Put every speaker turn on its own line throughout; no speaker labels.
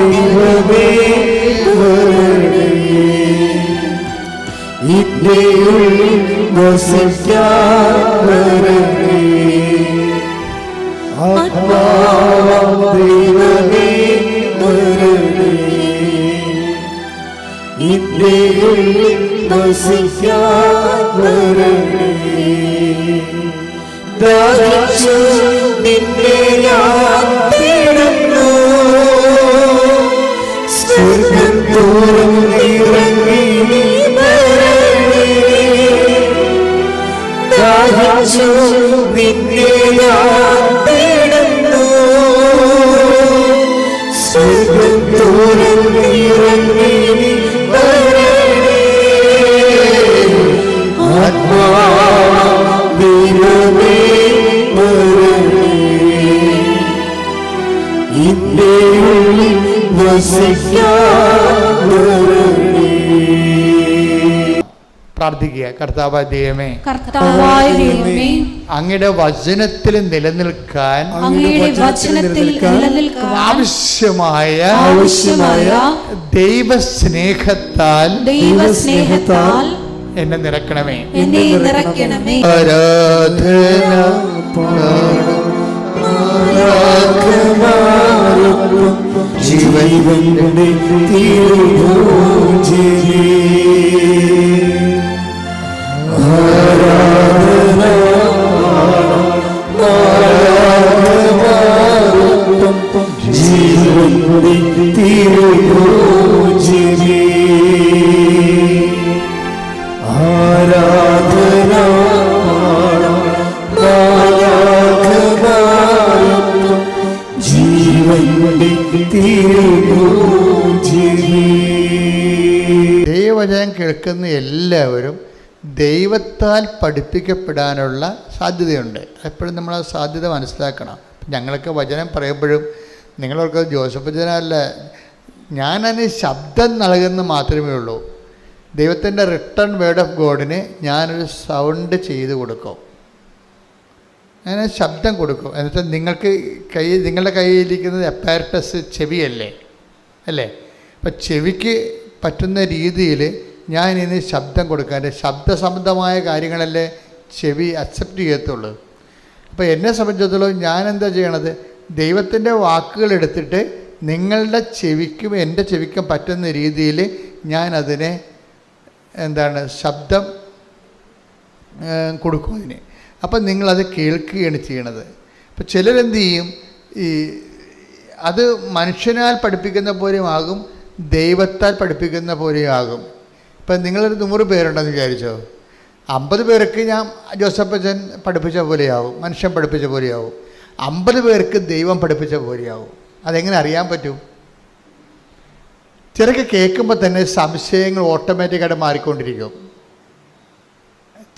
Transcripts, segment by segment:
ദൈവമേ നിന്നെ ഞാൻ തേടുന്നു, സ്വർഗ്ഗം തോറും ഇറങ്ങി ദാഹിച്ചു നിന്നെ ഞാൻ തേടുന്നു, സ്വർഗ്ഗം തോറും ഇറങ്ങി ദൈവമേ പ്രാർത്ഥിക്കുക. കർത്താവായ ദൈവമേ, അങ്ങയുടെ വചനത്തിൽ നിലനിൽക്കാൻ ആവശ്യമായ ദൈവസ്നേഹത്താൽ എന്നെ നിറക്കണമേ. ആരാധന ജീവന്റെ ദൈവവചനം കേൾക്കുന്ന എല്ലാവരും ദൈവത്താൽ പഠിപ്പിക്കപ്പെടാനുള്ള സാധ്യതയുണ്ട്. എപ്പോഴും നമ്മൾ ആ സാധ്യത മനസ്സിലാക്കണം. ഞങ്ങളൊക്കെ വചനം പറയുമ്പോഴും നിങ്ങളൊക്കെ ജോസഫ് വചനമല്ല, ഞാനതിന് ശബ്ദം നൽകുന്ന മാത്രമേ ഉള്ളൂ. ദൈവത്തിൻ്റെ റിട്ടേൺ വേർഡ് ഓഫ് ഗോഡിന് ഞാനൊരു സൗണ്ട് ചെയ്ത് കൊടുക്കും, ഞാൻ ശബ്ദം കൊടുക്കും. എന്നുവെച്ചാൽ നിങ്ങളുടെ കയ്യിലിരിക്കുന്നത് അപ്പാരറ്റസ് ചെവിയല്ലേ അല്ലേ? അപ്പം ചെവിക്ക് പറ്റുന്ന രീതിയിൽ ഞാൻ ഇനി ശബ്ദം കൊടുക്കാൻ, ശബ്ദസംബന്ധമായ കാര്യങ്ങളല്ലേ ചെവി അക്സെപ്റ്റ് ചെയ്യത്തുള്ളൂ. അപ്പോൾ എന്നെ സംബന്ധിച്ചിടത്തോളം ഞാൻ എന്താ ചെയ്യണത്, ദൈവത്തിൻ്റെ വാക്കുകൾ എടുത്തിട്ട് നിങ്ങളുടെ ചെവിക്കും എൻ്റെ ചെവിക്കും പറ്റുന്ന രീതിയിൽ ഞാൻ അതിനെ ശബ്ദം കൊടുക്കും അതിന്. അപ്പം നിങ്ങളത് കേൾക്കുകയാണ് ചെയ്യണത്. അപ്പോൾ ചിലരെന്ത് ചെയ്യും, അത് മനുഷ്യനാൽ പഠിപ്പിക്കുന്ന പോലെയും ആകും, ദൈവത്താൽ പഠിപ്പിക്കുന്ന പോലെയും ആകും. ഇപ്പം നിങ്ങളൊരു 100 പേരുണ്ടെന്ന് വിചാരിച്ചോ, 50 പേർക്ക് ഞാൻ ജോസഫ് അച്ഛൻ പഠിപ്പിച്ച പോലെയാവും, മനുഷ്യൻ പഠിപ്പിച്ച പോലെയാവും. 50 പേർക്ക് ദൈവം പഠിപ്പിച്ച പോലെയാവും. അതെങ്ങനെ അറിയാൻ പറ്റും? ചിലക്ക് കേൾക്കുമ്പോൾ തന്നെ സംശയങ്ങൾ ഓട്ടോമാറ്റിക്കായിട്ട് മാറിക്കൊണ്ടിരിക്കും,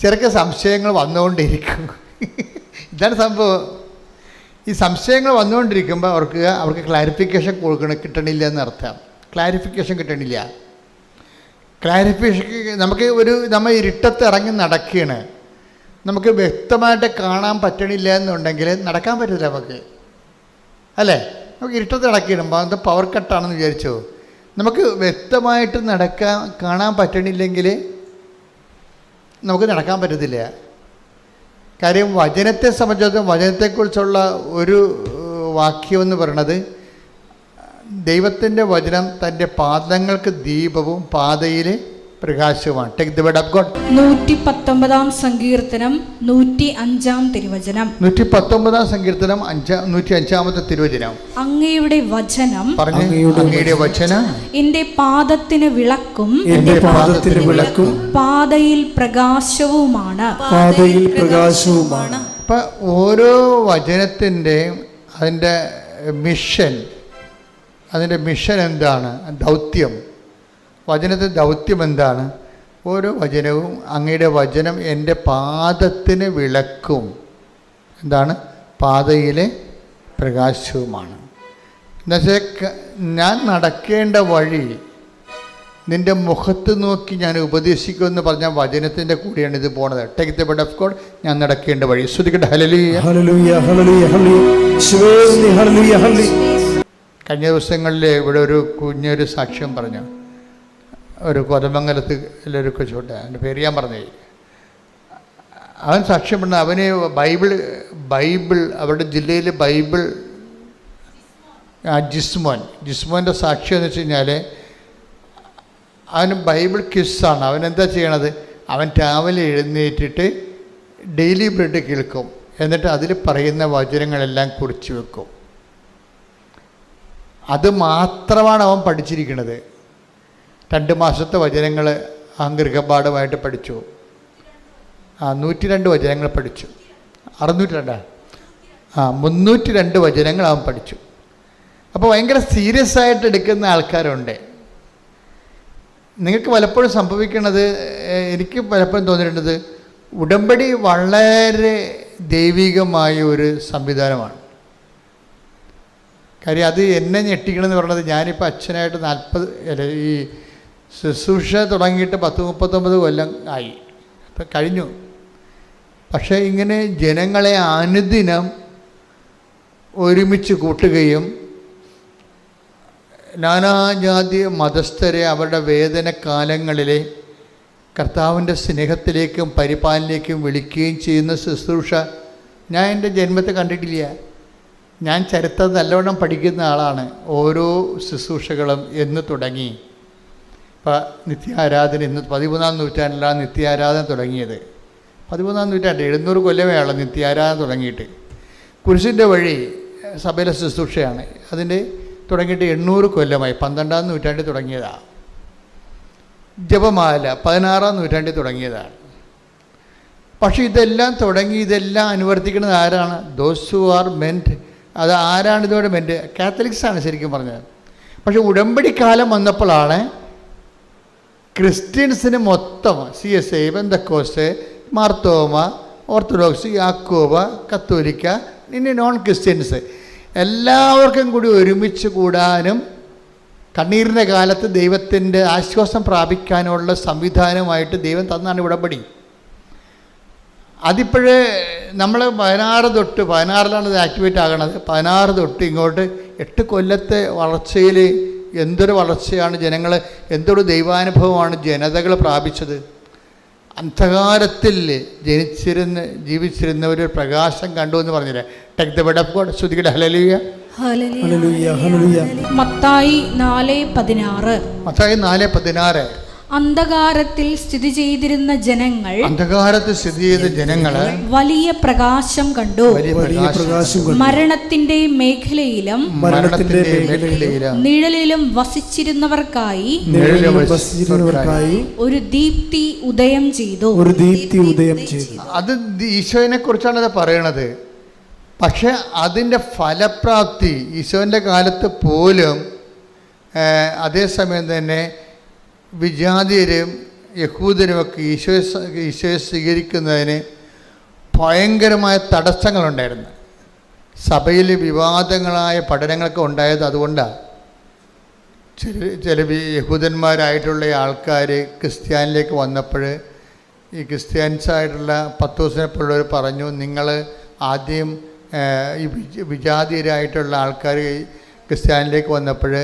ചിലക്ക് സംശയങ്ങൾ വന്നുകൊണ്ടിരിക്കും. ഇതാണ് സംഭവം. ഈ സംശയങ്ങൾ വന്നുകൊണ്ടിരിക്കുമ്പോൾ അവർക്ക് ക്ലാരിഫിക്കേഷൻ കിട്ടണില്ല എന്നർത്ഥം. ക്ലാരിഫിക്കേഷൻ കിട്ടണില്ല. നമ്മൾ ഇരുട്ടത്ത് ഇറങ്ങി നടക്കുകയാണ്, നമുക്ക് വ്യക്തമായിട്ട് കാണാൻ പറ്റണില്ല എന്നുണ്ടെങ്കിൽ നടക്കാൻ പറ്റില്ല നമുക്ക്, അല്ലേ? നമുക്ക് ഇരുട്ടത്ത് നടക്കുകയാണ്, അത് പവർ കട്ടാണെന്ന് വിചാരിച്ചോ, നമുക്ക് വ്യക്തമായിട്ട് കാണാൻ പറ്റണില്ലെങ്കിൽ നമുക്ക് നടക്കാൻ പറ്റത്തില്ല. കാര്യം വചനത്തെ സംബന്ധിച്ചിടത്തോളം വചനത്തെക്കുറിച്ചുള്ള ഒരു വാക്യമെന്ന് പറയണത്, ദൈവത്തിൻ്റെ വചനം തൻ്റെ പാദങ്ങൾക്ക് ദീപവും പാതയിൽ പ്രകാശവുമാണ്. Take the word of God.
119 സങ്കീർത്തനം 105 തിരുവചനം.
119 സങ്കീർത്തനം 105 തിരുവചനം.
അങ്ങയുടെ വചനം,
അങ്ങയുടെ വചനം
എൻ്റെ പാദത്തിന് വിളക്കും പാതയിൽ പ്രകാശവുമാണ്.
അപ്പം ഓരോ വചനത്തിൻ്റെയും അതിൻ്റെ മിഷൻ എന്താണ്, ദൗത്യം, വചനത്തിൻ്റെ ദൗത്യം എന്താണ്? ഓരോ വചനവും അങ്ങയുടെ വചനം എൻ്റെ പാദത്തിന് വിളക്കും, എന്താണ്, പാതയിലെ പ്രകാശവുമാണ്. എന്നുവെച്ചാൽ ഞാൻ നടക്കേണ്ട വഴി നിൻ്റെ മുഖത്ത് നോക്കി ഞാൻ ഉപദേശിക്കുമെന്ന് പറഞ്ഞ വചനത്തിൻ്റെ കൂടെയാണ് ഇത് പോണത്. Take the word of God. ഞാൻ നടക്കേണ്ട വഴി. ശ്രദ്ധിക്കട്ടെ. ഹല്ലേലൂയ, ഹല്ലേലൂയ, ഹല്ലേലൂയ, ഹല്ലേലൂയ. കഴിഞ്ഞ ദിവസങ്ങളിൽ ഇവിടെ ഒരു കുഞ്ഞൊരു സാക്ഷ്യം പറഞ്ഞു. ഒരു കോതമംഗലത്ത് ഒരു കൊച്ചുകൊണ്ട്, എൻ്റെ പേര് ഞാൻ പറഞ്ഞേ. അവൻ സാക്ഷ്യം പറഞ്ഞു, അവന് ബൈബിൾ അവരുടെ ജില്ലയിൽ ബൈബിൾ ജിസ്മോൻ്റെ സാക്ഷ്യം എന്ന് വെച്ച് കഴിഞ്ഞാൽ അവന് ബൈബിൾ ക്വിസാണ്. അവനെന്താ ചെയ്യണത്? അവൻ രാവിലെ എഴുന്നേറ്റിട്ട് ഡെയിലി ബ്രെഡ് കേൾക്കും, എന്നിട്ട് അതിൽ പറയുന്ന വചനങ്ങളെല്ലാം കുറിച്ച് വെക്കും. അത് മാത്രമാണ് അവൻ പഠിച്ചിരിക്കുന്നത്. 2 മാസത്തെ വചനങ്ങൾ ഗൃഹപാഠമായിട്ട് പഠിച്ചു. 102 വചനങ്ങൾ പഠിച്ചു. 302 വചനങ്ങൾ അവൻ പഠിച്ചു. അപ്പോൾ ഭയങ്കര സീരിയസ് ആയിട്ട് എടുക്കുന്ന ആൾക്കാരുണ്ട്. നിങ്ങൾക്ക് പലപ്പോഴും സംഭവിക്കുന്നത്, എനിക്ക് പലപ്പോഴും തോന്നിയിട്ടുള്ളത്, ഉടമ്പടി വളരെ ദൈവികമായ ഒരു സംവിധാനമാണ്. കാര്യം അത് എന്നെ ഞെട്ടിക്കണമെന്ന് പറഞ്ഞത്, ഞാനിപ്പോൾ അച്ഛനായിട്ട് 40 ഈ ശുശ്രൂഷ തുടങ്ങിയിട്ട് 10-39 കൊല്ലം ആയി, അപ്പം കഴിഞ്ഞു. പക്ഷേ ഇങ്ങനെ ജനങ്ങളെ അനുദിനം ഒരുമിച്ച് കൂട്ടുകയും നാനാജാതി മതസ്ഥരെ അവരുടെ വേദന കാലങ്ങളിലെ കർത്താവിൻ്റെ സ്നേഹത്തിലേക്കും പരിപാലനയിലേക്കും വിളിക്കുകയും ചെയ്യുന്ന ശുശ്രൂഷ ഞാൻ എൻ്റെ ജന്മത്തെ കണ്ടിട്ടില്ല. ഞാൻ ചരിത്രം നല്ലവണ്ണം പഠിക്കുന്ന ആളാണ്. ഓരോ ശുശ്രൂഷകളും എന്ന് തുടങ്ങി. ഇപ്പോൾ നിത്യാരാധന ഇന്ന് 13-ാം നൂറ്റാണ്ടിലാണ് നിത്യാരാധന തുടങ്ങിയത്. 13-ാം നൂറ്റാണ്ട് 700 കൊല്ലമേ ആളോ നിത്യാരാധന തുടങ്ങിയിട്ട്. കുരിശിൻ്റെ വഴി സഭയിലെ ശുശ്രൂഷയാണ്. അതിൻ്റെ തുടങ്ങിയിട്ട് 800 കൊല്ലമായി. 12-ാം നൂറ്റാണ്ടിൽ തുടങ്ങിയതാണ്. ജപമാല 16-ാം നൂറ്റാണ്ടിൽ തുടങ്ങിയതാണ്. പക്ഷേ ഇതെല്ലാം തുടങ്ങി, ഇതെല്ലാം അനുവർത്തിക്കുന്നത് ആരാണ്? Those who are meant. അത് ആരാണ് ഇതോടെ മെൻറ്റ്? കാത്തലിക്സാണ് ശരിക്കും പറഞ്ഞത്. പക്ഷേ ഉടമ്പടി കാലം വന്നപ്പോഴാണ് ക്രിസ്ത്യൻസിന് മൊത്തം CSI, പെന്തക്കോസ്ത്, മാർത്തോമ, ഓർത്തഡോക്സ്, യാക്കോബ, കത്തോലിക്ക, ഇനി നോൺ ക്രിസ്ത്യൻസ് എല്ലാവർക്കും കൂടി ഒരുമിച്ച് കൂടാനും കണ്ണീരിൻ്റെ കാലത്ത് ദൈവത്തിൻ്റെ ആശ്വാസം പ്രാപിക്കാനുള്ള സംവിധാനമായിട്ട് ദൈവം തന്നാണ് ഉടമ്പടി. അതിപ്പോഴേ നമ്മൾ 16-ലാണ് ഇത് ആക്ടിവേറ്റ് ആകണത്. 16 തൊട്ട് ഇങ്ങോട്ട് 8 കൊല്ലത്തെ വളർച്ചയിൽ എന്തൊരു വളർച്ചയാണ് ജനങ്ങൾ, എന്തൊരു ദൈവാനുഭവമാണ് ജനതകൾ പ്രാപിച്ചത്. അന്ധകാരത്തിൽ ജീവിച്ചിരുന്ന ഒരു പ്രകാശം കണ്ടു എന്ന് പറഞ്ഞില്ലേ? Take the word of God. ശ്രുതികട ഹല്ലേലൂയ.
മത്തായി 4:16. അന്ധകാരത്തിൽ സ്ഥിതി ചെയ്തിരുന്ന ജനങ്ങൾ വലിയ പ്രകാശം കണ്ടു. മരണത്തിന്റെ മേഖലയിലും നിഴലിലും വസിച്ചിരുന്നവർക്കായി ഒരു ദീപ്തി ഉദയം ചെയ്തു.
അത് ഈശോനെ കുറിച്ചാണ് അത് പറയണത്. പക്ഷെ അതിൻ്റെ ഫലപ്രാപ്തി ഈശോൻ്റെ കാലത്ത് പോലും അതേസമയം തന്നെ വിജാതിയരും യഹൂദരുമൊക്കെ ഈശോയെ സ്വീകരിക്കുന്നതിന് ഭയങ്കരമായ തടസ്സങ്ങളുണ്ടായിരുന്നു. സഭയിൽ വിവാദങ്ങളായ പഠനങ്ങളൊക്കെ ഉണ്ടായത് അതുകൊണ്ടാണ്. ചില യഹൂദന്മാരായിട്ടുള്ള ആൾക്കാർ ക്രിസ്ത്യാനിലേക്ക് വന്നപ്പോൾ ഈ ക്രിസ്ത്യാനിസായിട്ടുള്ള പത്തോസിനെപ്പോലുള്ളവർ പറഞ്ഞു, നിങ്ങൾ ആദ്യം ഈ വിജാതിയരായിട്ടുള്ള ആൾക്കാർ ക്രിസ്ത്യാനിലേക്ക് വന്നപ്പോൾ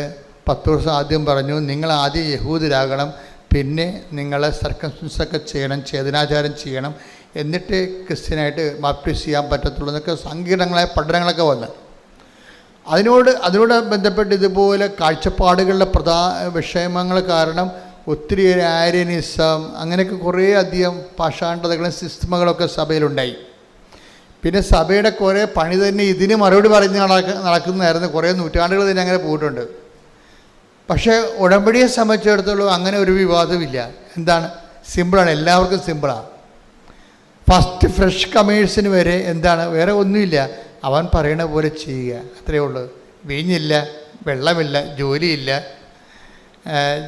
പത്രോസ് ആദ്യം പറഞ്ഞു, നിങ്ങൾ ആദ്യം യഹൂദരാകണം, പിന്നെ നിങ്ങൾ സർക്കംസിഷനൊക്കെ ചെയ്യണം, ഛേദനാചാരം ചെയ്യണം, എന്നിട്ട് ക്രിസ്ത്യനായിട്ട് ബാപ്റ്റിസ് ചെയ്യാൻ പറ്റത്തുള്ളൂ എന്നൊക്കെ സങ്കീർണങ്ങളായ പഠനങ്ങളൊക്കെ വന്നു. അതിനോട് ബന്ധപ്പെട്ട് ഇതുപോലെ കാഴ്ചപ്പാടുകളുടെ വിഷയമങ്ങൾ കാരണം ഒത്തിരി ആര്യനിസം അങ്ങനെയൊക്കെ കുറേ അധികം പാഷാണ്ഡതകളും സിസ്റ്റമുകളൊക്കെ സഭയിലുണ്ടായി. പിന്നെ സഭയുടെ കുറേ പണി തന്നെ ഇതിന് മറുപടി പറഞ്ഞ് നടക്കുന്നതായിരുന്നു. കുറേ നൂറ്റാണ്ടുകൾ തന്നെ അങ്ങനെ പോയിട്ടുണ്ട്. പക്ഷേ ഉടമ്പടിയെ സംബന്ധിച്ചിടത്തോളം അങ്ങനെ ഒരു വിവാദമില്ല. എന്താണ്? സിമ്പിളാണ്, എല്ലാവർക്കും സിമ്പിളാണ്. ഫസ്റ്റ് ഫ്രഷ് കമേഴ്സിന് വരെ എന്താണ്, വേറെ ഒന്നുമില്ല, അവൻ പറയണ പോലെ ചെയ്യുക, അത്രയേ ഉള്ളൂ. വീഞ്ഞില്ല, വെള്ളമില്ല, ജോലിയില്ല,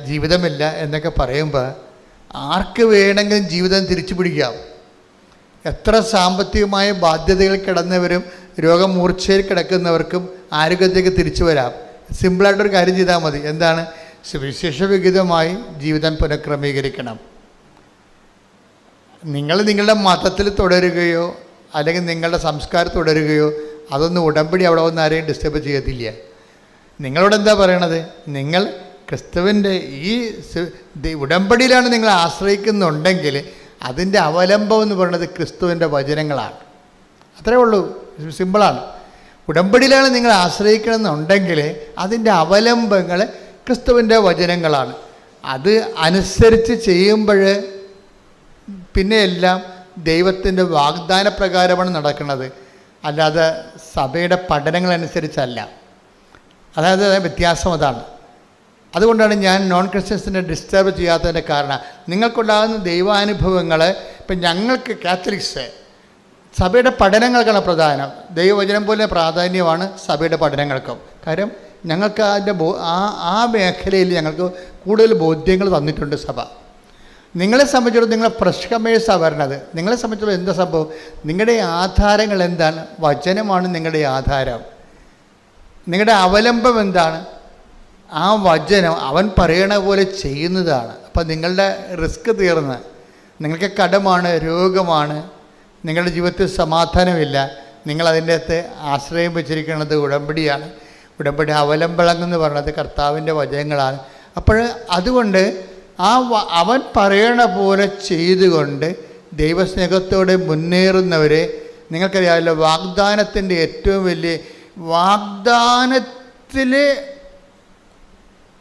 ജീവിതമില്ല എന്നൊക്കെ പറയുമ്പോൾ ആർക്ക് വേണമെങ്കിലും ജീവിതം തിരിച്ചു പിടിക്കാം. എത്ര സാമ്പത്തികമായ ബാധ്യതകൾ കിടന്നവരും രോഗമൂർച്ഛയിൽ കിടക്കുന്നവർക്കും ആരോഗ്യത്തേക്ക് തിരിച്ചു വരാം. സിമ്പിളായിട്ടൊരു കാര്യം ചെയ്താൽ മതി. എന്താണ്? സുവിശേഷവിഹിതമായി ജീവിതം പുനഃക്രമീകരിക്കണം. നിങ്ങൾ നിങ്ങളുടെ മതത്തിൽ തുടരുകയോ അല്ലെങ്കിൽ നിങ്ങളുടെ സംസ്കാരം തുടരുകയോ അതൊന്നും ഉടമ്പടി അവിടെ വന്ന് ആരെയും ഡിസ്റ്റർബ് ചെയ്യത്തില്ല. നിങ്ങളോട് എന്താ പറയണത്? നിങ്ങൾ ക്രിസ്തുവിൻ്റെ ഈ ഉടമ്പടിയിലാണ് നിങ്ങൾ ആശ്രയിക്കുന്നുണ്ടെങ്കിൽ അതിൻ്റെ അവലംബം എന്ന് പറയുന്നത് ക്രിസ്തുവിൻ്റെ വചനങ്ങളാണ്. അത്രേ ഉള്ളൂ, സിമ്പിളാണ്. ഉടമ്പടിയിലാണ് നിങ്ങൾ ആശ്രയിക്കണമെന്നുണ്ടെങ്കിൽ അതിൻ്റെ അവലംബങ്ങൾ ക്രിസ്തുവിൻ്റെ വചനങ്ങളാണ്. അത് അനുസരിച്ച് ചെയ്യുമ്പോൾ പിന്നെ എല്ലാം ദൈവത്തിൻ്റെ വാഗ്ദാന പ്രകാരമാണ് നടക്കുന്നത്, അല്ലാതെ സഭയുടെ പഠനങ്ങളനുസരിച്ചല്ല. അതായത് വ്യത്യാസം അതാണ്. അതുകൊണ്ടാണ് ഞാൻ നോൺ ക്രിസ്ത്യൻസിനെ ഡിസ്റ്റർബ് ചെയ്യാത്തതിൻ്റെ കാരണം. നിങ്ങൾക്കുണ്ടാകുന്ന ദൈവാനുഭവങ്ങൾ, ഇപ്പം ഞങ്ങൾക്ക് കാത്തലിക്സ് സഭയുടെ പഠനങ്ങൾക്കാണ് പ്രധാനം. ദൈവവചനം പോലെ പ്രാധാന്യമാണ് സഭയുടെ പഠനങ്ങൾക്കും. കാര്യം ഞങ്ങൾക്ക് അതിൻ്റെ ആ മേഖലയിൽ ഞങ്ങൾക്ക് കൂടുതൽ ബോധ്യങ്ങൾ തന്നിട്ടുണ്ട് സഭ. നിങ്ങളെ സംബന്ധിച്ചിടത്തോളം നിങ്ങളെ ഫ്രഷ് കമേഴ്സാണ് വരണത്. നിങ്ങളെ സംബന്ധിച്ചിടത്തോളം എന്താ സംഭവം? നിങ്ങളുടെ ആധാരങ്ങൾ എന്താണ്? വചനമാണ് നിങ്ങളുടെ ആധാരം. നിങ്ങളുടെ അവലംബം എന്താണ്? ആ വചനം അവൻ പറയണ പോലെ ചെയ്യുന്നതാണ്. അപ്പം നിങ്ങളുടെ റിസ്ക് തീർന്ന്, നിങ്ങൾക്ക് കടമാണ്, രോഗമാണ്, നിങ്ങളുടെ ജീവിതത്തിൽ സമാധാനമില്ല, നിങ്ങളതിൻ്റെ അകത്ത് ആശ്രയം വെച്ചിരിക്കുന്നത് ഉടമ്പടിയാണ്. ഉടമ്പടി അവലംബങ്ങളെന്ന് പറയുന്നത് കർത്താവിൻ്റെ വചനങ്ങളാണ്. അപ്പോൾ അതുകൊണ്ട് അവൻ പറയണ പോലെ ചെയ്തുകൊണ്ട് ദൈവസ്നേഹത്തോടെ മുന്നേറുന്നവരെ നിങ്ങൾക്കറിയാമല്ലോ. വാഗ്ദാനത്തിൻ്റെ ഏറ്റവും വലിയ വാഗ്ദാനത്തിൽ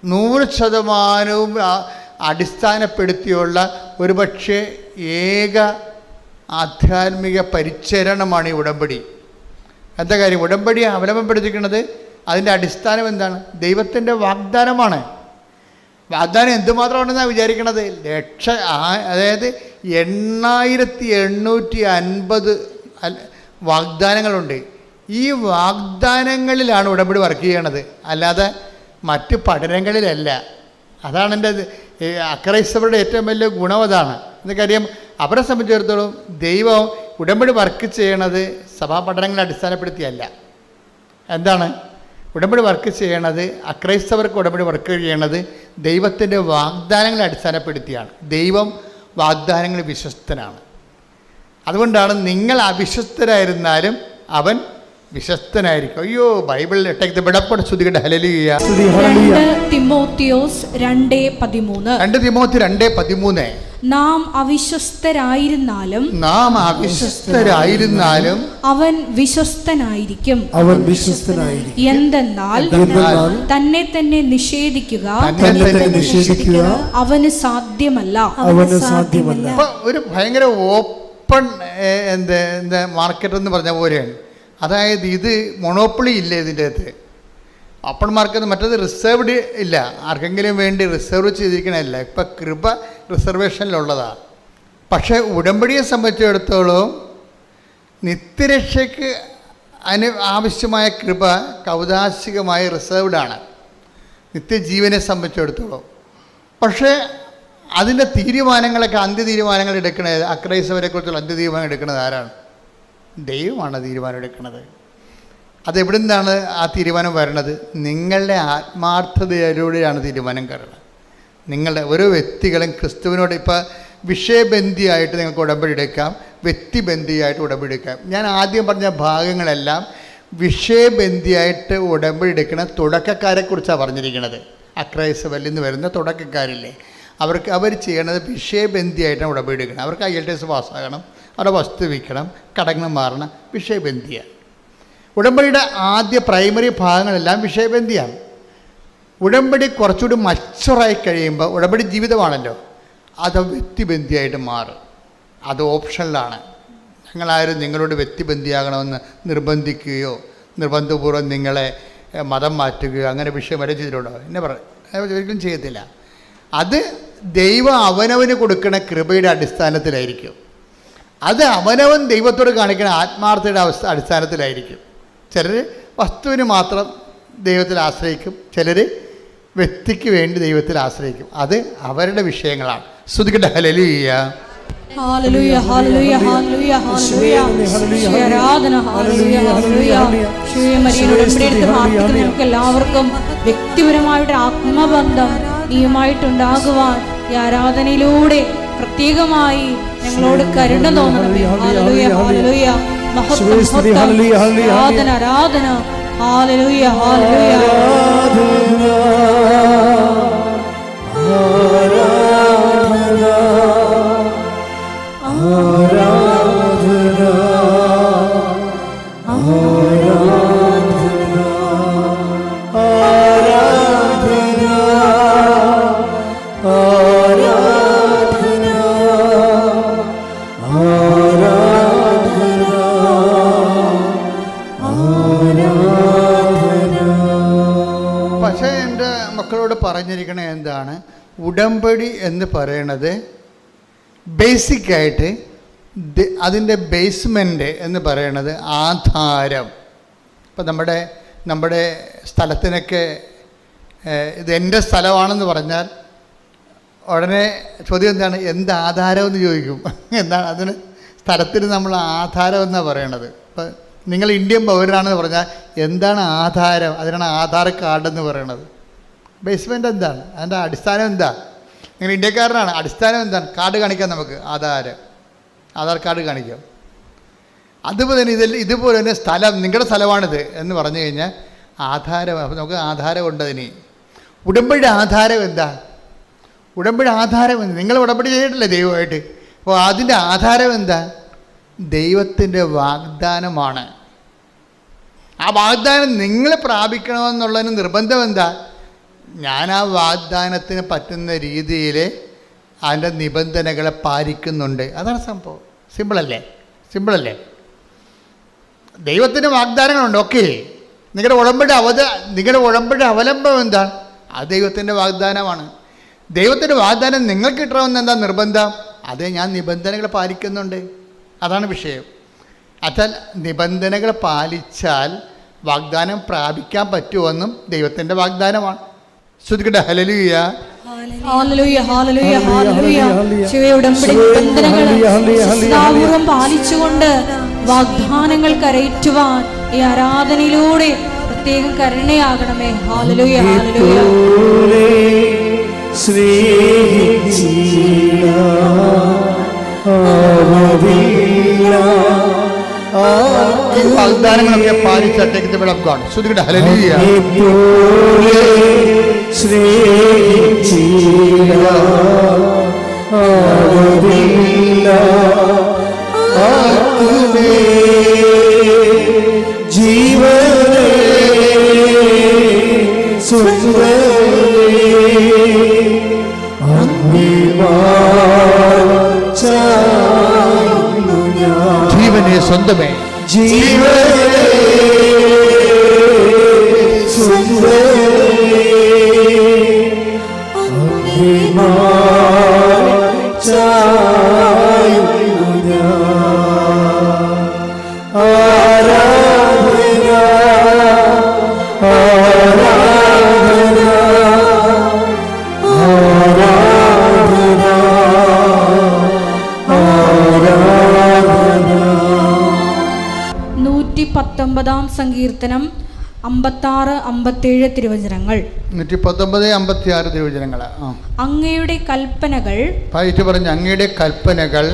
100% അടിസ്ഥാനപ്പെടുത്തിയുള്ള ഒരുപക്ഷെ ഏക ആധ്യാത്മിക പരിചരണമാണ് ഈ ഉടമ്പടി. എന്താ കാര്യം? ഉടമ്പടി അവലംബപ്പെടുത്തിക്കുന്നത് അതിൻ്റെ അടിസ്ഥാനം എന്താണ്? ദൈവത്തിൻ്റെ വാഗ്ദാനമാണ്. വാഗ്ദാനം എന്തുമാത്രമാണെന്നാണ് വിചാരിക്കണത്? അതായത് 8850 വാഗ്ദാനങ്ങളുണ്ട്. ഈ വാഗ്ദാനങ്ങളിലാണ് ഉടമ്പടി വർക്ക് ചെയ്യണത്, അല്ലാതെ മറ്റ് പഠനങ്ങളിലല്ല. അതാണ് എൻ്റെ അക്രൈസ്തവരുടെ ഏറ്റവും വലിയ ഗുണം. അതാണ്. എന്നൊക്കറിയാം, അവരെ സംബന്ധിച്ചിടത്തോളം ദൈവം ഉടമ്പടി വർക്ക് ചെയ്യണത് സഭാ പഠനങ്ങളെ അടിസ്ഥാനപ്പെടുത്തിയല്ല. എന്താണ് ഉടമ്പടി വർക്ക് ചെയ്യണത്? അക്രൈസ്തവർക്ക് ഉടമ്പടി വർക്ക് ചെയ്യണത് ദൈവത്തിൻ്റെ വാഗ്ദാനങ്ങളെ അടിസ്ഥാനപ്പെടുത്തിയാണ്. ദൈവം വാഗ്ദാനങ്ങളിൽ വിശ്വസ്തനാണ്. അതുകൊണ്ടാണ് നിങ്ങൾ അവിശ്വസ്തരായിരുന്നാലും അവൻ വിശ്വസ്തനായിരിക്കും. അയ്യോ, ബൈബിളിൽ ശ്രുതികട്ടെ. ഹല്ലേലൂയ.
2 തിമോത്തിയോസ് 2:13 നാം അവിശ്വസ്തരായിരുന്നാലും അവൻ വിശ്വസ്തനായിരിക്കും. എന്തെന്നാൽ തന്നെ തന്നെ നിഷേധിക്കുക അവന് സാധ്യമല്ല.
ഒരു ഭയങ്കര ഓപ്പൺ മാർക്കറ്റ് എന്ന് പറഞ്ഞ പോലെയാണ്. അതായത് ഇത് മൊണോപ്പൊളി ഇല്ല ഇതിൻ്റെ അകത്ത്. Open market. മറ്റേത് റിസർവ്ഡ് ഇല്ല, ആർക്കെങ്കിലും വേണ്ടി റിസർവ് ചെയ്തിരിക്കണമല്ല. ഇപ്പം കൃപ റിസർവേഷനിലുള്ളതാണ്. പക്ഷേ ഉടമ്പടിയെ സംബന്ധിച്ചിടത്തോളം നിത്യരക്ഷയ്ക്ക് ആവശ്യമായ കൃപ കൗതാശികമായി റിസർവ്ഡാണ് നിത്യജീവനെ സംബന്ധിച്ചിടത്തോളം. പക്ഷേ അതിൻ്റെ തീരുമാനങ്ങളൊക്കെ അന്ത്യ തീരുമാനങ്ങൾ എടുക്കുന്നത്, അക്രൈസ്തവരെക്കുറിച്ചുള്ള അന്ത്യ തീരുമാനം എടുക്കുന്നത് ആരാണ്? ദൈവമാണ് തീരുമാനം എടുക്കുന്നത്. അതെവിടെ നിന്നാണ് ആ തീരുമാനം വരണത്? നിങ്ങളുടെ ആത്മാർത്ഥതയിലൂടെയാണ് തീരുമാനം കയറുന്നത്. നിങ്ങളുടെ ഓരോ വ്യക്തികളും ക്രിസ്തുവിനോട് ഇപ്പോൾ വിഷയബന്ധിയായിട്ട് നിങ്ങൾക്ക് ഉടമ്പടി എടുക്കാം, വ്യക്തിബന്ധിയായിട്ട് ഉടമ്പടി എടുക്കാം. ഞാൻ ആദ്യം പറഞ്ഞ ഭാഗങ്ങളെല്ലാം വിഷയബന്ധിയായിട്ട് ഉടമ്പടി എടുക്കുന്ന തുടക്കക്കാരെക്കുറിച്ചാണ് പറഞ്ഞിരിക്കുന്നത്. അക്രൈസ്തവരിൽ നിന്ന് വരുന്ന തുടക്കക്കാരില്ലേ, അവർ ചെയ്യണത് വിഷയബന്ധിയായിട്ടാണ് ഉടമ്പടി എടുക്കണം. അവർക്ക് IELTS പാസ്സാകണം, അവരുടെ വസ്തു വിൽക്കണം, കടങ്ങൾ മാറണം, വിഷയബന്ധിയാണ്. ഉടമ്പടിയുടെ ആദ്യ പ്രൈമറി ഭാഗങ്ങളെല്ലാം വിഷയബന്ധിയാണ്. ഉടമ്പടി കുറച്ചുകൂടി മച്ചുറായി കഴിയുമ്പോൾ, ഉടമ്പടി ജീവിതമാണല്ലോ, അത് വ്യക്തിബന്ധിയായിട്ട് മാറും. അത് ഓപ്ഷനിലാണ്. ഞങ്ങളാരും നിങ്ങളോട് വ്യക്തിബന്ധിയാകണമെന്ന് നിർബന്ധിക്കുകയോ നിർബന്ധപൂർവ്വം നിങ്ങളെ മതം മാറ്റുകയോ അങ്ങനെ വിഷയം വരെ ചെയ്തിട്ടുണ്ടോ? എന്നെ ഒരിക്കലും ചെയ്യത്തില്ല. അത് ദൈവം അവനവന് കൊടുക്കുന്ന കൃപയുടെ അടിസ്ഥാനത്തിലായിരിക്കും. അത് അവനവൻ ദൈവത്തോട് കാണിക്കുന്ന ആത്മാർത്ഥയുടെ അടിസ്ഥാനത്തിലായിരിക്കും. ചിലർ വസ്തുവിന് മാത്രം ദൈവത്തിൽ ആശ്രയിക്കും, ചിലർ വ്യക്തിക്ക് വേണ്ടി ദൈവത്തിൽ ആശ്രയിക്കും. അത് അവരുടെ വിഷയങ്ങളാണ്. ശ്രുതികട്ടെ. ഹല്ലേലൂയ.
ഹല്ലേലൂയ ഹല്ലേലൂയ ഹല്ലേലൂയ ഹല്ലേലൂയ. ആരാധന. ഹല്ലേലൂയ ഹല്ലേലൂയ. ശ്രീമരിയുടെ ഉടമ്പടിയെടുത്ത് പ്രാർത്ഥിക്കുന്ന നമുക്ക് എല്ലാവർക്കും വ്യക്തിപരമായിട്ട് ആത്മബന്ധം നീയുമായിട്ടുണ്ടാകുവാൻ ഈ ആരാധനയിലൂടെ പ്രത്യേകമായി ഞങ്ങളോട് കരുണ തോന്നണമേ. ഹല്ലേലൂയ ഹല്ലേലൂയ. ആരാധന ആരാധന. ഹല്ലേലൂയ ഹല്ലേലൂയ
പക്ഷേ എൻ്റെ മക്കളോട് പറഞ്ഞിരിക്കണത് എന്താണ്? ഉടമ്പടി എന്ന് പറയണത് ബേസിക്കായിട്ട് അതിൻ്റെ ബേസ്മെൻറ്റ് എന്ന് പറയണത് ആധാരം. ഇപ്പം നമ്മുടെ സ്ഥലത്തിനൊക്കെ ഇത് എൻ്റെ സ്ഥലമാണെന്ന് പറഞ്ഞാൽ ഉടനെ ചോദ്യം എന്താണ്? എന്ത് ആധാരം എന്ന് ചോദിക്കും. എന്താണ് അതിന്? സ്ഥലത്തിന് നമ്മൾ ആധാരം എന്നാണ് പറയണത്. ഇപ്പം നിങ്ങൾ ഇന്ത്യൻ പൗരനാണെന്ന് പറഞ്ഞാൽ എന്താണ് ആധാരം? അതിനാണ് ആധാർ കാർഡ് എന്ന് പറയണത്. ബേസ്മെൻ്റ് എന്താണ്? അതിൻ്റെ അടിസ്ഥാനം എന്താ? നിങ്ങൾ ഇന്ത്യക്കാരനാണ്, അടിസ്ഥാനം എന്താണ്? കാർഡ് കാണിക്കാം, നമുക്ക് ആധാർ കാർഡ് കാണിക്കാം. അതുപോലെ തന്നെ ഇതുപോലെ തന്നെ സ്ഥലം, നിങ്ങളുടെ സ്ഥലമാണിത് എന്ന് പറഞ്ഞു കഴിഞ്ഞാൽ ആധാരം. അപ്പോൾ നമുക്ക് ആധാരം ഉണ്ടതിന്. ഉടമ്പടി ആധാരം എന്താ? ഉടമ്പടി ആധാരം എന്താ? നിങ്ങൾ ഉടമ്പടി ചെയ്തിട്ടില്ലേ ദൈവമായിട്ട്? അപ്പോൾ അതിൻ്റെ ആധാരം എന്താ? ദൈവത്തിൻ്റെ വാഗ്ദാനമാണ്. ആ വാഗ്ദാനം നിങ്ങൾ പ്രാപിക്കണമെന്നുള്ളതിന് നിർബന്ധം എന്താ? ഞാൻ ആ വാഗ്ദാനത്തിന് പറ്റുന്ന രീതിയിൽ അതിൻ്റെ നിബന്ധനകളെ പാലിക്കുന്നുണ്ട്. അതാണ് സംഭവം. സിമ്പിളല്ലേ? ദൈവത്തിന് വാഗ്ദാനങ്ങളുണ്ട്. ഓക്കെ, നിങ്ങളുടെ ഉടമ്പടി അവലംബം എന്താ? അത് ദൈവത്തിൻ്റെ വാഗ്ദാനമാണ്. ദൈവത്തിൻ്റെ വാഗ്ദാനം നിങ്ങൾക്ക് കിട്ടണമെന്ന് എന്താ നിർബന്ധം? അത് ഞാൻ നിബന്ധനകൾ പാലിക്കുന്നുണ്ട്. അതാണ് വിഷയം. അച്ചാൽ നിബന്ധനകൾ പാലിച്ചാൽ വാഗ്ദാനം പ്രാപിക്കാൻ പറ്റുമെന്നും ദൈവത്തിൻ്റെ വാഗ്ദാനമാണ്. ശ്രുതിക്കട്ടെ ഹല്ലേലൂയ
ഹല്ലേലൂയ ഹല്ലേലൂയ ഹല്ലേലൂയ. ഉടമ്പടി നിബന്ധനകൾ പാലിച്ചുകൊണ്ട് വാഗ്ദാനങ്ങൾ കരയറ്റുവാൻ ഈ ആരാധനയിലൂടെ പ്രത്യേകം കരുണയാകണമേ. ഹല്ലേലൂയ ഹല്ലേലൂയ.
വാഗ്ദാനങ്ങളൊക്കെ പാലിച്ചേക്ക് വിളക്കാണ്. ശ്രുതിക്കട്ടെ ഹല്ലേലൂയ. ജീവനെ സ്വന്തമേ
സങ്കീർത്തനം 56-57 തിരുവചനങ്ങൾ.
119-56 തിരുവചനങ്ങൾ.
അങ്ങയുടെ കൽപ്പനകൾ
പറഞ്ഞ അങ്ങയുടെ കൽപ്പനകൾ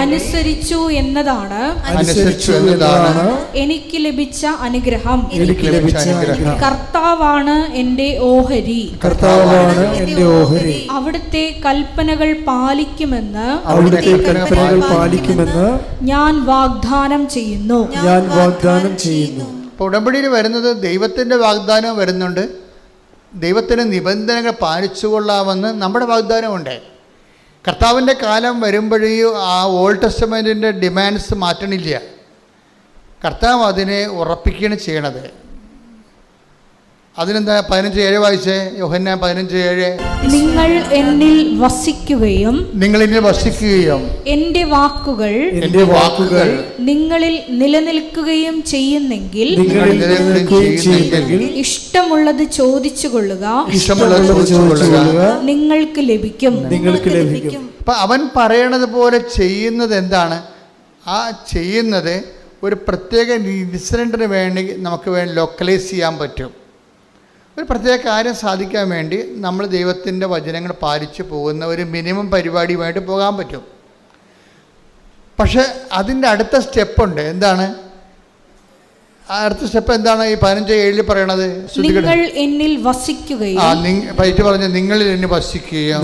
അനുസരിച്ചു എന്നതാണ് എനിക്ക് ലഭിച്ച അനുഗ്രഹം. കർത്താവാണ് എന്റെ ഓഹരി. അവിടുത്തെ കൽപ്പനകൾ പാലിക്കുമെന്ന് ഞാൻ വാഗ്ദാനം ചെയ്യുന്നു.
അപ്പോൾ ഉടമ്പടിയിൽ വരുന്നത് ദൈവത്തിൻ്റെ വാഗ്ദാനം വരുന്നുണ്ട്. ദൈവത്തിൻ്റെ നിബന്ധനകൾ പാലിച്ചുകൊള്ളാമെന്ന് നമ്മുടെ വാഗ്ദാനമുണ്ട്. കർത്താവിൻ്റെ കാലം വരുമ്പോഴേയും ആ ഓൾഡ് ടെസ്റ്റമെൻറ്റിൻ്റെ ഡിമാൻഡ്സ് മാറ്റണില്ല. കർത്താവ് അതിനെ ഉറപ്പിക്കുകയാണ് ചെയ്യണത്. അതിനെന്താ 15:7 വായിച്ചേ? യോഹന്നാൻ 15:7.
നിങ്ങൾ എന്നിൽ വസിക്കുകയും എന്റെ വാക്കുകൾ നിങ്ങളിൽ നിലനിൽക്കുകയും ചെയ്യുന്നെങ്കിൽ ഇഷ്ടമുള്ളത് ചോദിച്ചു കൊള്ളുക, നിങ്ങൾക്ക് ലഭിക്കും.
അപ്പം അവൻ പറയണത് പോലെ ചെയ്യുന്നത് എന്താണ്? ആ ചെയ്യുന്നത് ഒരു പ്രത്യേക ഇൻസിഡൻറ്റിന് വേണ്ടി നമുക്ക് ലൊക്കലൈസ് ചെയ്യാൻ പറ്റും. ഒരു പ്രത്യേക കാര്യം സാധിക്കാൻ വേണ്ടി നമ്മൾ ദൈവത്തിൻ്റെ വചനങ്ങൾ പാലിച്ചു പോകുന്ന ഒരു മിനിമം പരിപാടിയുമായിട്ട് പോകാൻ പറ്റും. പക്ഷെ അതിൻ്റെ അടുത്ത സ്റ്റെപ്പുണ്ട്. എന്താണ്? അടുത്ത സ്റ്റെപ്പ് എന്താണ് ഈ 15:7 പറയണത്?
നിങ്ങൾ എന്നിൽ വസിക്കുകയും
പൈറ്റ് പറഞ്ഞ നിങ്ങളിൽ എന്നെ വസിക്കുകയും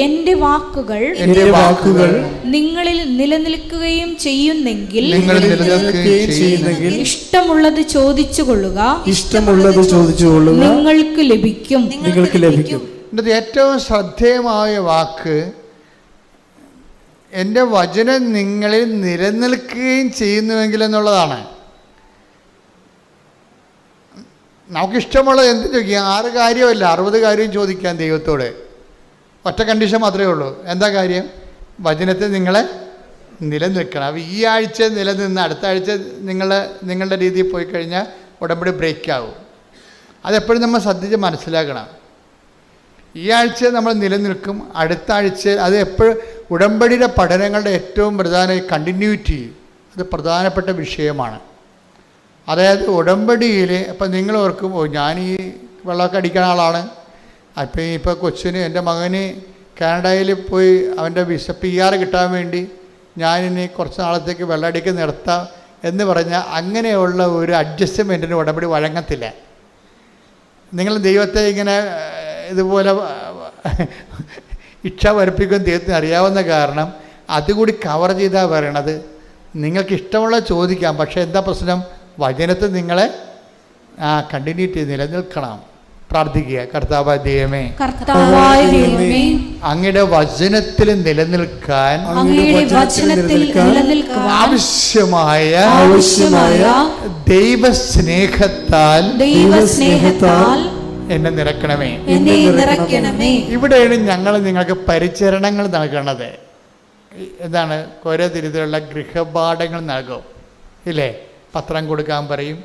എന്റെ വാക്കുകൾ നിങ്ങളിൽ നിലനിൽക്കുകയും ചെയ്യുന്നെങ്കിൽ ഇഷ്ടമുള്ളത് ചോദിച്ചു കൊള്ളുക നിങ്ങൾക്ക് ലഭിക്കും.
ഇതിന്റെ ഏറ്റവും ശ്രദ്ധേയമായ വാക്ക് എൻ്റെ വചനം നിങ്ങളിൽ നിലനിൽക്കുകയും ചെയ്യുന്നുവെങ്കിൽ എന്നുള്ളതാണ്. നമുക്കിഷ്ടമുള്ളത് എന്ത് ചോദിക്കാം? 6 കാര്യമല്ല 60 കാര്യം ചോദിക്കാം ദൈവത്തോട്. ഒറ്റ കണ്ടീഷൻ മാത്രമേ ഉള്ളൂ. എന്താ കാര്യം? വചനത്തിൽ നിങ്ങളെ നിലനിൽക്കണം. അപ്പോൾ ഈ ആഴ്ച നിലനിന്ന് അടുത്ത ആഴ്ച നിങ്ങളുടെ രീതിയിൽ പോയി കഴിഞ്ഞാൽ ഉടമ്പടി ബ്രേക്ക് ആവും. അതെപ്പോഴും നമ്മൾ ശ്രദ്ധിച്ച് മനസ്സിലാക്കണം. ഈ ആഴ്ച നമ്മൾ നിലനിൽക്കും, അടുത്ത ആഴ്ച അത് എപ്പോഴും ഉടമ്പടിയുടെ പഠനങ്ങളുടെ ഏറ്റവും പ്രധാന കണ്ടിന്യൂറ്റി, അത് പ്രധാനപ്പെട്ട വിഷയമാണ്. അതായത് ഉടമ്പടിയിൽ ഇപ്പം നിങ്ങൾ ഓർക്കും, ഞാൻ ഈ വെള്ളമൊക്കെ അടിക്കുന്ന ആളാണ്, അപ്പം ഇപ്പോൾ കൊച്ചിന് എൻ്റെ മകന് കാനഡയിൽ പോയി അവൻ്റെ PR കിട്ടാൻ വേണ്ടി ഞാനിനി കുറച്ച് നാളത്തേക്ക് വെള്ളമടിക്ക് നിർത്താം എന്ന് പറഞ്ഞാൽ അങ്ങനെയുള്ള ഒരു അഡ്ജസ്റ്റ്മെൻറ്റിന് ഉടമ്പടി വഴങ്ങത്തില്ല. നിങ്ങൾ ദൈവത്തെ ഇങ്ങനെ ഇതുപോലെ ഇച്ഛ വരപ്പിക്കും ദൈവത്തിന് അറിയാവുന്ന കാരണം അതുകൂടി കവർ ചെയ്താൽ പറയണത്. നിങ്ങൾക്ക് ഇഷ്ടമുള്ള ചോദിക്കാം, പക്ഷേ എന്താ പ്രശ്നം? വചനത്തിൽ നിങ്ങളെ കണ്ടിന്യൂറ്റി നിലനിൽക്കണം. പ്രാർത്ഥിക്കുക, കർത്താവായ ദൈവമേ, അങ്ങയുടെ വചനത്തിൽ നിലനിൽക്കാൻ ആവശ്യമായ ദൈവസ്നേഹത്താൽ എന്നെ നിറക്കണമേ. ഇവിടെയാണ് ഞങ്ങൾ നിങ്ങൾക്ക് പരിചരണങ്ങൾ നൽകണത്. എന്താണ്? ഓരോ രീതിയിലുള്ള ഗൃഹപാഠങ്ങൾ നൽകും ഇല്ലേ? പത്രം കൊടുക്കാൻ പറയും,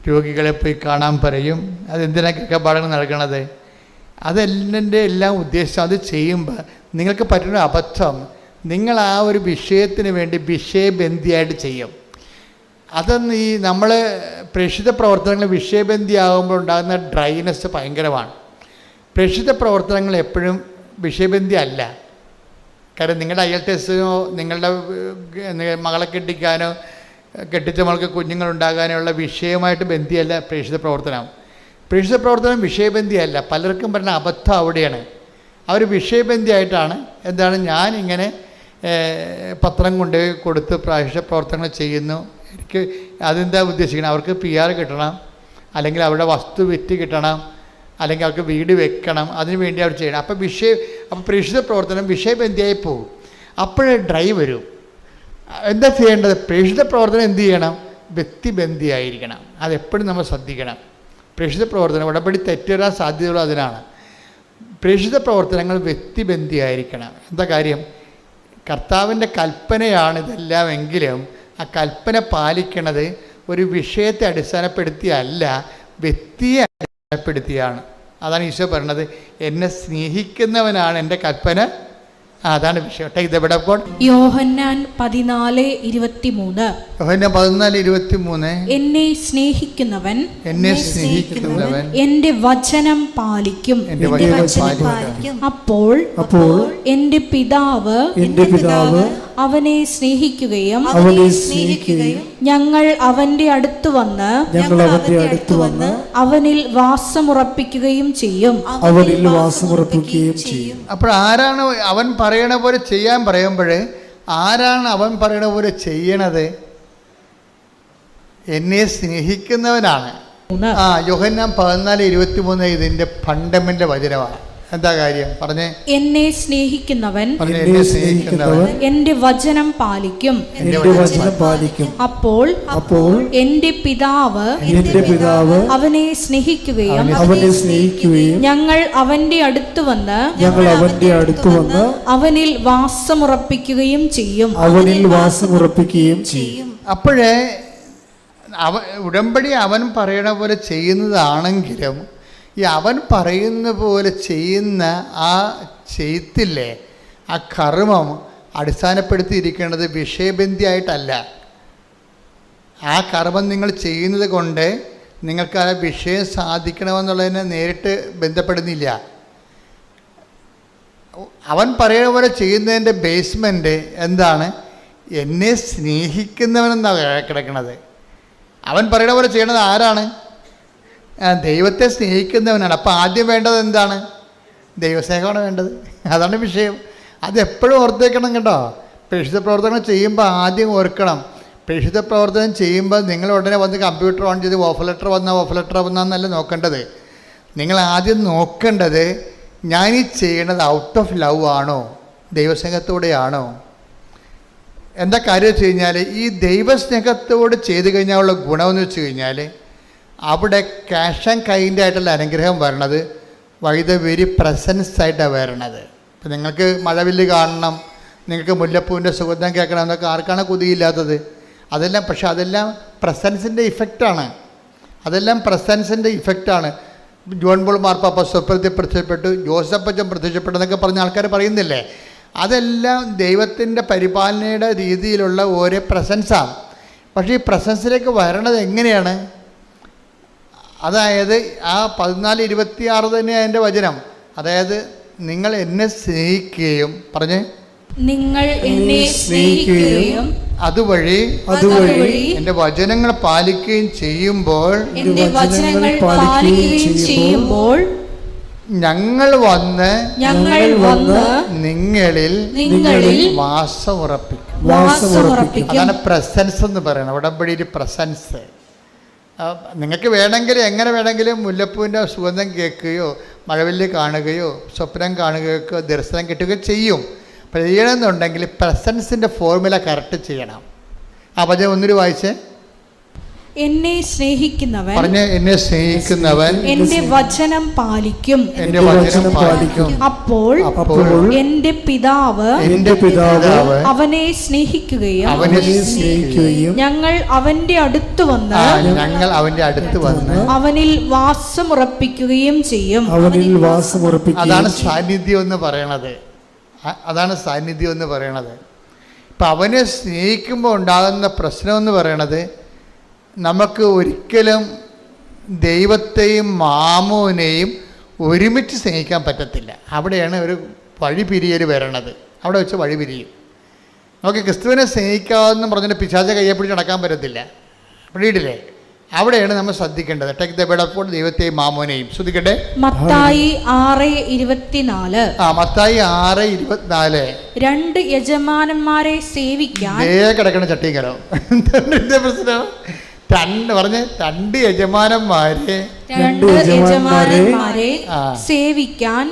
രോഗികളെ പോയി കാണാൻ പറയും. അതെന്തിനാണ് ഗൃഹപാഠങ്ങൾ നൽകണത്? അതെന്നെ എല്ലാം ഉദ്ദേശം അത് ചെയ്യുമ്പോൾ നിങ്ങൾക്ക് പറ്റുന്ന അബദ്ധം, നിങ്ങൾ ആ ഒരു വിഷയത്തിന് വേണ്ടി വിഷയബന്ധിയായിട്ട് ചെയ്യും. അതൊന്ന് ഈ നമ്മൾ പ്രേക്ഷിത പ്രവർത്തനങ്ങൾ വിഷയബന്ധിയാകുമ്പോൾ ഉണ്ടാകുന്ന ഡ്രൈനെസ് ഭയങ്കരമാണ്. പ്രേക്ഷിത പ്രവർത്തനങ്ങൾ എപ്പോഴും വിഷയബന്ധി അല്ല. കാരണം നിങ്ങളുടെ IELTS-നോ നിങ്ങളുടെ മകളെ കെട്ടിക്കാനോ കെട്ടിച്ച മകൾക്ക് കുഞ്ഞുങ്ങളുണ്ടാകാനോ ഉള്ള വിഷയമായിട്ട് ബന്ധിയല്ല പ്രേക്ഷിത പ്രവർത്തനം. പ്രേക്ഷിത പ്രവർത്തനം വിഷയബന്ധിയല്ല. പലർക്കും പറയുന്ന അബദ്ധം അവിടെയാണ്. അവർ വിഷയബന്ധിയായിട്ടാണ് എന്താണ് ഞാനിങ്ങനെ പത്രം കൊണ്ട് കൊടുത്ത് പ്രേക്ഷിത പ്രവർത്തനങ്ങൾ ചെയ്യുന്നു. എനിക്ക് അതെന്താ ഉദ്ദേശിക്കണം? അവർക്ക് PR കിട്ടണം, അല്ലെങ്കിൽ അവരുടെ വസ്തു വിറ്റ് കിട്ടണം, അല്ലെങ്കിൽ അവർക്ക് വീട് വെക്കണം, അതിനു വേണ്ടി അവർ ചെയ്യണം. അപ്പോൾ പ്രേക്ഷിത പ്രവർത്തനം വിഷയബന്ധിയായി പോകും. അപ്പോഴേ ഡ്രൈ വരും. എന്താ ചെയ്യേണ്ടത്? പ്രേക്ഷിത പ്രവർത്തനം എന്ത് ചെയ്യണം? വ്യക്തിബന്ധിയായിരിക്കണം. അതെപ്പോഴും നമ്മൾ ശ്രദ്ധിക്കണം. പ്രേക്ഷിത പ്രവർത്തനം ഉടമ്പടി തെറ്റുവരാൻ സാധ്യതയുള്ളത് അതിനാണ്. പ്രേക്ഷിത പ്രവർത്തനങ്ങൾ വ്യക്തിബന്ധിയായിരിക്കണം. എന്താ കാര്യം? കർത്താവിൻ്റെ കൽപ്പനയാണ് ഇതെല്ലാം എങ്കിലും ആ കൽപ്പന പാലിക്കണത് ഒരു വിഷയത്തെ അടിസ്ഥാനപ്പെടുത്തിയല്ല, വ്യക്തിയെ അടിസ്ഥാനപ്പെടുത്തിയാണ്. അതാണ് ഈശോ പറഞ്ഞത്, എന്നെ സ്നേഹിക്കുന്നവനാണ് എൻ്റെ കൽപ്പന. അതാണ് വിഷയം.
യോഹന്നാൻ 14:23 എന്നെ സ്നേഹിക്കുന്നവൻ എന്റെ വചനം പാലിക്കും. അപ്പോൾ എന്റെ പിതാവ് അവനെ സ്നേഹിക്കുകയും ഞങ്ങൾ അവന്റെ അടുത്ത് വന്ന് അവനിൽ വാസമുറപ്പിക്കുകയും ചെയ്യും.
അപ്പോൾ ആരാണ് അവൻ പറയണ പോലെ ചെയ്യാൻ പറയുമ്പോഴേ ആരാണ് അവൻ പറയണ പോലെ ചെയ്യണത്? എന്നെ സ്നേഹിക്കുന്നവനാണ്. യോഹന്നാൻ 14:23 ഇതിന്റെ ഫണ്ടമെന്റൽ വചനമാണ്. എന്താ കാര്യം പറഞ്ഞേ?
എന്നെ സ്നേഹിക്കുന്നവൻ എന്റെ വചനം പാലിക്കും. അപ്പോൾ എന്റെ പിതാവ് അവനെ സ്നേഹിക്കുകയും ഞങ്ങൾ അവന്റെ അടുത്ത് വന്ന് അവനിൽ വാസമുറപ്പിക്കുകയും ചെയ്യും.
അപ്പോഴേ ഉടമ്പടി അവൻ പറയണ പോലെ ചെയ്യുന്നതാണെങ്കിലും ഈ അവൻ പറയുന്ന പോലെ ചെയ്യുന്ന ആ ചെയ്ത്തില്ലേ, ആ കർമ്മം അടിസ്ഥാനപ്പെടുത്തിയിരിക്കേണ്ടത് വിഷയബന്ധിയായിട്ടല്ല. ആ കർമ്മം നിങ്ങൾ ചെയ്യുന്നത് കൊണ്ട് നിങ്ങൾക്ക് ആ വിഷയം സാധിക്കണമെന്നുള്ളതിനെ നേരിട്ട് ബന്ധപ്പെടുന്നില്ല. അവൻ പറയുന്ന പോലെ ചെയ്യുന്നതിൻ്റെ ബേസ്മെൻറ്റ് എന്താണ്? എന്നെ സ്നേഹിക്കുന്നവനെന്നാണ് കിടക്കുന്നത്. അവൻ പറയുന്ന പോലെ ചെയ്യണത് ആരാണ്? ദൈവത്തെ സ്നേഹിക്കുന്നവനാണ്. അപ്പോൾ ആദ്യം വേണ്ടത് എന്താണ്? ദൈവസ്നേഹമാണ് വേണ്ടത്. അതാണ് വിഷയം. അതെപ്പോഴും ഓർത്തേക്കണം കേട്ടോ. പ്രേക്ഷിത പ്രവർത്തനം ചെയ്യുമ്പോൾ ആദ്യം ഓർക്കണം. പ്രേക്ഷിത പ്രവർത്തനം ചെയ്യുമ്പോൾ നിങ്ങൾ ഉടനെ വന്ന് കമ്പ്യൂട്ടർ ഓൺ ചെയ്ത് ഓഫ് ലെറ്റർ വന്നാന്നല്ല നോക്കേണ്ടത്. നിങ്ങൾ ആദ്യം നോക്കേണ്ടത് ഞാൻ ഈ ചെയ്യണത് ഔട്ട് ഓഫ് ലവ് ആണോ, ദൈവസ്നേഹത്തോടെയാണോ? എന്താ കാര്യം വെച്ച് കഴിഞ്ഞാൽ, ഈ ദൈവസ്നേഹത്തോട് ചെയ്ത് കഴിഞ്ഞാലുള്ള ഗുണമെന്ന് വെച്ച് കഴിഞ്ഞാൽ അവിടെ ക്യാഷ് ആൻഡ് കൈൻഡ് ആയിട്ടുള്ള അനുഗ്രഹം വരണത് വൈ ദ വെരി പ്രസൻസ് ആയിട്ടാണ് വരണത്. ഇപ്പം നിങ്ങൾക്ക് മഴവില്ല് കാണണം, നിങ്ങൾക്ക് മുല്ലപ്പൂവിൻ്റെ സുഗന്ധം കേൾക്കണം എന്നൊക്കെ ആർക്കാണ് കൊതിയില്ലാത്തത്? അതെല്ലാം പക്ഷെ അതെല്ലാം പ്രസൻസിൻ്റെ ഇഫക്റ്റാണ്. അതെല്ലാം പ്രസൻസിൻ്റെ ഇഫക്റ്റാണ്. ജോൺ പോൾ മാർപ്പാപ്പ സ്വപ്നത്തിൽ പ്രത്യക്ഷപ്പെട്ടു, ജോസഫ് അച്ഛൻ പ്രത്യക്ഷപ്പെട്ടു എന്നൊക്കെ പറഞ്ഞ ആൾക്കാർ പറയുന്നില്ലേ? അതെല്ലാം ദൈവത്തിൻ്റെ പരിപാലനയുടെ രീതിയിലുള്ള ഓരോ പ്രസൻസാണ്. പക്ഷേ ഈ പ്രസൻസിലേക്ക് വരണത് എങ്ങനെയാണ്? അതായത് ആ 14:26 തന്നെ അതിൻ്റെ വചനം. അതായത് നിങ്ങൾ എന്നെ സ്നേഹിക്കുകയും പറഞ്ഞ്
നിങ്ങൾ എന്നെ സ്നേഹിക്കുകയും
അതുവഴി എൻ്റെ വചനങ്ങൾ പാലിക്കുകയും ചെയ്യുമ്പോൾ ഞങ്ങൾ വന്ന് നിങ്ങളിൽ വാസം ഉറപ്പിക്കും. അതാണ് പ്രസൻസ് എന്ന് പറയുന്നത്. ഉടമ്പടിയിൽ പ്രസൻസ്. നിങ്ങൾക്ക് വേണമെങ്കിൽ എങ്ങനെ വേണമെങ്കിലും മുല്ലപ്പൂവിൻ്റെ സുഗന്ധം കേൾക്കുകയോ മഴവില്ല് കാണുകയോ സ്വപ്നം കാണുകയോ ദർശനം കിട്ടുകയോ ചെയ്യും. അപ്പോൾ ചെയ്യണമെന്നുണ്ടെങ്കിൽ പ്രസൻസിൻ്റെ ഫോർമുല കറക്റ്റ് ചെയ്യണം. ആ വചനം ഒന്നിനു വായിച്ചേ.
എന്നെ സ്നേഹിക്കുന്നവൻ എന്റെ വചനം പാലിക്കും. അപ്പോൾ എന്റെ പിതാവ് അവനെ സ്നേഹിക്കുകയും ഞങ്ങൾ അവന്റെ അടുത്ത് വന്ന് അവനിൽ വാസമുറപ്പിക്കുകയും ചെയ്യും.
അതാണ് സാന്നിധ്യം എന്ന് പറയണത്. ഇപ്പം അവനെ സ്നേഹിക്കുമ്പോൾ ഉണ്ടാകുന്ന പ്രശ്നമെന്ന് പറയണത്, നമുക്ക് ഒരിക്കലും ദൈവത്തെയും മാമോനെയും ഒരുമിച്ച് സ്നേഹിക്കാൻ പറ്റത്തില്ല. അവിടെയാണ് ഒരു വഴിപിരിയൽ വരണത്. അവിടെ വെച്ച് വഴിപിരിയും. നമുക്ക് ക്രിസ്തുവിനെ സ്നേഹിക്കാമെന്ന് പറഞ്ഞിട്ട് പിശാച കയ്യെ പിടിച്ച് നടക്കാൻ പറ്റത്തില്ല. പിടിയിട്ടില്ലേ? അവിടെയാണ് നമ്മൾ ശ്രദ്ധിക്കേണ്ടത്. ടേക്ക് ദ ബെഡ് അപ്പോൾ ദൈവത്തെയും മാമോനെയും. ശ്രദ്ധിക്കട്ടെ.
മത്തായി 6:24.
മത്തായി 6:24.
2 യജമാനന്മാരെ സേവിക്കാൻ
കിടക്കണ ചട്ടിക്കലോ പ്രശ്നം. 2 യജമാനന്മാരെ
സേവിക്കാൻ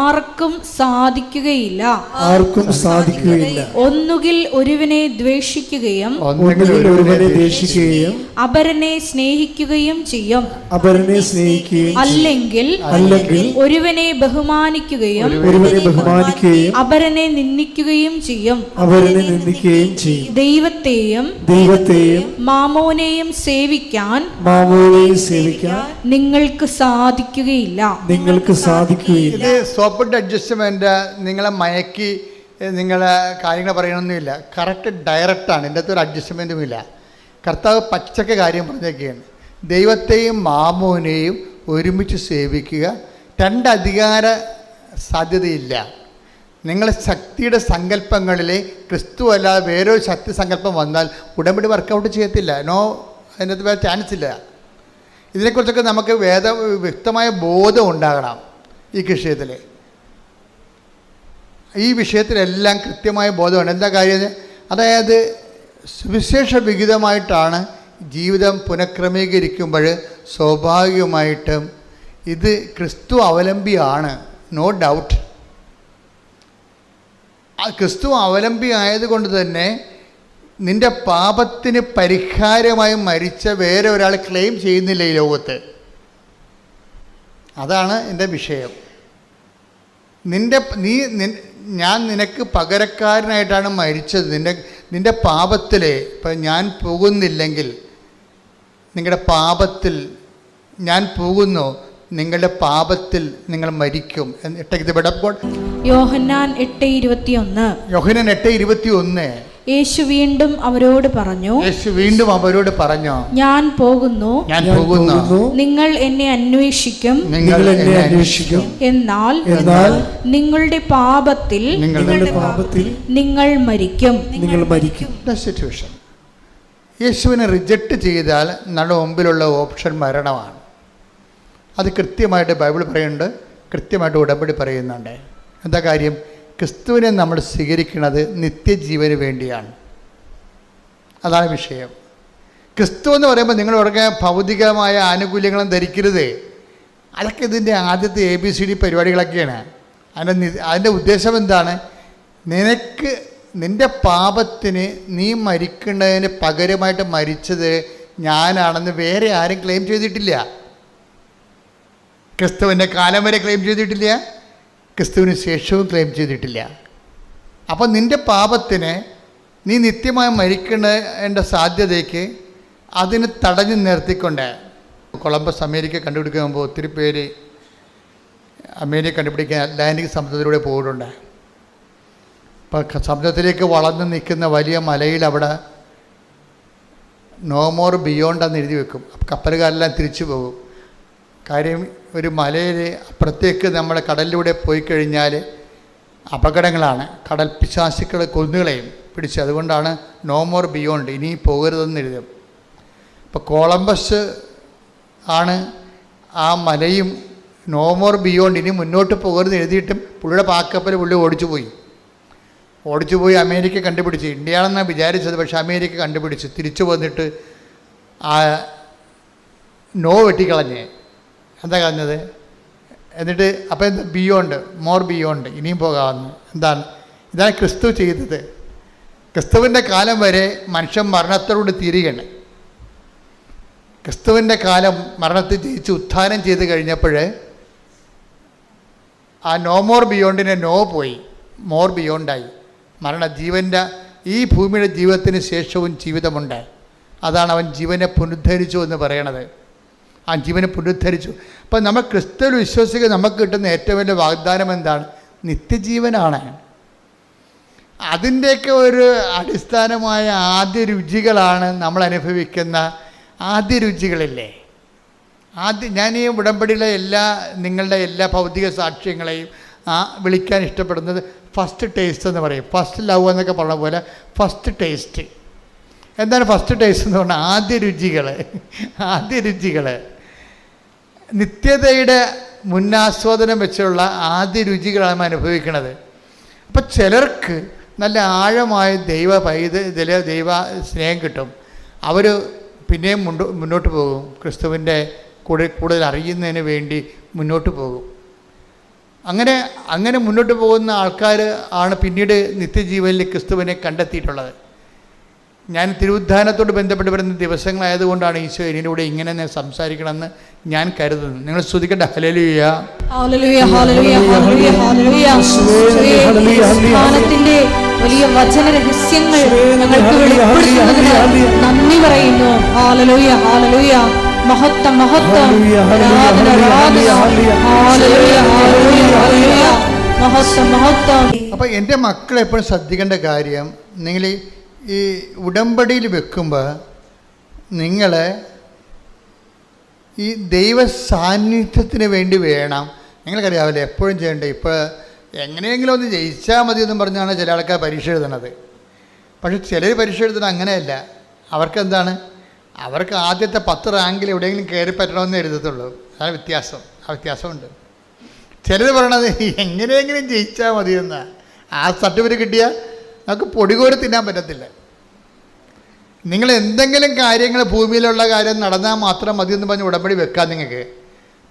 ആർക്കും സാധിക്കുകയില്ല. ഒന്നുകിൽ ഒരുവനെ ദ്വേഷിക്കുകയും അപരനെ സ്നേഹിക്കുകയും ചെയ്യും. അല്ലെങ്കിൽ ഒരുവനെ ബഹുമാനിക്കുകയും അപരനെ നിന്ദിക്കുകയും ചെയ്യും. ദൈവത്തെയും മാമോനെയും സേവിക്കാൻ നിങ്ങൾക്ക് സാധിക്കുകയില്ല.
ഇത് സോപ്പിട്ട് അഡ്ജസ്റ്റ്മെന്റ് നിങ്ങളെ മയക്കി നിങ്ങളെ കാര്യങ്ങൾ പറയണമെന്നില്ല. കറക്റ്റ് ഡയറക്റ്റാണ്. ഇതിൻ്റെ അകത്ത് ഒരു അഡ്ജസ്റ്റ്മെൻറ്റും ഇല്ല. കർത്താവ് പച്ചക്ക് കാര്യം പറഞ്ഞൊക്കെയാണ്. ദൈവത്തെയും മാമോനെയും ഒരുമിച്ച് സേവിക്കുക. 2 അധികാര സാധ്യതയില്ല. നിങ്ങളെ ശക്തിയുടെ സങ്കല്പങ്ങളിൽ ക്രിസ്തു അല്ലാതെ വേറൊരു ശക്തി സങ്കല്പം വന്നാൽ ഉടമ്പടി വർക്കൗട്ട് ചെയ്യത്തില്ല. അതിൻ്റെ അകത്ത് വേറെ ചാൻസ് ഇല്ല. ഇതിനെക്കുറിച്ചൊക്കെ നമുക്ക് വ്യക്തമായ ബോധം ഉണ്ടാകണം. ഈ വിഷയത്തിലെല്ലാം കൃത്യമായ ബോധമാണ്. എന്താ കാര്യം? അതായത് സുവിശേഷ വിഹിതമായിട്ടാണ് ജീവിതം പുനഃക്രമീകരിക്കുമ്പോൾ സ്വാഭാവികമായിട്ടും ഇത് ക്രിസ്തു അവലംബിയാണ്, നോ ഡൗട്ട്. ക്രിസ്തു അവലംബി ആയതുകൊണ്ട് തന്നെ നിൻ്റെ പാപത്തിന് പരിഹാരമായി മരിച്ച വേറെ ഒരാൾ ക്ലെയിം ചെയ്യുന്നില്ല ഈ ലോകത്ത്. അതാണ് എൻ്റെ വിഷയം. ഞാൻ നിനക്ക് പകരക്കാരനായിട്ടാണ് മരിച്ചത്. നിൻ്റെ പാപത്തിൽ ഇപ്പം ഞാൻ പോകുന്നില്ലെങ്കിൽ, നിങ്ങളുടെ പാപത്തിൽ ഞാൻ പോകുന്നു, നിങ്ങളുടെ പാപത്തിൽ നിങ്ങൾ മരിക്കും.
യോഹന്നാൻ 8:21. യേശു വീണ്ടും അവരോട് പറഞ്ഞു, ഞാൻ പോകുന്നു, നിങ്ങൾ എന്നെ അന്വേഷിക്കും, എന്നാൽ നിങ്ങളുടെ പാപത്തിൽ നിങ്ങൾ മരിക്കും.
യേശുവിനെ റിജക്റ്റ് ചെയ്താൽ നമ്മുടെ മുമ്പിലുള്ള ഓപ്ഷൻ മരണമാണ്. അത് കൃത്യമായിട്ട് ബൈബിൾ പറയുന്നുണ്ട്, കൃത്യമായിട്ട് ഉടമ്പടി പറയുന്നുണ്ട്. എന്താ കാര്യം? ക്രിസ്തുവിനെ നമ്മൾ സ്വീകരിക്കുന്നത് നിത്യജീവന് വേണ്ടിയാണ്. അതാണ് വിഷയം. ക്രിസ്തു എന്ന് പറയുമ്പോൾ നിങ്ങൾ ഉടനെ ഭൗതികമായ ആനുകൂല്യങ്ങളും ധരിക്കരുത്. അതൊക്കെ ഇതിൻ്റെ ആദ്യത്തെ ABCD പരിപാടികളൊക്കെയാണ്. അതിൻ്റെ ഉദ്ദേശം എന്താണ്? നിൻ്റെ പാപത്തിന് നീ മരിക്കേണ്ടതിന് പകരമായിട്ട് മരിച്ചത് ഞാനാണെന്ന് വേറെ ആരും ക്ലെയിം ചെയ്തിട്ടില്ല. ക്രിസ്തുവിൻ്റെ കാലം വരെ ക്ലെയിം ചെയ്തിട്ടില്ല, ക്രിസ്തുവിന് ശേഷവും ക്ലെയിം ചെയ്തിട്ടില്ല. അപ്പോൾ നിൻ്റെ പാപത്തിന് നീ നിത്യമായി മരിക്കേണ്ട സാധ്യതയ്ക്ക് അതിന് തടഞ്ഞു നിർത്തിക്കൊണ്ട് കൊളംബസ് അമേരിക്ക കണ്ടുപിടിക്കുമ്പോൾ ഒത്തിരി പേര് അമേരിക്ക കണ്ടുപിടിക്കാൻ അറ്റ്ലാന്റിക് സമുദ്രത്തിലൂടെ പോയിട്ടുണ്ട്. അപ്പോൾ സമുദ്രത്തിലേക്ക് വളർന്നു നിൽക്കുന്ന വലിയ മലയിൽ അവിടെ നോ മോർ ബിയോണ്ട് എന്ന് എഴുതി വെക്കും. അപ്പോൾ കപ്പലുകാരെല്ലാം തിരിച്ചു പോകും. കാര്യം ഒരു മലയിൽ അപ്പുറത്തേക്ക് നമ്മൾ കടലിലൂടെ പോയി കഴിഞ്ഞാൽ അപകടങ്ങളാണ്. കടൽ പിശാചുക്കൾ കൊന്നുകളെയും പിടിച്ച്. അതുകൊണ്ടാണ് നോ മോർ ബിയോണ്ട്, ഇനി പോകരുതെന്ന് എഴുതും. അപ്പോൾ കൊളംബസ് ആണ് ആ മലയും നോ മോർ ബിയോണ്ട്, ഇനി മുന്നോട്ട് പോകരുതെന്ന് എഴുതിയിട്ടും പുള്ളിയുടെ പാക്കപ്പൽ പുള്ളി ഓടിച്ചുപോയി അമേരിക്ക കണ്ടുപിടിച്ച്. ഇന്ത്യയാണെന്നാണ് വിചാരിച്ചത്, പക്ഷേ അമേരിക്ക കണ്ടുപിടിച്ച് തിരിച്ചു വന്നിട്ട് ആ നോ വെട്ടിക്കളഞ്ഞ്. എന്താ കളഞ്ഞത്? എന്നിട്ട് അപ്പോൾ എന്താ? ബിയോണ്ട്, മോർ ബിയോണ്ട്, ഇനിയും പോകാമെന്ന്. ഇതാണ് ക്രിസ്തു ചെയ്തത്. ക്രിസ്തുവിൻ്റെ കാലം വരെ മനുഷ്യൻ മരണത്തോട് തീരുകയാണ്. ക്രിസ്തുവിൻ്റെ കാലം മരണത്തെ ജയിച്ച് ഉത്ഥാനം ചെയ്ത് കഴിഞ്ഞപ്പോൾ ആ നോ മോർ ബിയോണ്ടിനെ നോ പോയി, മോർ ബിയോണ്ടായി. ജീവൻ്റെ ഈ ഭൂമിയുടെ ജീവിതത്തിന് ശേഷവും ജീവിതമുണ്ട്. അതാണ് അവൻ ജീവനെ പുനരുദ്ധരിച്ചു എന്ന് പറയണത്. ആ ജീവനെ പുനരുദ്ധരിച്ചു. അപ്പം നമ്മൾ ക്രിസ്തുവിൽ വിശ്വസിക്കുക നമുക്ക് കിട്ടുന്ന ഏറ്റവും വലിയ വാഗ്ദാനം എന്താണ്? നിത്യജീവനാണ്. അതിൻ്റെയൊക്കെ ഒരു അടിസ്ഥാനമായ ആദ്യ രുചികളാണ് നമ്മൾ അനുഭവിക്കുന്ന ആദ്യ രുചികളില്ലേ. ഞാൻ ഈ ഉടമ്പടിയിലെ നിങ്ങളുടെ എല്ലാ ഭൗതിക സാക്ഷ്യങ്ങളെയും വിളിക്കാൻ ഇഷ്ടപ്പെടുന്നത് ഫസ്റ്റ് ടേസ്റ്റ് എന്ന് പറയും. ഫസ്റ്റ് ലവ് എന്നൊക്കെ പറഞ്ഞ പോലെ ഫസ്റ്റ് ടേസ്റ്റ്. എന്താണ് ഫസ്റ്റ് ടേസ്റ്റ് എന്ന് പറഞ്ഞാൽ? ആദ്യ രുചികൾ നിത്യതയുടെ മുന്നാസ്വാദനം വെച്ചുള്ള ആദ്യ രുചികളാണ് അനുഭവിക്കുന്നത്. അപ്പം ചിലർക്ക് നല്ല ആഴമായ ദൈവ സ്നേഹം കിട്ടും. അവർ പിന്നെയും മുന്നോട്ട് പോകും. ക്രിസ്തുവിൻ്റെ കൂടുതൽ അറിയുന്നതിന് വേണ്ടി മുന്നോട്ട് പോകും. അങ്ങനെ മുന്നോട്ട് പോകുന്ന ആൾക്കാർ ആണ് പിന്നീട് നിത്യജീവനിൽ ക്രിസ്തുവിനെ കണ്ടെത്തിയിട്ടുള്ളത്. ഞാൻ തിരുവുദ്ധാനത്തോട് ബന്ധപ്പെട്ട് വരുന്ന ദിവസങ്ങളായതുകൊണ്ടാണ് ഈശോ ഇതിലൂടെ ഇങ്ങനെ സംസാരിക്കണമെന്ന് ഞാൻ കരുതുന്നു. നിങ്ങൾ സ്തുതിക്കട്ടെ. ഹല്ലേലൂയ,
ഹല്ലേലൂയ, ഹല്ലേലൂയ, ഹല്ലേലൂയ, ഹല്ലേലൂയ. യേശുവിന്റെ വലിയ വചന രഹസ്യങ്ങൾ ഞങ്ങൾക്ക് വെളിപ്പെടുത്തുന്നതിന് നന്ദി പറയുന്നു. ഹല്ലേലൂയ, ഹല്ലേലൂയ. മഹത്വം, മഹത്വം, ആരാധന, ആരാധന. ഹല്ലേലൂയ, ഹല്ലേലൂയ, ഹല്ലേലൂയ. മഹത്വം, മഹത്വം.
അപ്പം എൻ്റെ മക്കൾ എപ്പോഴും ശ്രദ്ധിക്കേണ്ട കാര്യം, നിങ്ങൾ ഈ ഉടമ്പടിയിൽ വെക്കുമ്പോൾ നിങ്ങൾ ഈ ദൈവ സാന്നിധ്യത്തിന് വേണ്ടി വേണം. നിങ്ങൾക്കറിയാവില്ലേ എപ്പോഴും ചെയ്യേണ്ടത്? ഇപ്പോൾ എങ്ങനെയെങ്കിലും ഒന്ന് ജയിച്ചാൽ മതി എന്നും പറഞ്ഞാണ് ചില ആൾക്കാർ പരീക്ഷ എഴുതണത്. പക്ഷെ ചിലർ പരീക്ഷ എഴുതുന്നത് അങ്ങനെയല്ല. അവർക്ക് ആദ്യത്തെ 10 റാങ്കിൽ എവിടെയെങ്കിലും കയറി പറ്റണമെന്ന് എഴുതത്തുള്ളൂ. അതാണ് വ്യത്യാസമുണ്ട്. ചിലർ പറയണത് എങ്ങനെയെങ്കിലും ജയിച്ചാൽ മതിയെന്നാണ്. ആ സർട്ടിഫിക്കറ്റ് കിട്ടിയാൽ നമുക്ക് പൊടികോരി തിന്നാൻ പറ്റത്തില്ല. നിങ്ങൾ എന്തെങ്കിലും കാര്യങ്ങൾ ഭൂമിയിലുള്ള കാര്യം നടന്നാൽ മാത്രം മതിയെന്ന് പറഞ്ഞ് ഉടമ്പടി വെക്കാം നിങ്ങൾക്ക്.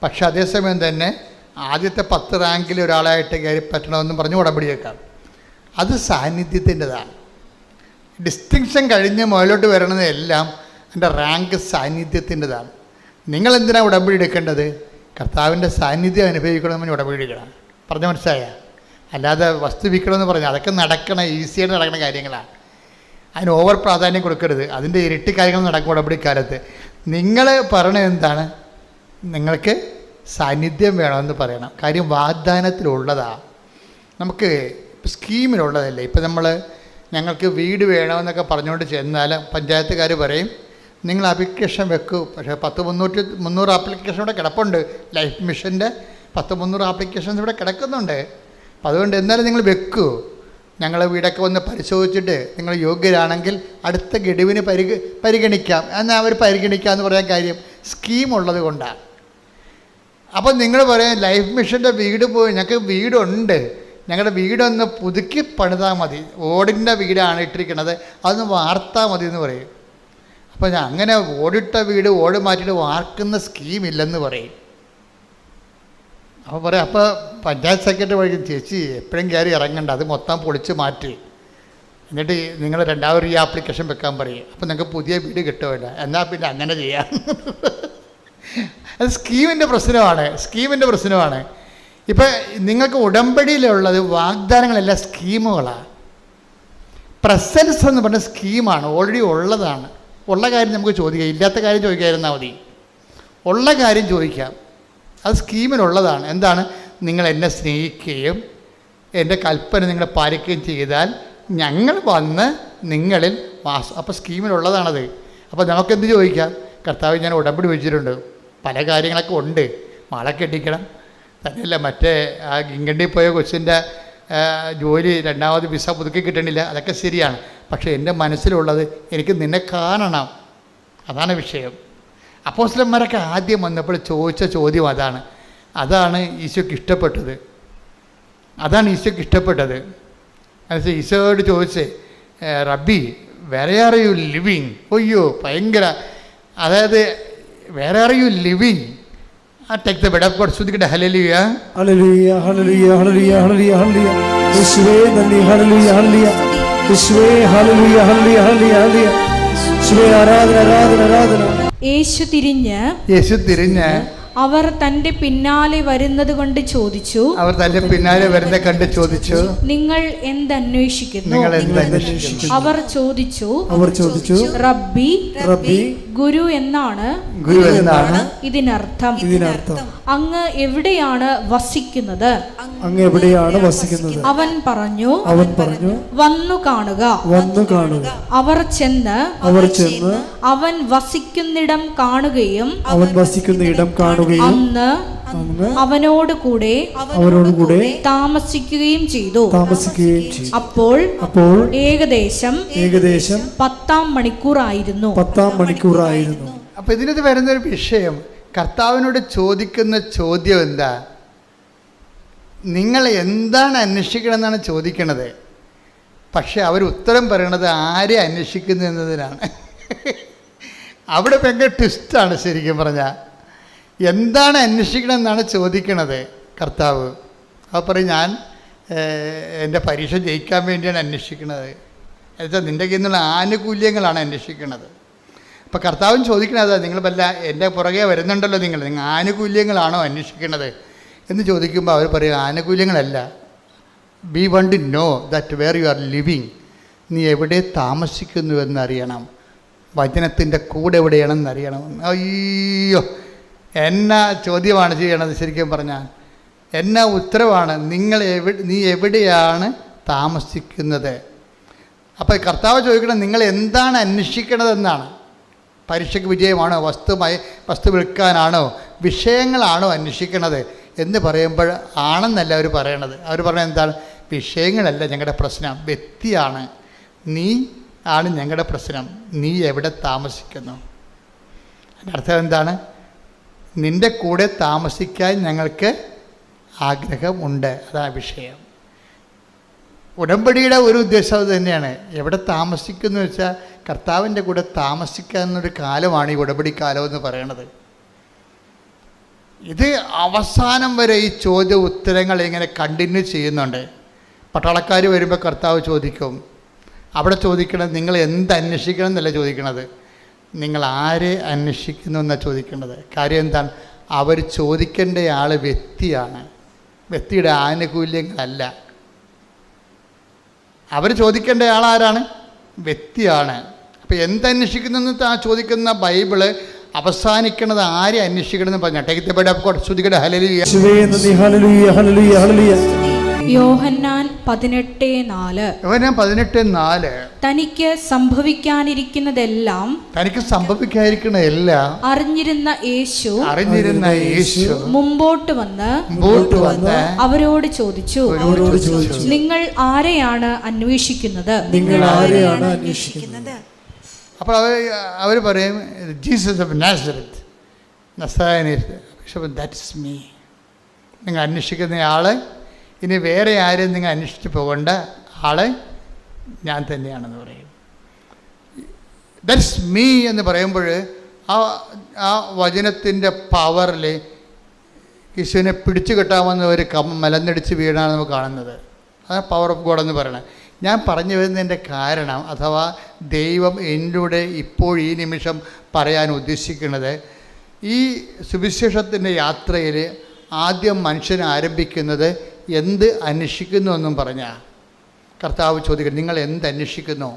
പക്ഷെ അതേസമയം തന്നെ ആദ്യത്തെ 10 റാങ്കിൽ ഒരാളായിട്ട് കയറി പറ്റണമെന്ന് പറഞ്ഞ് ഉടമ്പടി വെക്കാം. അത് സാന്നിധ്യത്തിൻ്റെതാണ്. ഡിസ്റ്റിങ്ഷൻ കഴിഞ്ഞ് മുകളിലോട്ട് വരണതെല്ലാം എൻ്റെ റാങ്ക് സാന്നിധ്യത്തിൻ്റെതാണ്. നിങ്ങളെന്തിനാണ് ഉടമ്പടി എടുക്കേണ്ടത്? കർത്താവിൻ്റെ സാന്നിധ്യം അനുഭവിക്കണമെന്ന് ഉടമ്പടി എടുക്കണം. പറഞ്ഞ മനസ്സിലായ? അല്ലാതെ വസ്തു വിൽക്കണമെന്ന് പറഞ്ഞാൽ അതൊക്കെ ഈസിയായിട്ട് നടക്കുന്ന കാര്യങ്ങളാണ്. അതിന് ഓവർ പ്രാധാന്യം കൊടുക്കരുത്. അതിൻ്റെ ഇരട്ടി കാര്യങ്ങൾ നടക്കും ഉടമ്പടിക്കാലത്ത്. നിങ്ങൾ പറയണത് എന്താണ്? നിങ്ങൾക്ക് സാന്നിധ്യം വേണമെന്ന് പറയണം. കാര്യം വാഗ്ദാനത്തിലുള്ളതാണ്, നമുക്ക് സ്കീമിലുള്ളതല്ലേ. ഇപ്പം ഞങ്ങൾക്ക് വീട് വേണമെന്നൊക്കെ പറഞ്ഞുകൊണ്ട് ചെന്നാൽ പഞ്ചായത്തുകാർ പറയും നിങ്ങൾ ആപ്ലിക്കേഷൻ വെക്കൂ. പക്ഷേ 300 ആപ്ലിക്കേഷൻ ഇവിടെ കിടപ്പുണ്ട്. ലൈഫ് മിഷൻ്റെ 300 ആപ്ലിക്കേഷൻസ് ഇവിടെ കിടക്കുന്നുണ്ട്. അപ്പം അതുകൊണ്ട് എന്നാലും നിങ്ങൾ വെക്കൂ. ഞങ്ങളെ വീടൊക്കെ ഒന്ന് പരിശോധിച്ചിട്ട് നിങ്ങൾ യോഗ്യരാണെങ്കിൽ അടുത്ത ഗഡുവിന് പരിഗണിക്കാം എന്നാൽ അവർ പരിഗണിക്കാം എന്ന് പറയാൻ കാര്യം സ്കീമുള്ളത് കൊണ്ടാണ്. അപ്പോൾ നിങ്ങൾ പറയാം ലൈഫ് മിഷൻ്റെ വീട് പോയി ഞങ്ങൾക്ക് വീടുണ്ട്, ഞങ്ങളുടെ വീടൊന്ന് പുതുക്കി പണിതാൽ മതി, ഓടിൻ്റെ വീടാണ് ഇട്ടിരിക്കുന്നത്, അതൊന്ന് വാർത്താൽ മതി എന്ന് പറയും. അപ്പോൾ ഞാൻ അങ്ങനെ ഓടിട്ട വീട് ഓട് മാറ്റിയിട്ട് വാർക്കുന്ന സ്കീമില്ലെന്ന് പറയും. അപ്പോൾ പറയാം, അപ്പോൾ പഞ്ചായത്ത് സെക്രട്ടറി പറയും, ചേച്ചി എപ്പോഴും കയറി ഇറങ്ങണ്ട, അത് മൊത്തം പൊളിച്ച് മാറ്റി എന്നിട്ട് നിങ്ങൾ രണ്ടാമത് ഈ ആപ്ലിക്കേഷൻ വെക്കാൻ പറയും. അപ്പോൾ നിങ്ങൾക്ക് പുതിയ വീട് കിട്ടുമല്ല, എന്നാൽ പിന്നെ അങ്ങനെ ചെയ്യാം. അത് സ്കീമിൻ്റെ പ്രശ്നമാണ്. ഇപ്പം നിങ്ങൾക്ക് ഉടമ്പടിയിലുള്ളത് വാഗ്ദാനങ്ങളെല്ലാം സ്കീമുകളാണ്. പ്രസൻസ് എന്ന് പറഞ്ഞ സ്കീമാണ്, ഓൾറെഡി ഉള്ളതാണ്. ഉള്ള കാര്യം നമുക്ക് ചോദിക്കാം, ഇല്ലാത്ത കാര്യം ചോദിക്കാതിരുന്നാൽ മതി. ഉള്ള കാര്യം ചോദിക്കാം, അത് സ്കീമിനുള്ളതാണ്. എന്താണ്? നിങ്ങൾ എന്നെ സ്നേഹിക്കുകയും എൻ്റെ കൽപ്പന നിങ്ങൾ പാലിക്കുകയും ചെയ്താൽ ഞങ്ങൾ വന്ന് നിങ്ങളിൽ അപ്പോൾ സ്കീമിനുള്ളതാണത്. അപ്പോൾ നമുക്കെന്ത് ചോദിക്കാം? കർത്താവ്, ഞാൻ ഉടമ്പടി വെച്ചിട്ടുണ്ട്, പല കാര്യങ്ങളൊക്കെ ഉണ്ട്, മാള കെട്ടിക്കണം, തന്നെയല്ല മറ്റേ ആ ഇംഗ്ലണ്ടിൽ പോയ കൊച്ചിൻ്റെ ജോലി രണ്ടാമത് വിസ പുതുക്കി കിട്ടണില്ല, അതൊക്കെ ശരിയാണ്. പക്ഷേ എൻ്റെ മനസ്സിലുള്ളത് എനിക്ക് നിന്നെ കാണണം, അതാണ് വിഷയം. അപ്പോസ്തലന്മാരൊക്കെ ആദ്യം വന്നപ്പോൾ ചോദിച്ച ചോദ്യം അതാണ് ഈശോയ്ക്ക് ഇഷ്ടപ്പെട്ടത്. എന്നുവെച്ചാൽ ഈശോയോട് ചോദിച്ചേ, റബ്ബി വേറെ ആർ യു ലിവിങ്? ഒയ്യോ ഭയങ്കര, അതായത് വേറെ are you living? Take the bed of God, ശ്രുതിക്കട്ടെ ഹല്ലേലൂയ
ഹല്ലേലൂയ ഹല്ലേലൂയ ഹല്ലേലൂയ ഹല്ലേലൂയ ഹല്ലേലൂയ. യേശുവേ നന്ദി, ഹല്ലേലൂയ ഹല്ലേലൂയ. യേശുവേ ഹല്ലേലൂയ ഹല്ലേലൂയ ഹല്ലേലൂയ ഹല്ലേലൂയ. യേശുവേ ആരാധന ആരാധന ആരാധന.
യേശു തിരിഞ്ഞ് അവർ തന്റെ പിന്നാലെ വരുന്നത് കൊണ്ട് ചോദിച്ചു, നിങ്ങൾ എന്തന്വേഷിക്കുന്നു? അവർ ചോദിച്ചു, റബ്ബി ഗുരു എന്നാണ് ഇതിനർത്ഥം. അങ്ങ് എവിടെയാണ് വസിക്കുന്നത്? അവൻ പറഞ്ഞു, വന്നു കാണുക. അവർ ചെന്ന് അവൻ വസിക്കുന്നിടം കാണുകയും അന്ന് അവനോട് കൂടെ താമസിക്കുകയും ചെയ്തു. അപ്പോൾ ഏകദേശം 10 മണിക്കൂറായിരുന്നു.
അപ്പൊ ഇതിനകത്ത് വരുന്നൊരു വിഷയം, കർത്താവിനോട് ചോദിക്കുന്ന ചോദ്യം എന്താ? നിങ്ങൾ എന്താണ് അന്വേഷിക്കണം എന്നാണ് ചോദിക്കണത്. പക്ഷെ അവർ ഉത്തരം പറയണത് ആരെ അന്വേഷിക്കുന്നു എന്നതിനാണ്. അവിടെ ഭയങ്കര ട്വിസ്റ്റാണ് ശരിക്കും പറഞ്ഞാൽ. എന്താണ് അന്വേഷിക്കണം എന്നാണ് ചോദിക്കണത് കർത്താവ്. അപ്പോൾ പറയും, ഞാൻ എൻ്റെ പരീക്ഷ ജയിക്കാൻ വേണ്ടിയാണ് അന്വേഷിക്കുന്നത്. എന്നുവെച്ചാൽ നിൻ്റെ കയ്യിൽ നിന്നുള്ള ആനുകൂല്യങ്ങളാണ് അന്വേഷിക്കുന്നത്. അപ്പോൾ കർത്താവും ചോദിക്കണത്, നിങ്ങൾ വല്ല എൻ്റെ പുറകെ വരുന്നുണ്ടല്ലോ, നിങ്ങൾ ആനുകൂല്യങ്ങളാണോ അന്വേഷിക്കുന്നത് എന്ന് ചോദിക്കുമ്പോൾ അവർ പറയും, ആനുകൂല്യങ്ങളല്ല, we want to know that where you are living. നീ എവിടെ താമസിക്കുന്നു എന്നറിയണം, വചനത്തിൻ്റെ കൂടെ എവിടെയാണെന്ന് അറിയണം. അയ്യോ, എന്നാ ചോദ്യമാണ് ചെയ്യണത് ശരിക്കും പറഞ്ഞാൽ, എന്നാ ഉത്തരവാണ്. നീ എവിടെയാണ് താമസിക്കുന്നത്? അപ്പോൾ കർത്താവ് ചോദിക്കണം, നിങ്ങൾ എന്താണ് അന്വേഷിക്കണതെന്നാണ്. പരീക്ഷയ്ക്ക് വിജയമാണോ, വസ്തു വിൽക്കാനാണോ, വിഷയങ്ങളാണോ അന്വേഷിക്കണത് എന്ന് പറയുമ്പോൾ ആണെന്നല്ല അവർ പറയണത്. അവർ പറയുന്നത് എന്താണ്? വിഷയങ്ങളല്ല ഞങ്ങളുടെ പ്രശ്നം, വ്യക്തിയാണ്. നീ ആണ് ഞങ്ങളുടെ പ്രശ്നം, നീ എവിടെ താമസിക്കുന്നു. അതിൻ്റെ അർത്ഥം എന്താണ്? നിൻ്റെ കൂടെ താമസിക്കാൻ ഞങ്ങൾക്ക് ആഗ്രഹമുണ്ട്, അതാണ് വിഷയം. ഉടമ്പടിയുടെ ഒരു ഉദ്ദേശം അത് തന്നെയാണ്. എവിടെ താമസിക്കുന്നു വെച്ചാൽ കർത്താവിൻ്റെ കൂടെ താമസിക്കാവുന്നൊരു കാലമാണ് ഈ ഉടമ്പടി കാലം എന്ന് പറയണത്. ഇത് അവസാനം വരെ ഈ ചോദ്യ ഉത്തരങ്ങൾ ഇങ്ങനെ കണ്ടിന്യൂ ചെയ്യുന്നുണ്ട്. പട്ടാളക്കാർ വരുമ്പോൾ കർത്താവ് ചോദിക്കും, അവിടെ ചോദിക്കണത് നിങ്ങൾ എന്ത് അന്വേഷിക്കണം എന്നല്ല ചോദിക്കണത്, നിങ്ങൾ ആരെ അന്വേഷിക്കുന്നു എന്നാണ് ചോദിക്കേണ്ടത്. കാര്യം എന്താണ്? അവർ ചോദിക്കേണ്ട ആൾ വ്യക്തിയാണ്, വ്യക്തിയുടെ ആനുകൂല്യങ്ങളല്ല. അവർ ചോദിക്കേണ്ട ആളാരാണ്? വ്യക്തിയാണ്. അപ്പോൾ എന്തന്വേഷിക്കുന്നു എന്ന് ചോദിക്കുന്ന ബൈബിള് അവസാനിക്കുന്നത് ആരെ അന്വേഷിക്കണം എന്ന് പറഞ്ഞാൽ, take the bed of God, ശ്രുതികട ഹല്ലേലൂയ.
യോഹന്നാൻ 18:4.
യോഹന്നാൻ 18:4.
തനിക്ക് സംഭവിക്കാനിരിക്കുന്നതെല്ലാം അറിഞ്ഞിരുന്ന യേശു മുമ്പോട്ട് വന്ന് അവരോട് ചോദിച്ചു, നിങ്ങൾ ആരെയാണ് അന്വേഷിക്കുന്നത്?
അപ്പോൾ അവർ പറയും, ജീസസ് ഓഫ് നാസറത്ത്, ദാറ്റ്സ് മീ. നിങ്ങൾ അന്വേഷിക്കുന്ന ആള് ഇനി വേറെ ആരും നിങ്ങൾ അന്വേഷിച്ച് പോകേണ്ട ആള് ഞാൻ തന്നെയാണെന്ന് പറയും. ദാറ്റ്സ് മീ എന്ന് പറയുമ്പോൾ ആ വചനത്തിൻ്റെ പവറിൽ യേശുവിനെ പിടിച്ചു കെട്ടാമെന്ന് ഒരു മലന്നടിച്ച് വീണാണ് നമുക്ക് കാണുന്നത്. അതാണ് പവർ ഓഫ് ഗോഡ് എന്ന് പറയണത്. ഞാൻ പറഞ്ഞു വരുന്നതിൻ്റെ കാരണം, അഥവാ ദൈവം എന്നിലൂടെ ഇപ്പോൾ ഈ നിമിഷം പറയാൻ ഉദ്ദേശിക്കുന്നത്, ഈ സുവിശേഷത്തിൻ്റെ യാത്രയിൽ ആദ്യം മനുഷ്യൻ ആരംഭിക്കുന്നത് എന്ത് അന്വേഷിക്കുന്നു എന്നും പറഞ്ഞാൽ കർത്താവ് ചോദിക്കുന്നത്, നിങ്ങൾ എന്ത് അന്വേഷിക്കുന്നു?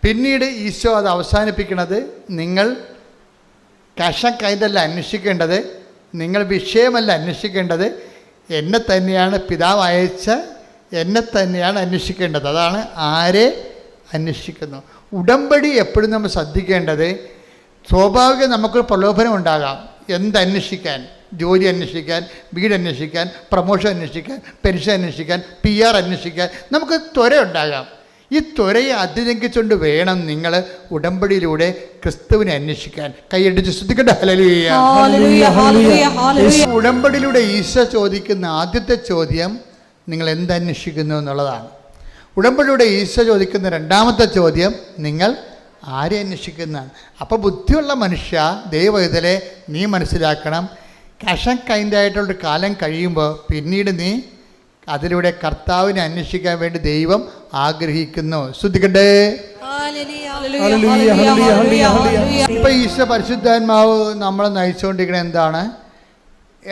പിന്നീട് ഈശോ അത് അവസാനിപ്പിക്കുന്നത്, നിങ്ങൾ കൈതല്ല അന്വേഷിക്കേണ്ടത്, നിങ്ങൾ വിഷയമല്ല അന്വേഷിക്കേണ്ടത്, എന്നെ തന്നെയാണ്, പിതാവ് അയച്ച എന്നെ തന്നെയാണ് അന്വേഷിക്കേണ്ടത്. അതാണ് ആരെ അന്വേഷിക്കുന്നു. ഉടമ്പടി എപ്പോഴും നമ്മൾ ശ്രദ്ധിക്കേണ്ടത്, സ്വാഭാവികം നമുക്കൊരു പ്രലോഭനം ഉണ്ടാകാം. എന്തന്വേഷിക്കാൻ? ജോലി അന്വേഷിക്കാൻ, വീട് അന്വേഷിക്കാൻ, പ്രമോഷൻ അന്വേഷിക്കാൻ, പെൻഷൻ അന്വേഷിക്കാൻ, PR അന്വേഷിക്കാൻ നമുക്ക് ത്വര ഉണ്ടാകാം. ഈ ത്വരയെ അതിലംഘിച്ചുകൊണ്ട് വേണം നിങ്ങൾ ഉടമ്പടിയിലൂടെ ക്രിസ്തുവിനെ അന്വേഷിക്കാൻ. കൈയടിച്ച് ശ്രദ്ധിക്കട്ടെ. ഹല്ലേലൂയ. ഉടമ്പടിയിലൂടെ ഈശോ ചോദിക്കുന്ന ആദ്യത്തെ ചോദ്യം നിങ്ങൾ എന്തന്വേഷിക്കുന്നു എന്നുള്ളതാണ്. ഉടമ്പടിയുടെ ഈശോ ചോദിക്കുന്ന രണ്ടാമത്തെ ചോദ്യം നിങ്ങൾ ആരെ അന്വേഷിക്കുന്നതാണ്. അപ്പോൾ ബുദ്ധിയുള്ള മനുഷ്യ, ദൈവവേദലെ നീ മനസ്സിലാക്കണം, കൈൻഡായിട്ടുള്ളൊരു കാലം കഴിയുമ്പോൾ പിന്നീട് നീ അതിലൂടെ കർത്താവിനെ അന്വേഷിക്കാൻ വേണ്ടി ദൈവം ആഗ്രഹിക്കുന്നു. ശ്രദ്ധിക്കട്ടെ. ഇപ്പം ഈശോ പരിശുദ്ധാത്മാവ് നമ്മളെ നയിച്ചുകൊണ്ടിരിക്കുന്നത് എന്താണ്?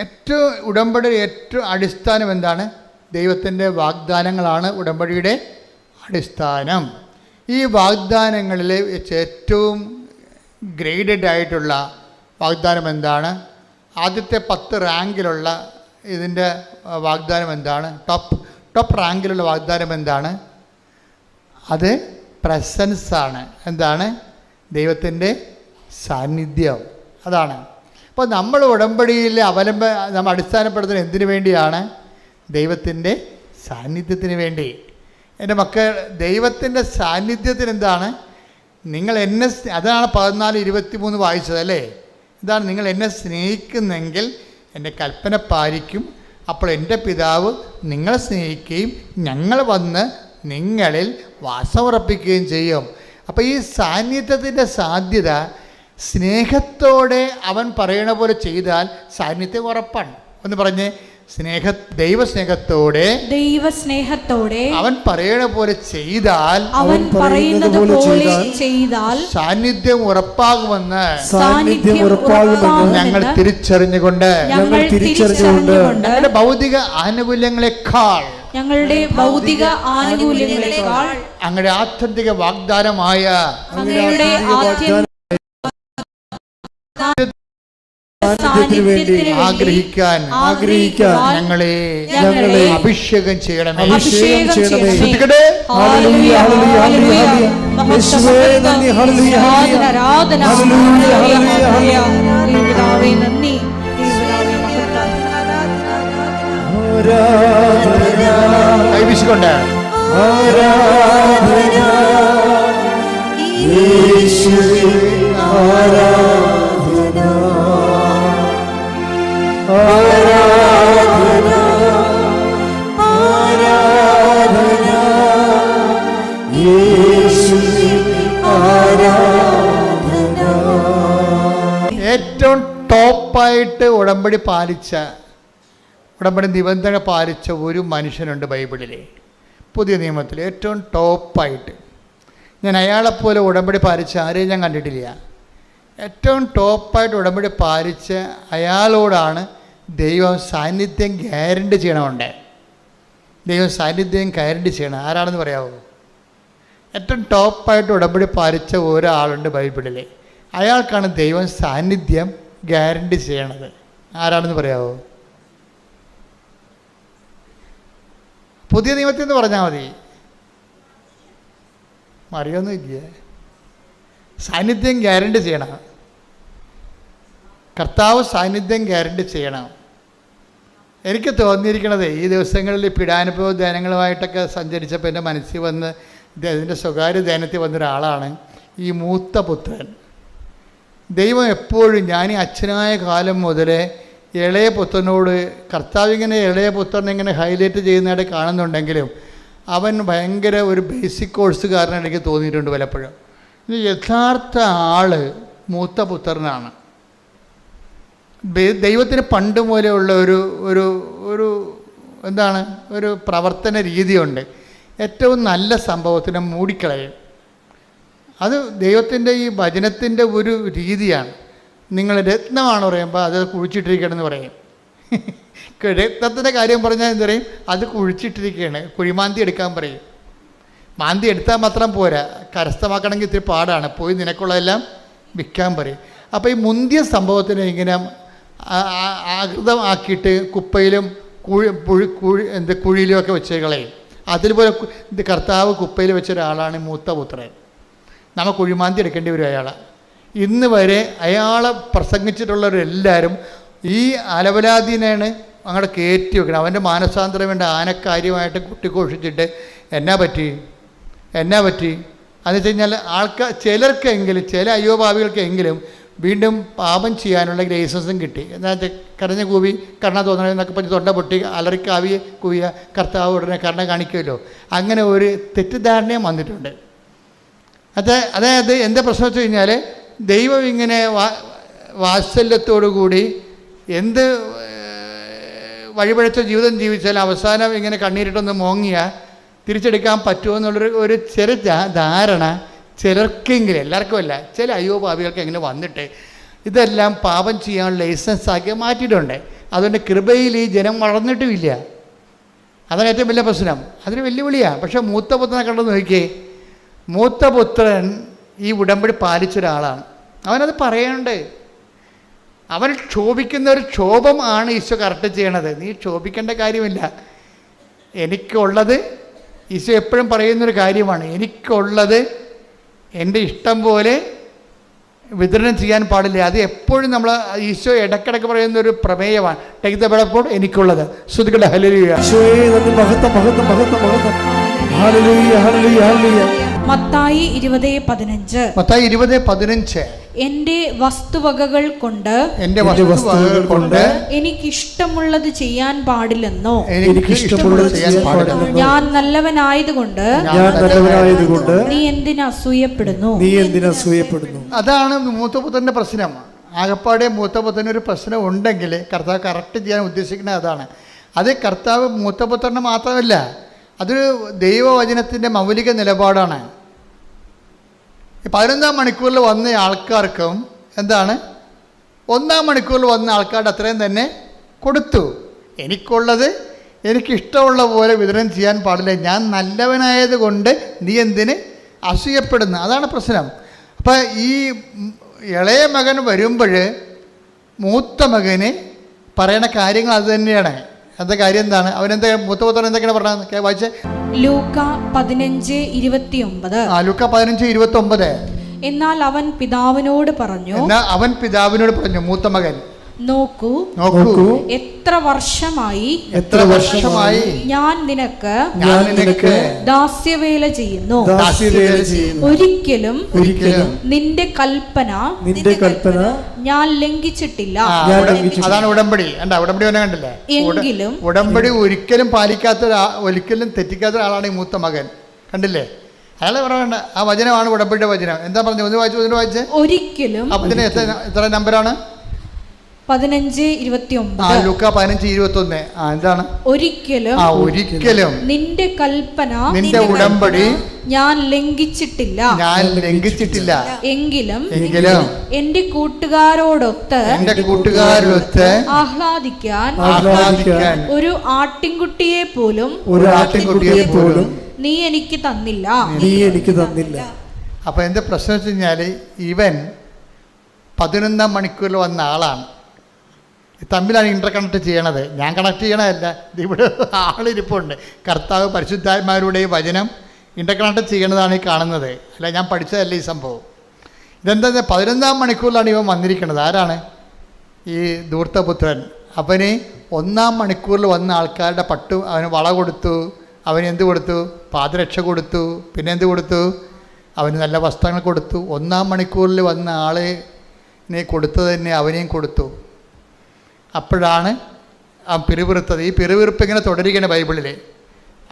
ഏറ്റവും ഉടമ്പടിയുടെ ഏറ്റവും അടിസ്ഥാനം എന്താണ്? ദൈവത്തിൻ്റെ വാഗ്ദാനങ്ങളാണ് ഉടമ്പടിയുടെ അടിസ്ഥാനം. ഈ വാഗ്ദാനങ്ങളിൽ വെച്ച് ഏറ്റവും ഗ്രേഡഡ് ആയിട്ടുള്ള വാഗ്ദാനം എന്താണ്? ആദ്യത്തെ 10 റാങ്കിലുള്ള ഇതിൻ്റെ വാഗ്ദാനം എന്താണ്? ടോപ്പ് റാങ്കിലുള്ള വാഗ്ദാനം എന്താണ്? അത് പ്രസൻസാണ്. എന്താണ്? ദൈവത്തിൻ്റെ സാന്നിധ്യം. അതാണ്. അപ്പോൾ നമ്മൾ ഉടമ്പടിയിൽ നമ്മൾ അടിസ്ഥാനപ്പെടുത്തുന്നത് എന്തിനു വേണ്ടിയാണ്? ദൈവത്തിൻ്റെ സാന്നിധ്യത്തിന് വേണ്ടി. എൻ്റെ മക്കൾ, ദൈവത്തിൻ്റെ സാന്നിധ്യത്തിന് എന്താണ്? നിങ്ങൾ എന്നെ, അതാണ് 14:23 വായിച്ചത് അല്ലേ? ഇതാണ്, നിങ്ങൾ എന്നെ സ്നേഹിക്കുന്നെങ്കിൽ എൻ്റെ കൽപ്പന പാലിക്കും, അപ്പോൾ എൻ്റെ പിതാവ് നിങ്ങളെ സ്നേഹിക്കുകയും ഞങ്ങൾ വന്ന് നിങ്ങളിൽ വാസമുറപ്പിക്കുകയും ചെയ്യും. അപ്പോൾ ഈ സാന്നിധ്യത്തിൻ്റെ സാധ്യത സ്നേഹത്തോടെ അവൻ പറയണ പോലെ ചെയ്താൽ സാന്നിധ്യം ഉറപ്പാണ്. ഒന്ന് പറഞ്ഞേ, ദൈവസ്നേഹത്തോടെ അവൻ പറയണ പോലെ ചെയ്താൽ സാന്നിധ്യം ഉറപ്പാകുമെന്ന് ഞങ്ങൾ തിരിച്ചറിഞ്ഞുകൊണ്ട് ഞങ്ങളുടെ ഭൗതിക ആനുകൂല്യങ്ങളെക്കാൾ അങ്ങയുടെ ആത്യന്തിക വാഗ്ദാനമായ ആഗ്രഹിക്കാൻ ഞങ്ങളെ അഭിഷേകം ചെയ്യണമേ. കൈവീശിക്കൊണ്ട് ഏറ്റവും ടോപ്പായിട്ട് ഉടമ്പടി നിബന്ധന പാലിച്ച ഒരു മനുഷ്യനുണ്ട് ബൈബിളിൽ, പുതിയ നിയമത്തിൽ ഏറ്റവും ടോപ്പായിട്ട്. ഞാൻ അയാളെപ്പോലെ ഉടമ്പടി പാലിച്ച ആരെയും ഞാൻ കണ്ടിട്ടില്ല. ഏറ്റവും ടോപ്പായിട്ട് ഉടമ്പടി പാലിച്ച അയാളോടാണ് ദൈവം സാന്നിധ്യം ഗ്യാരണ്ടി ചെയ്യണമുണ്ട്. ദൈവം സാന്നിധ്യം ഗ്യാരണ്ടി ചെയ്യണം. ആരാണെന്ന് പറയാമോ? ഏറ്റവും ടോപ്പായിട്ട് ഉടമ്പടി പാലിച്ച ഒരാളുണ്ട് ബൈബിളിൽ. അയാൾക്കാണ് ദൈവം സാന്നിധ്യം ഗ്യാരണ്ടി ചെയ്യണത്. ആരാണെന്ന് പറയാമോ? പുതിയ നിയമത്തിൽ നിന്ന് പറഞ്ഞാൽ മതി. അറിയൊന്നുമില്ല. സാന്നിധ്യം ഗ്യാരണ്ടി ചെയ്യണം. കർത്താവ് സാന്നിധ്യം ഗ്യാരണ്ടി ചെയ്യണം. എനിക്ക് തോന്നിയിരിക്കണത് ഈ ദിവസങ്ങളിൽ പീഡാനുഭവ ധ്യാനങ്ങളുമായിട്ടൊക്കെ സഞ്ചരിച്ചപ്പോൾ എൻ്റെ മനസ്സിൽ വന്ന് ഇതിൻ്റെ സ്വകാര്യ ധ്യാനത്തിൽ വന്നൊരാളാണ് ഈ മൂത്ത പുത്രൻ. ദൈവം എപ്പോഴും ഞാൻ ഈ അച്ഛനായ കാലം മുതലേ ഇളയ പുത്രനോട് കർത്താവ് ഇങ്ങനെ ഇളയ പുത്രനെ ഇങ്ങനെ ഹൈലൈറ്റ് ചെയ്യുന്നതായിട്ട് കാണുന്നുണ്ടെങ്കിലും അവൻ ഭയങ്കര ഒരു ബേസിക് കോഴ്സുകാരനാണ് എനിക്ക് തോന്നിയിട്ടുണ്ട് പലപ്പോഴും. യഥാർത്ഥ ആൾ മൂത്ത പുത്രനാണ്. ദൈവത്തിന് പണ്ട് മൂലമുള്ള ഒരു എന്താണ് ഒരു പ്രവർത്തന രീതിയുണ്ട്. ഏറ്റവും നല്ല സംഭവത്തിനെ മൂടിക്കളയും. അത് ദൈവത്തിൻ്റെ ഈ വചനത്തിൻ്റെ ഒരു രീതിയാണ്. നിങ്ങൾ രത്നമാണ് പറയുമ്പോൾ അത് കുഴിച്ചിട്ടിരിക്കണമെന്ന് പറയും. രത്നത്തിൻ്റെ കാര്യം പറഞ്ഞാൽ എന്ത് പറയും? അത് കുഴിച്ചിട്ടിരിക്കുകയാണ്, കുഴിമാന്തി എടുക്കാൻ പറയും. മാന്തി എടുത്താൽ മാത്രം പോരാ, കരസ്ഥമാക്കണമെങ്കിൽ ഇത്തിരി പാടാണ്. പോയി നിനക്കുള്ളതെല്ലാം വിൽക്കാൻ പറയും. അപ്പോൾ ഈ മുന്തിയ സംഭവത്തിനെ ഇങ്ങനെ ആകൃതമാക്കിയിട്ട് കുപ്പയിലും കുഴിയിലുമൊക്കെ വെച്ചേകളയും. അതിൽപോലെ കർത്താവ് കുപ്പയിൽ വെച്ച ഒരാളാണ് മൂത്ത പുത്രൻ. നമ്മൾ കുഴിമാന്തി എടുക്കേണ്ടി വരും അയാളെ. ഇന്ന് വരെ അയാളെ പ്രസംഗിച്ചിട്ടുള്ളവരെല്ലാവരും ഈ അലവലാദീനാണ് അങ്ങോട്ട് കയറ്റി വെക്കണം. അവൻ്റെ മാനസാന്തരം വേണ്ട ആനക്കാര്യമായിട്ട് കുട്ടിഘോഷിച്ചിട്ട് എന്നാ പറ്റി എന്ന് വെച്ച് കഴിഞ്ഞാൽ ചിലർക്കെങ്കിലും ചില അയ്യോഭാവികൾക്കെങ്കിലും വീണ്ടും പാപം ചെയ്യാനുള്ള ലൈസൻസും കിട്ടി. എന്താ വെച്ചാൽ കരഞ്ഞ കൂവി കർണ തോന്നണമെന്നൊക്കെ പറഞ്ഞ് തൊണ്ട പൊട്ടി അലറിക്കാവി കൂവിയ കർത്താവ് ഉടനെ കർണ കാണിക്കുമല്ലോ. അങ്ങനെ ഒരു തെറ്റിദ്ധാരണയും വന്നിട്ടുണ്ട്. അതായത് എന്താ പ്രശ്നം വെച്ച് കഴിഞ്ഞാൽ ദൈവം ഇങ്ങനെ വാത്സല്യത്തോടു കൂടി എന്ത് വഴിപഴച്ച ജീവിതം ജീവിച്ചാൽ അവസാനം ഇങ്ങനെ കണ്ണീരിട്ടൊന്ന് മോങ്ങിയാൽ തിരിച്ചെടുക്കാൻ പറ്റുമോ എന്നുള്ളൊരു ചെറു ധാരണ ചിലർക്കെങ്കിലും, എല്ലാവർക്കും അല്ല, ചില അയ്യോപാപികൾക്ക് എങ്ങനെ വന്നിട്ട് ഇതെല്ലാം പാപം ചെയ്യാനുള്ള ലൈസൻസ് ആക്കി മാറ്റിയിട്ടുണ്ട്. അതുകൊണ്ട് കൃപയിൽ ഈ ജനം വളർന്നിട്ടുമില്ല. അതാണ് ഏറ്റവും വലിയ പ്രശ്നം. അതൊരു വെല്ലുവിളിയാണ്. പക്ഷേ മൂത്ത പുത്രനെ കണ്ടു നോക്കിയേ, മൂത്ത പുത്രൻ ഈ ഉടമ്പടി പാലിച്ചൊരാളാണ്. അവനത് പറയുന്നുണ്ട്. അവൻ ക്ഷോഭിക്കുന്ന ഒരു ക്ഷോഭം ആണ് ഈശോ കറക്റ്റ് ചെയ്യണത്. നീ ക്ഷോഭിക്കേണ്ട കാര്യമില്ല. എനിക്കുള്ളത് ഈശോ എപ്പോഴും പറയുന്നൊരു കാര്യമാണ്. എനിക്കുള്ളത് എൻ്റെ ഇഷ്ടം പോലെ വിതരണം ചെയ്യാൻ പാടില്ല. അത് എപ്പോഴും നമ്മൾ ഈശോ ഇടയ്ക്കിടയ്ക്ക് പറയുന്നൊരു പ്രമേയമാണ്. ടേക്ക് ദ ബ്രെഡ് ഫോർ എനിക്കുള്ളത്. ശ്രുതികളുടെ ഹല്ലേലൂയ.
മത്തായി 20:15 എന്റെ വസ്തുവകകൾ കൊണ്ട് എനിക്കിഷ്ടമുള്ളത് ചെയ്യാൻ പാടില്ലെന്നോ ഞാൻ നല്ലവനായതുകൊണ്ട് നീ എന്തിനു അസൂയപ്പെടുന്നു?
അതാണ് മൂത്തപുത്രൻ്റെ പ്രശ്നം. ആകപ്പാടെ മൂത്തപുത്രനൊരു പ്രശ്നം ഉണ്ടെങ്കിൽ കർത്താവ് കറക്റ്റ് ചെയ്യാൻ ഉദ്ദേശിക്കുന്നത് അതാണ്. അത് കർത്താവ് മൂത്തപുത്രന് മാത്രമല്ല, അതൊരു ദൈവവചനത്തിൻ്റെ മൗലിക നിലപാടാണ്. 11-ാം മണിക്കൂറിൽ വന്ന ആൾക്കാർക്കും എന്താണ് 1-ാം മണിക്കൂറിൽ വന്ന ആൾക്കാരുടെ അത്രയും തന്നെ കൊടുത്തു. എനിക്കുള്ളത് എനിക്കിഷ്ടമുള്ള പോലെ വിതരണം ചെയ്യാൻ പാടില്ല. ഞാൻ നല്ലവനായത് കൊണ്ട് നീ എന്തിന് അസൂയപ്പെടുന്നു? അതാണ് പ്രശ്നം. അപ്പം ഈ ഇളയ മകൻ വരുമ്പോൾ മൂത്ത മകന് പറയണ കാര്യങ്ങൾ അത് തന്നെയാണ്. എന്താ കാര്യം എന്താണ്? അവനെന്താ മൂത്തപുത്രൻ എന്തൊക്കെയാണ് പറഞ്ഞത്? വായിച്ചേ.
ലൂക്ക 15:29.
ലൂക്ക 15:29.
എന്നാൽ അവൻ പിതാവിനോട് പറഞ്ഞു മൂത്ത മകൻ, നോക്കൂ എത്ര വർഷമായി ഞാൻ നിനക്ക് ദാസ്യവേല ചെയ്യുന്നു. ഒരിക്കലും നിന്റെ കൽപ്പന ഞാൻ ലംഘിച്ചിട്ടില്ല.
അതാണ് ഉടമ്പടി. ഉടമ്പടി കണ്ടില്ലേ? എങ്കിലും ഉടമ്പടി ഒരിക്കലും ഒരിക്കലും തെറ്റിക്കാത്ത ഒരാളാണ് ഈ മൂത്ത മകൻ. കണ്ടില്ലേ? അയാളെ പറയണ്ട. ആ വചനമാണ് ഉടമ്പടിയുടെ വചനം. എന്താ പറഞ്ഞു? ഒന്ന് വായിച്ചേ.
ഒരിക്കലും.
അപ്പൊ ഇതിന് എത്ര നമ്പറാണ്?
15:29.
ലൂക്ക 15:21. എന്താണ്?
ഒരിക്കലും നിന്റെ കൽപ്പന
നിന്റെ ഉടമ്പടി
ഞാൻ ലംഘിച്ചിട്ടില്ല. എങ്കിലും എന്റെ കൂട്ടുകാരോടൊത്ത് ആഹ്ലാദിക്കാൻ ഒരു ആട്ടിൻകുട്ടിയെ പോലും നീ എനിക്ക് തന്നില്ല.
അപ്പൊ എന്റെ പ്രശ്നം വെച്ച് കഴിഞ്ഞാല് ഇവൻ 11-ാം മണിക്കൂറിൽ വന്ന ആളാണ്. തമ്മിലാണ് ഇൻ്റർ കണക്ട് ചെയ്യണത്. ഞാൻ കണക്ട് ചെയ്യണതല്ല, ഇവിടെ ആളിരിപ്പുണ്ട്. കർത്താവ് പരിശുദ്ധാത്മാരുടെ ഈ വചനം ഇൻ്റർ കണക്ട് ചെയ്യണതാണ് ഈ കാണുന്നത്, അല്ല ഞാൻ പഠിച്ചതല്ല ഈ സംഭവം. ഇതെന്താ 11-ാം മണിക്കൂറിലാണ് ഇവൻ വന്നിരിക്കുന്നത്. ആരാണ് ഈ ധൂർത്തപുത്രൻ? അവന് 1-ാം മണിക്കൂറിൽ വന്ന ആൾക്കാരുടെ അവന് വള കൊടുത്തു, അവന് എന്ത് കൊടുത്തു? പാദരക്ഷ കൊടുത്തു, പിന്നെ എന്ത് കൊടുത്തു? അവന് നല്ല വസ്ത്രങ്ങൾ കൊടുത്തു. 1-ാം മണിക്കൂറിൽ വന്ന ആളിനെ കൊടുത്തത് തന്നെ അവനെയും കൊടുത്തു. അപ്പോഴാണ് അവൻ പിറുപിറുത്തത്. ഈ പിറുപിറുപ്പ് ഇങ്ങനെ തുടരുകയാണ് ബൈബിളിൽ.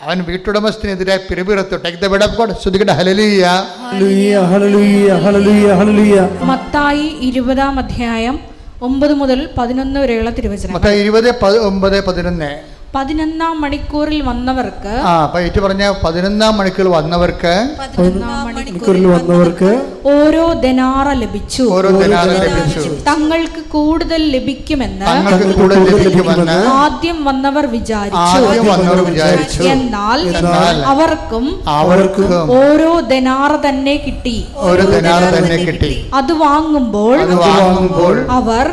അവൻ വീട്ടുടമസ്ഥനെതിരെ പിറുപിറുത്തു. Take the word of God. ശ്രുതികട ഹല്ലേലൂയ
ഹല്ലേലൂയ ഹല്ലേലൂയ ഹല്ലേലൂയ ഹല്ലേലൂയ.
മത്തായി 20-ാം അധ്യായം 9 മുതൽ 11 വരെയുള്ള തിരുവചനം.
മത്തായി 20:9-11.
11-ാം മണിക്കൂറിൽ വന്നവർക്ക്,
പറഞ്ഞ 11-ാം മണിക്കൂറിൽ വന്നവർക്ക്
ഓരോ ദനാറ ലഭിച്ചു. തങ്ങൾക്ക് കൂടുതൽ ലഭിക്കുമെന്ന് ആദ്യം വന്നവർ വിചാരിച്ചു. എന്നാൽ അവർക്കും ഓരോ ദനാറ തന്നെ കിട്ടി. അത് വാങ്ങുമ്പോൾ അവർ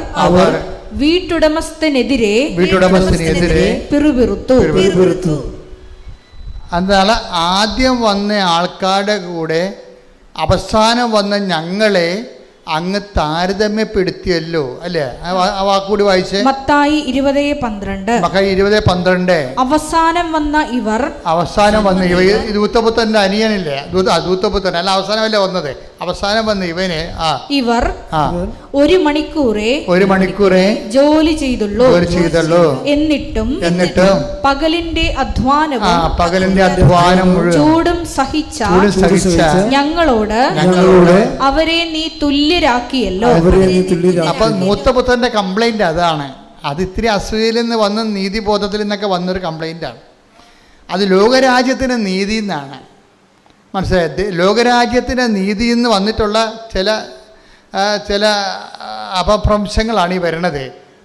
വീട്ടുടമസ്ഥനെതിരെ പിറുപിറുത്തു.
എന്താണ്? ആദ്യം വന്ന ആൾക്കാരുടെ കൂടെ അവസാനം വന്ന ഞങ്ങളെ അങ്ങ് താരതമ്യപ്പെടുത്തിയല്ലോ, അല്ലേ? ആ വാക്കുകൂടി വായിച്ചേ.
മത്തായി 20:12. അവസാനം വന്ന ഇവർ ദൂത്തപുത്രന്റെ അനിയനില്ലേ? ദൂത്തപുത്രൻ അല്ല, അവസാനമല്ലേ വന്നത്? അവസാനം വന്ന ഇവന് ഇവർ 1 മണിക്കൂറേ ജോലി ചെയ്തുള്ളൂ. എന്നിട്ടും പകലിന്റെ അധ്വാനം ചൂടും സഹിച്ച ഞങ്ങളോട് അവരെ നീ തുല്യരാക്കിയല്ലോ.
അപ്പൊ മൂത്തപുത്രന്റെ കംപ്ലൈന്റ് അതാണ്. അത് ഇത്തിരി അസൂയയിൽ നിന്ന് വന്ന നീതിബോധത്തിൽ നിന്നൊക്കെ വന്നൊരു കംപ്ലൈന്റാണ്. അത് ലോകരാജ്യത്തിന് നീതി എന്നാണ് മനസ്സിലായത്. ലോകരാജ്യത്തിൻ്റെ നീതിയിൽ നിന്ന് വന്നിട്ടുള്ള ചില അപഭ്രംശങ്ങളാണ് ഈ വരുന്നത്.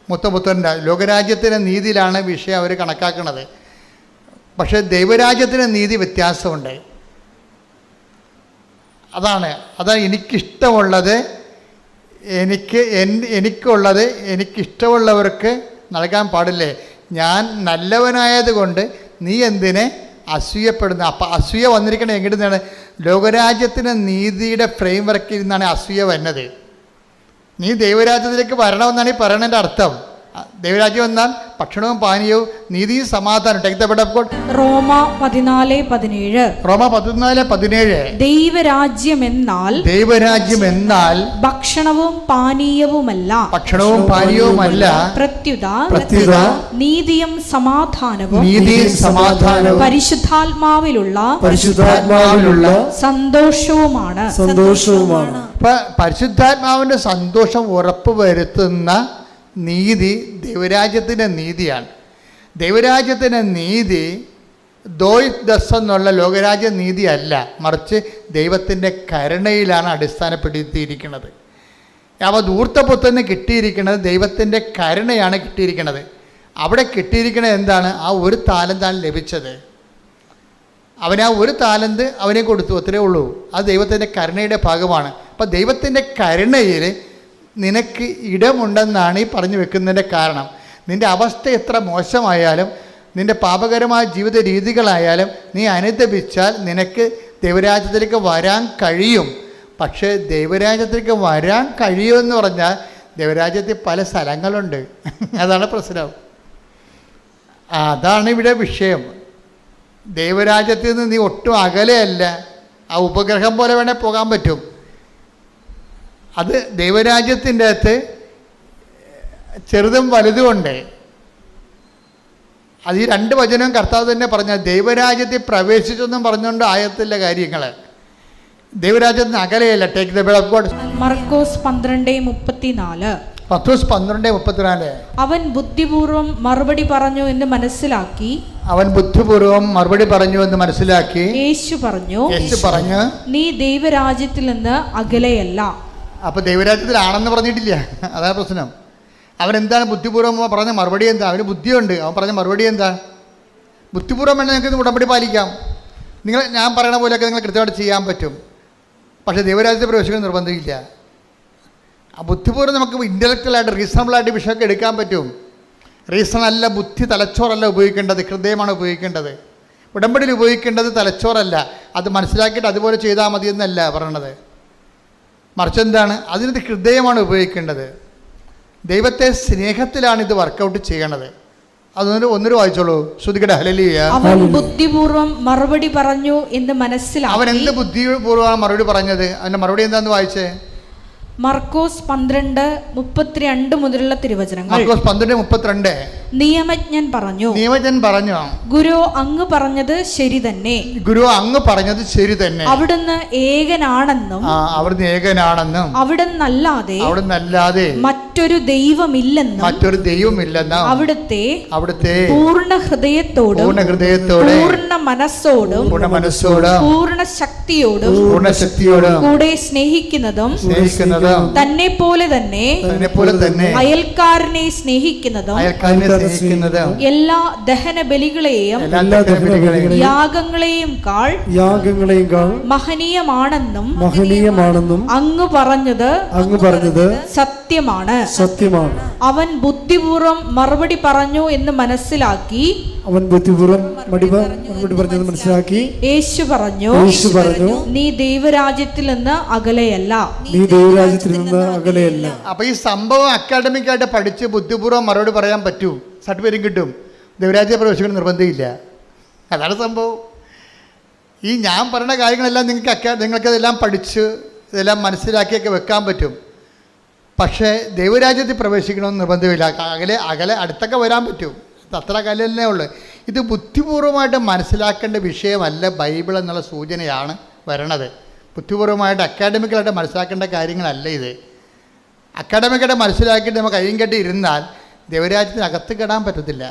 മുത്തപുത്രൻ്റെ ലോകരാജ്യത്തിൻ്റെ നീതിയിലാണ് വിഷയം അവർ കണക്കാക്കുന്നത്. പക്ഷേ ദൈവരാജ്യത്തിൻ്റെ നീതി വ്യത്യാസമുണ്ട്. അതാണ് എനിക്കിഷ്ടമുള്ളത്, എനിക്കുള്ളത് എനിക്കിഷ്ടമുള്ളവർക്ക് നൽകാൻ പാടില്ലേ? ഞാൻ നല്ലവനായതുകൊണ്ട് നീ എന്തിനെ അസൂയപ്പെടുന്നു? അപ്പം അസൂയ വന്നിരിക്കണത് എങ്ങനെയാണ്? ലോകരാജ്യത്തിന് നീതിയുടെ ഫ്രെയിം വർക്കിൽ നിന്നാണ് അസൂയ വരുന്നത്. നീ ദൈവരാജ്യത്തിലേക്ക് വരണമെന്നാണ് ഈ പറയണതിൻ്റെ അർത്ഥം. ദൈവരാജ്യം എന്നാൽ ഭക്ഷണവും പാനീയവും നീതിയും സമാധാനം.
റോമ 14:17. ദൈവരാജ്യം എന്നാൽ ഭക്ഷണവും പാനീയവുമല്ല, പ്രത്യുത നീതിയും സമാധാനവും പരിശുദ്ധാത്മാവിലുള്ള സന്തോഷവുമാണ്.
പരിശുദ്ധാത്മാവിന്റെ സന്തോഷം ഉറപ്പുവരുത്തുന്ന നീതി ദൈവരാജ്യത്തിൻ്റെ നീതിയാണ്. ദൈവരാജ്യത്തിൻ്റെ നീതി എന്നുള്ള ലോകരാജ്യ നീതിയല്ല, മറിച്ച് ദൈവത്തിൻ്റെ കരുണയിലാണ് അടിസ്ഥാനപ്പെടുത്തിയിരിക്കുന്നത്. അപ്പോൾ ധൂർത്തപുത്രന് കിട്ടിയിരിക്കുന്നത് ദൈവത്തിൻ്റെ കരുണയാണ് കിട്ടിയിരിക്കുന്നത്. അവിടെ കിട്ടിയിരിക്കുന്നത് എന്താണ്? ആ 1 താലന്താണ് ലഭിച്ചത്. അവന് ആ 1 താലന്ത് അവനെ കൊടുത്തു, അത്രേ ഉള്ളൂ. അത് ദൈവത്തിൻ്റെ കരുണയുടെ ഭാഗമാണ്. അപ്പോൾ ദൈവത്തിൻ്റെ കരുണയിൽ നിനക്ക് ഇടമുണ്ടെന്നാണ് ഈ പറഞ്ഞു വെക്കുന്നതിൻ്റെ കാരണം. നിൻ്റെ അവസ്ഥ എത്ര മോശമായാലും, നിൻ്റെ പാപകരമായ ജീവിത രീതികളായാലും നീ അനുദപിച്ചാൽ നിനക്ക് ദൈവരാജ്യത്തിലേക്ക് വരാൻ കഴിയും. പക്ഷേ ദൈവരാജ്യത്തിലേക്ക് വരാൻ കഴിയുമെന്ന് പറഞ്ഞാൽ ദൈവരാജ്യത്തിൽ പല സ്ഥലങ്ങളുണ്ട്. അതാണ് പ്രശ്നം. അതാണ് ഇവിടെ വിഷയം. ദൈവരാജ്യത്തിൽ നിന്ന് നീ ഒട്ടും അകലെയല്ല. ആ ഉപഗ്രഹം പോലെ വേണേൽ പോകാൻ പറ്റും. അത് ദൈവരാജ്യത്തിൻ്റെ അകത്ത് ചെറുതും വലുതുമുണ്ട്. അത് ഈ 2 വചനവും കർത്താവ് തന്നെ പറഞ്ഞ ദൈവരാജ്യത്തിൽ പ്രവേശിച്ചെന്നും പറഞ്ഞുകൊണ്ട് ആയത്തില്ല കാര്യങ്ങൾ. ദൈവരാജ്യത്തിന് അകലെയല്ല. Take the word of God.
Markose 12:34. അവൻ ബുദ്ധിപൂർവം മറുപടി പറഞ്ഞു എന്ന് മനസ്സിലാക്കി യേശു പറഞ്ഞു നീ ദൈവരാജ്യത്തിൽ നിന്ന് അകലെയല്ല.
അപ്പോൾ ദൈവരാജ്യത്തിലാണെന്ന് പറഞ്ഞിട്ടില്ല. അതാണ് പ്രശ്നം. അവനെന്താണ് ബുദ്ധിപൂർവ്വം പറഞ്ഞ മറുപടി എന്താ? അവന് ബുദ്ധിയുണ്ട്. അവൻ പറഞ്ഞ മറുപടി എന്താ? ബുദ്ധിപൂർവ്വം വേണമെങ്കിൽ നിങ്ങൾക്ക് ഉടമ്പടി പാലിക്കാം. ഞാൻ പറയണ പോലെയൊക്കെ നിങ്ങൾ കൃത്യമായിട്ട് ചെയ്യാൻ പറ്റും. പക്ഷേ ദൈവരാജ്യത്തെ പ്രവേശിക്കാൻ നിർബന്ധമില്ല. ബുദ്ധിപൂർവ്വം നമുക്ക് ഇൻ്റലക്ച്വലായിട്ട് റീസണബിളായിട്ട് വിഷയമൊക്കെ എടുക്കാൻ പറ്റും. റീസൺ അല്ല, ബുദ്ധി തലച്ചോറല്ല ഉപയോഗിക്കേണ്ടത്, ഹൃദയമാണ് ഉപയോഗിക്കേണ്ടത്. ഉടമ്പടിയിൽ ഉപയോഗിക്കേണ്ടത് തലച്ചോറല്ല. അത് മനസ്സിലാക്കിയിട്ട് അതുപോലെ ചെയ്താൽ മതി എന്നല്ല പറയണത്. മറിച്ച് എന്താണ്, അതിനകത്ത് ഹൃദയമാണ് ഉപയോഗിക്കേണ്ടത്. ദൈവത്തെ സ്നേഹത്തിലാണ് ഇത് വർക്കൗട്ട് ചെയ്യണത്. അതുകൊണ്ട് ഒന്നൊരു വായിച്ചോളൂ. ശ്രുതികട ഹല്ലേലൂയ.
അവൻ ബുദ്ധിപൂർവം മറുപടി പറഞ്ഞു എന്ന് മനസ്സിലാക്കി.
അവൻ എന്ത് ബുദ്ധിപൂർവ്വമാണ് മറുപടി പറഞ്ഞത്? അവൻ്റെ മറുപടി എന്താന്ന് വായിച്ചേ?
മർക്കോസ് 12:32 മുതലുള്ള തിരുവചനങ്ങൾ.
മർക്കോസ് 12:32.
നിയമജ്ഞൻ പറഞ്ഞു,
ഗുരു
അങ്ങ് പറഞ്ഞത് ശരി തന്നെ.
ഗുരു അങ്ങ് പറഞ്ഞത് ശരി തന്നെ.
അവിടുന്ന് ഏകനാണെന്നും
അവിടുന്നല്ലാതെ
മറ്റൊരു ദൈവമില്ലെന്നും
അവിടുത്തെ
പൂർണ്ണ ഹൃദയത്തോടും പൂർണ്ണ മനസ്സോടും പൂർണ്ണ ശക്തിയോടും കൂടെ സ്നേഹിക്കുന്നതും തന്നെ പോലെ തന്നെ അയൽക്കാരനെ സ്നേഹിക്കുന്നതും എല്ലാ ദഹന ബലികളെയും യാഗങ്ങളെയും കാൾ മഹനീയമാണെന്നും അങ്ങ് പറഞ്ഞത് സത്യമാണ്. അവൻ ബുദ്ധിപൂർവം മറുപടി പറഞ്ഞു എന്ന് മനസ്സിലാക്കി. യേശു പറഞ്ഞു, നീ ദൈവരാജ്യത്തിൽ നിന്ന് അകലെയല്ല.
അപ്പൊ ഈ സംഭവം അക്കാഡമിക്കായിട്ട് പഠിച്ച് ബുദ്ധിപൂർവ്വം മറുപടി പറയാൻ പറ്റൂ, സർട്ടിഫിക്കറ്റ് കിട്ടും. ദൈവരാജ്യ പ്രവേശിക്കണം നിർബന്ധമില്ല. അതാണ് സംഭവം. ഈ ഞാൻ പറയുന്ന കാര്യങ്ങളെല്ലാം നിങ്ങൾക്കതെല്ലാം പഠിച്ച് ഇതെല്ലാം മനസ്സിലാക്കിയൊക്കെ വെക്കാൻ പറ്റും. പക്ഷേ ദൈവരാജ്യത്തിൽ പ്രവേശിക്കണമെന്ന് നിർബന്ധമില്ല. അകലെ അടുത്തൊക്കെ വരാൻ പറ്റും. അത്ര കലല്ലേ ഉള്ളൂ. ഇത് ബുദ്ധിപൂർവമായിട്ട് മനസ്സിലാക്കേണ്ട വിഷയമല്ല ബൈബിൾ എന്നുള്ള സൂചനയാണ് വരണത്. ബുദ്ധിപൂർവമായിട്ട് അക്കാഡമിക്കലായിട്ട് മനസ്സിലാക്കേണ്ട കാര്യങ്ങളല്ല ഇത്. അക്കാഡമിക്കായിട്ട് മനസ്സിലാക്കിയിട്ട് നമുക്ക് കയ്യും കെട്ടി ഇരുന്നാൽ ദൈവരാജ്യത്തിനകത്ത് കയറാൻ പറ്റത്തില്ല.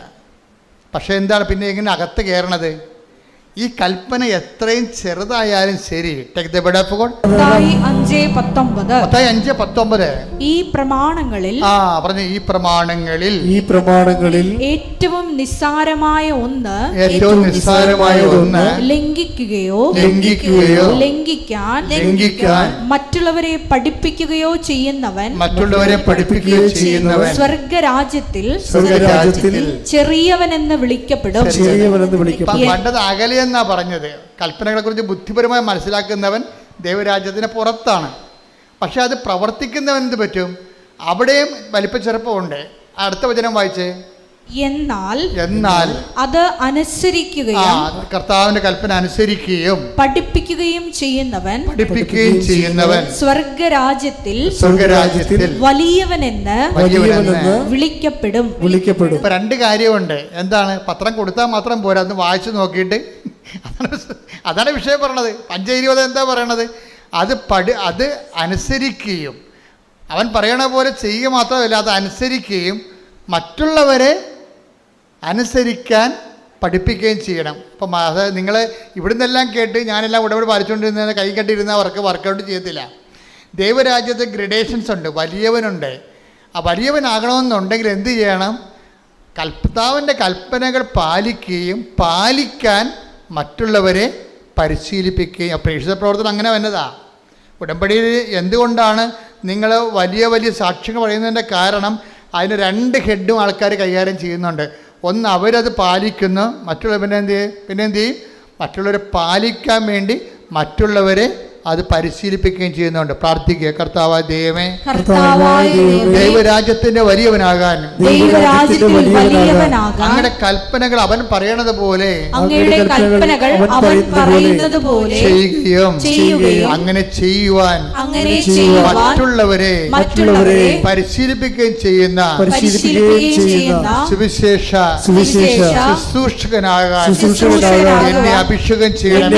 പക്ഷേ എന്താണ് പിന്നെ എങ്ങനെ അകത്ത് കയറണത്? ഈ കൽപ്പന എത്രയും ചെറുതായാലും ശരി, take the bed of God.
Mathai 5:19
ഈ പ്രമാണങ്ങളിൽ
ഏറ്റവും നിസ്സാരമായ ഒന്ന് ലംഘിക്കുകയോ ലംഘിക്കാൻ മറ്റുള്ളവരെ പഠിപ്പിക്കുകയോ ചെയ്യുന്നവൻ സ്വർഗരാജ്യത്തിൽ ചെറിയവനെന്ന് വിളിക്കപ്പെടും.
പണ്ടത് അകലെ എന്നാ പറഞ്ഞത്. കൽപ്പനകളെ കുറിച്ച് ബുദ്ധിപരമായി മനസ്സിലാക്കുന്നവൻ ദൈവരാജ്യത്തിന് പുറത്താണ്. പക്ഷെ അത് പ്രവർത്തിക്കുന്നവൻ എന്ത് പറ്റും? അവിടെയും വലിപ്പച്ചെറുപ്പമുണ്ട്. അടുത്ത വചനം വായിച്ചേ.
എന്നാൽ
അത്
അനുസരിക്കുകയും
കർത്താവിന്റെ കൽപ്പന അനുസരിക്കുകയും പഠിപ്പിക്കുകയും ചെയ്യുന്നവൻ സ്വർഗരാജ്യത്തിൽ വലിയവനെന്ന് വിളിക്കപ്പെടും. ഇപ്പൊ രണ്ട് കാര്യമുണ്ട്. എന്താണ്? പത്രം കൊടുത്താൽ മാത്രം പോരാ, അത് വായിച്ചു നോക്കിയിട്ട് അതാണ് വിഷയം പറയണത്. 5:20 എന്താ പറയണത്? അത് അനുസരിക്കുകയും അവൻ പറയണ പോലെ ചെയ്യുക മാത്രമല്ല, അത് അനുസരിക്കുകയും മറ്റുള്ളവരെ അനുസരിക്കാൻ പഠിപ്പിക്കുകയും ചെയ്യണം. അപ്പം അത് നിങ്ങൾ ഇവിടുന്നെല്ലാം കേട്ട് ഞാനെല്ലാം ഉടമ്പടി പാലിച്ചുകൊണ്ടിരുന്ന കൈ കെട്ടിയിരുന്ന വർക്കൗട്ട് ചെയ്യത്തില്ല. ദൈവരാജ്യത്ത് ഗ്രഡേഷൻസ് ഉണ്ട്. വലിയവനുണ്ട്. ആ വലിയവനാകണമെന്നുണ്ടെങ്കിൽ എന്ത് ചെയ്യണം? കർത്താവിൻ്റെ കൽപ്പനകൾ പാലിക്കാൻ മറ്റുള്ളവരെ പരിശീലിപ്പിക്കുകയും. പ്രേക്ഷിത പ്രവർത്തനം അങ്ങനെ വന്നതാ. ഉടമ്പടിയിൽ എന്തുകൊണ്ടാണ് നിങ്ങൾ വലിയ സാക്ഷ്യങ്ങൾ പറയുന്നതിൻ്റെ കാരണം അതിന് 2 ഹെഡും ആൾക്കാർ കൈകാര്യം ചെയ്യുന്നുണ്ട്. ഒന്ന് അവരത് പാലിക്കുന്നു, മറ്റുള്ളവരെ പിന്നെ എന്ത് ചെയ്യും? മറ്റുള്ളവരെ പാലിക്കാൻ വേണ്ടി മറ്റുള്ളവരെ അത് പരിശീലിപ്പിക്കുകയും ചെയ്യുന്നുണ്ട്. പ്രാർത്ഥിക്കുക. കർത്താവായ ദൈവമേ, ദൈവരാജ്യത്തിന്റെ വലിയവനാകാൻ അങ്ങയുടെ കൽപ്പനകൾ അവൻ പറയണത് പോലെ ചെയ്യുകയും അങ്ങനെ ചെയ്യുവാൻ മറ്റുള്ളവരെ പരിശീലിപ്പിക്കുകയും ചെയ്യുന്ന സുവിശേഷ ശുശ്രൂഷകനാകാൻ എന്നെ അഭിഷേകം ചെയ്യണം.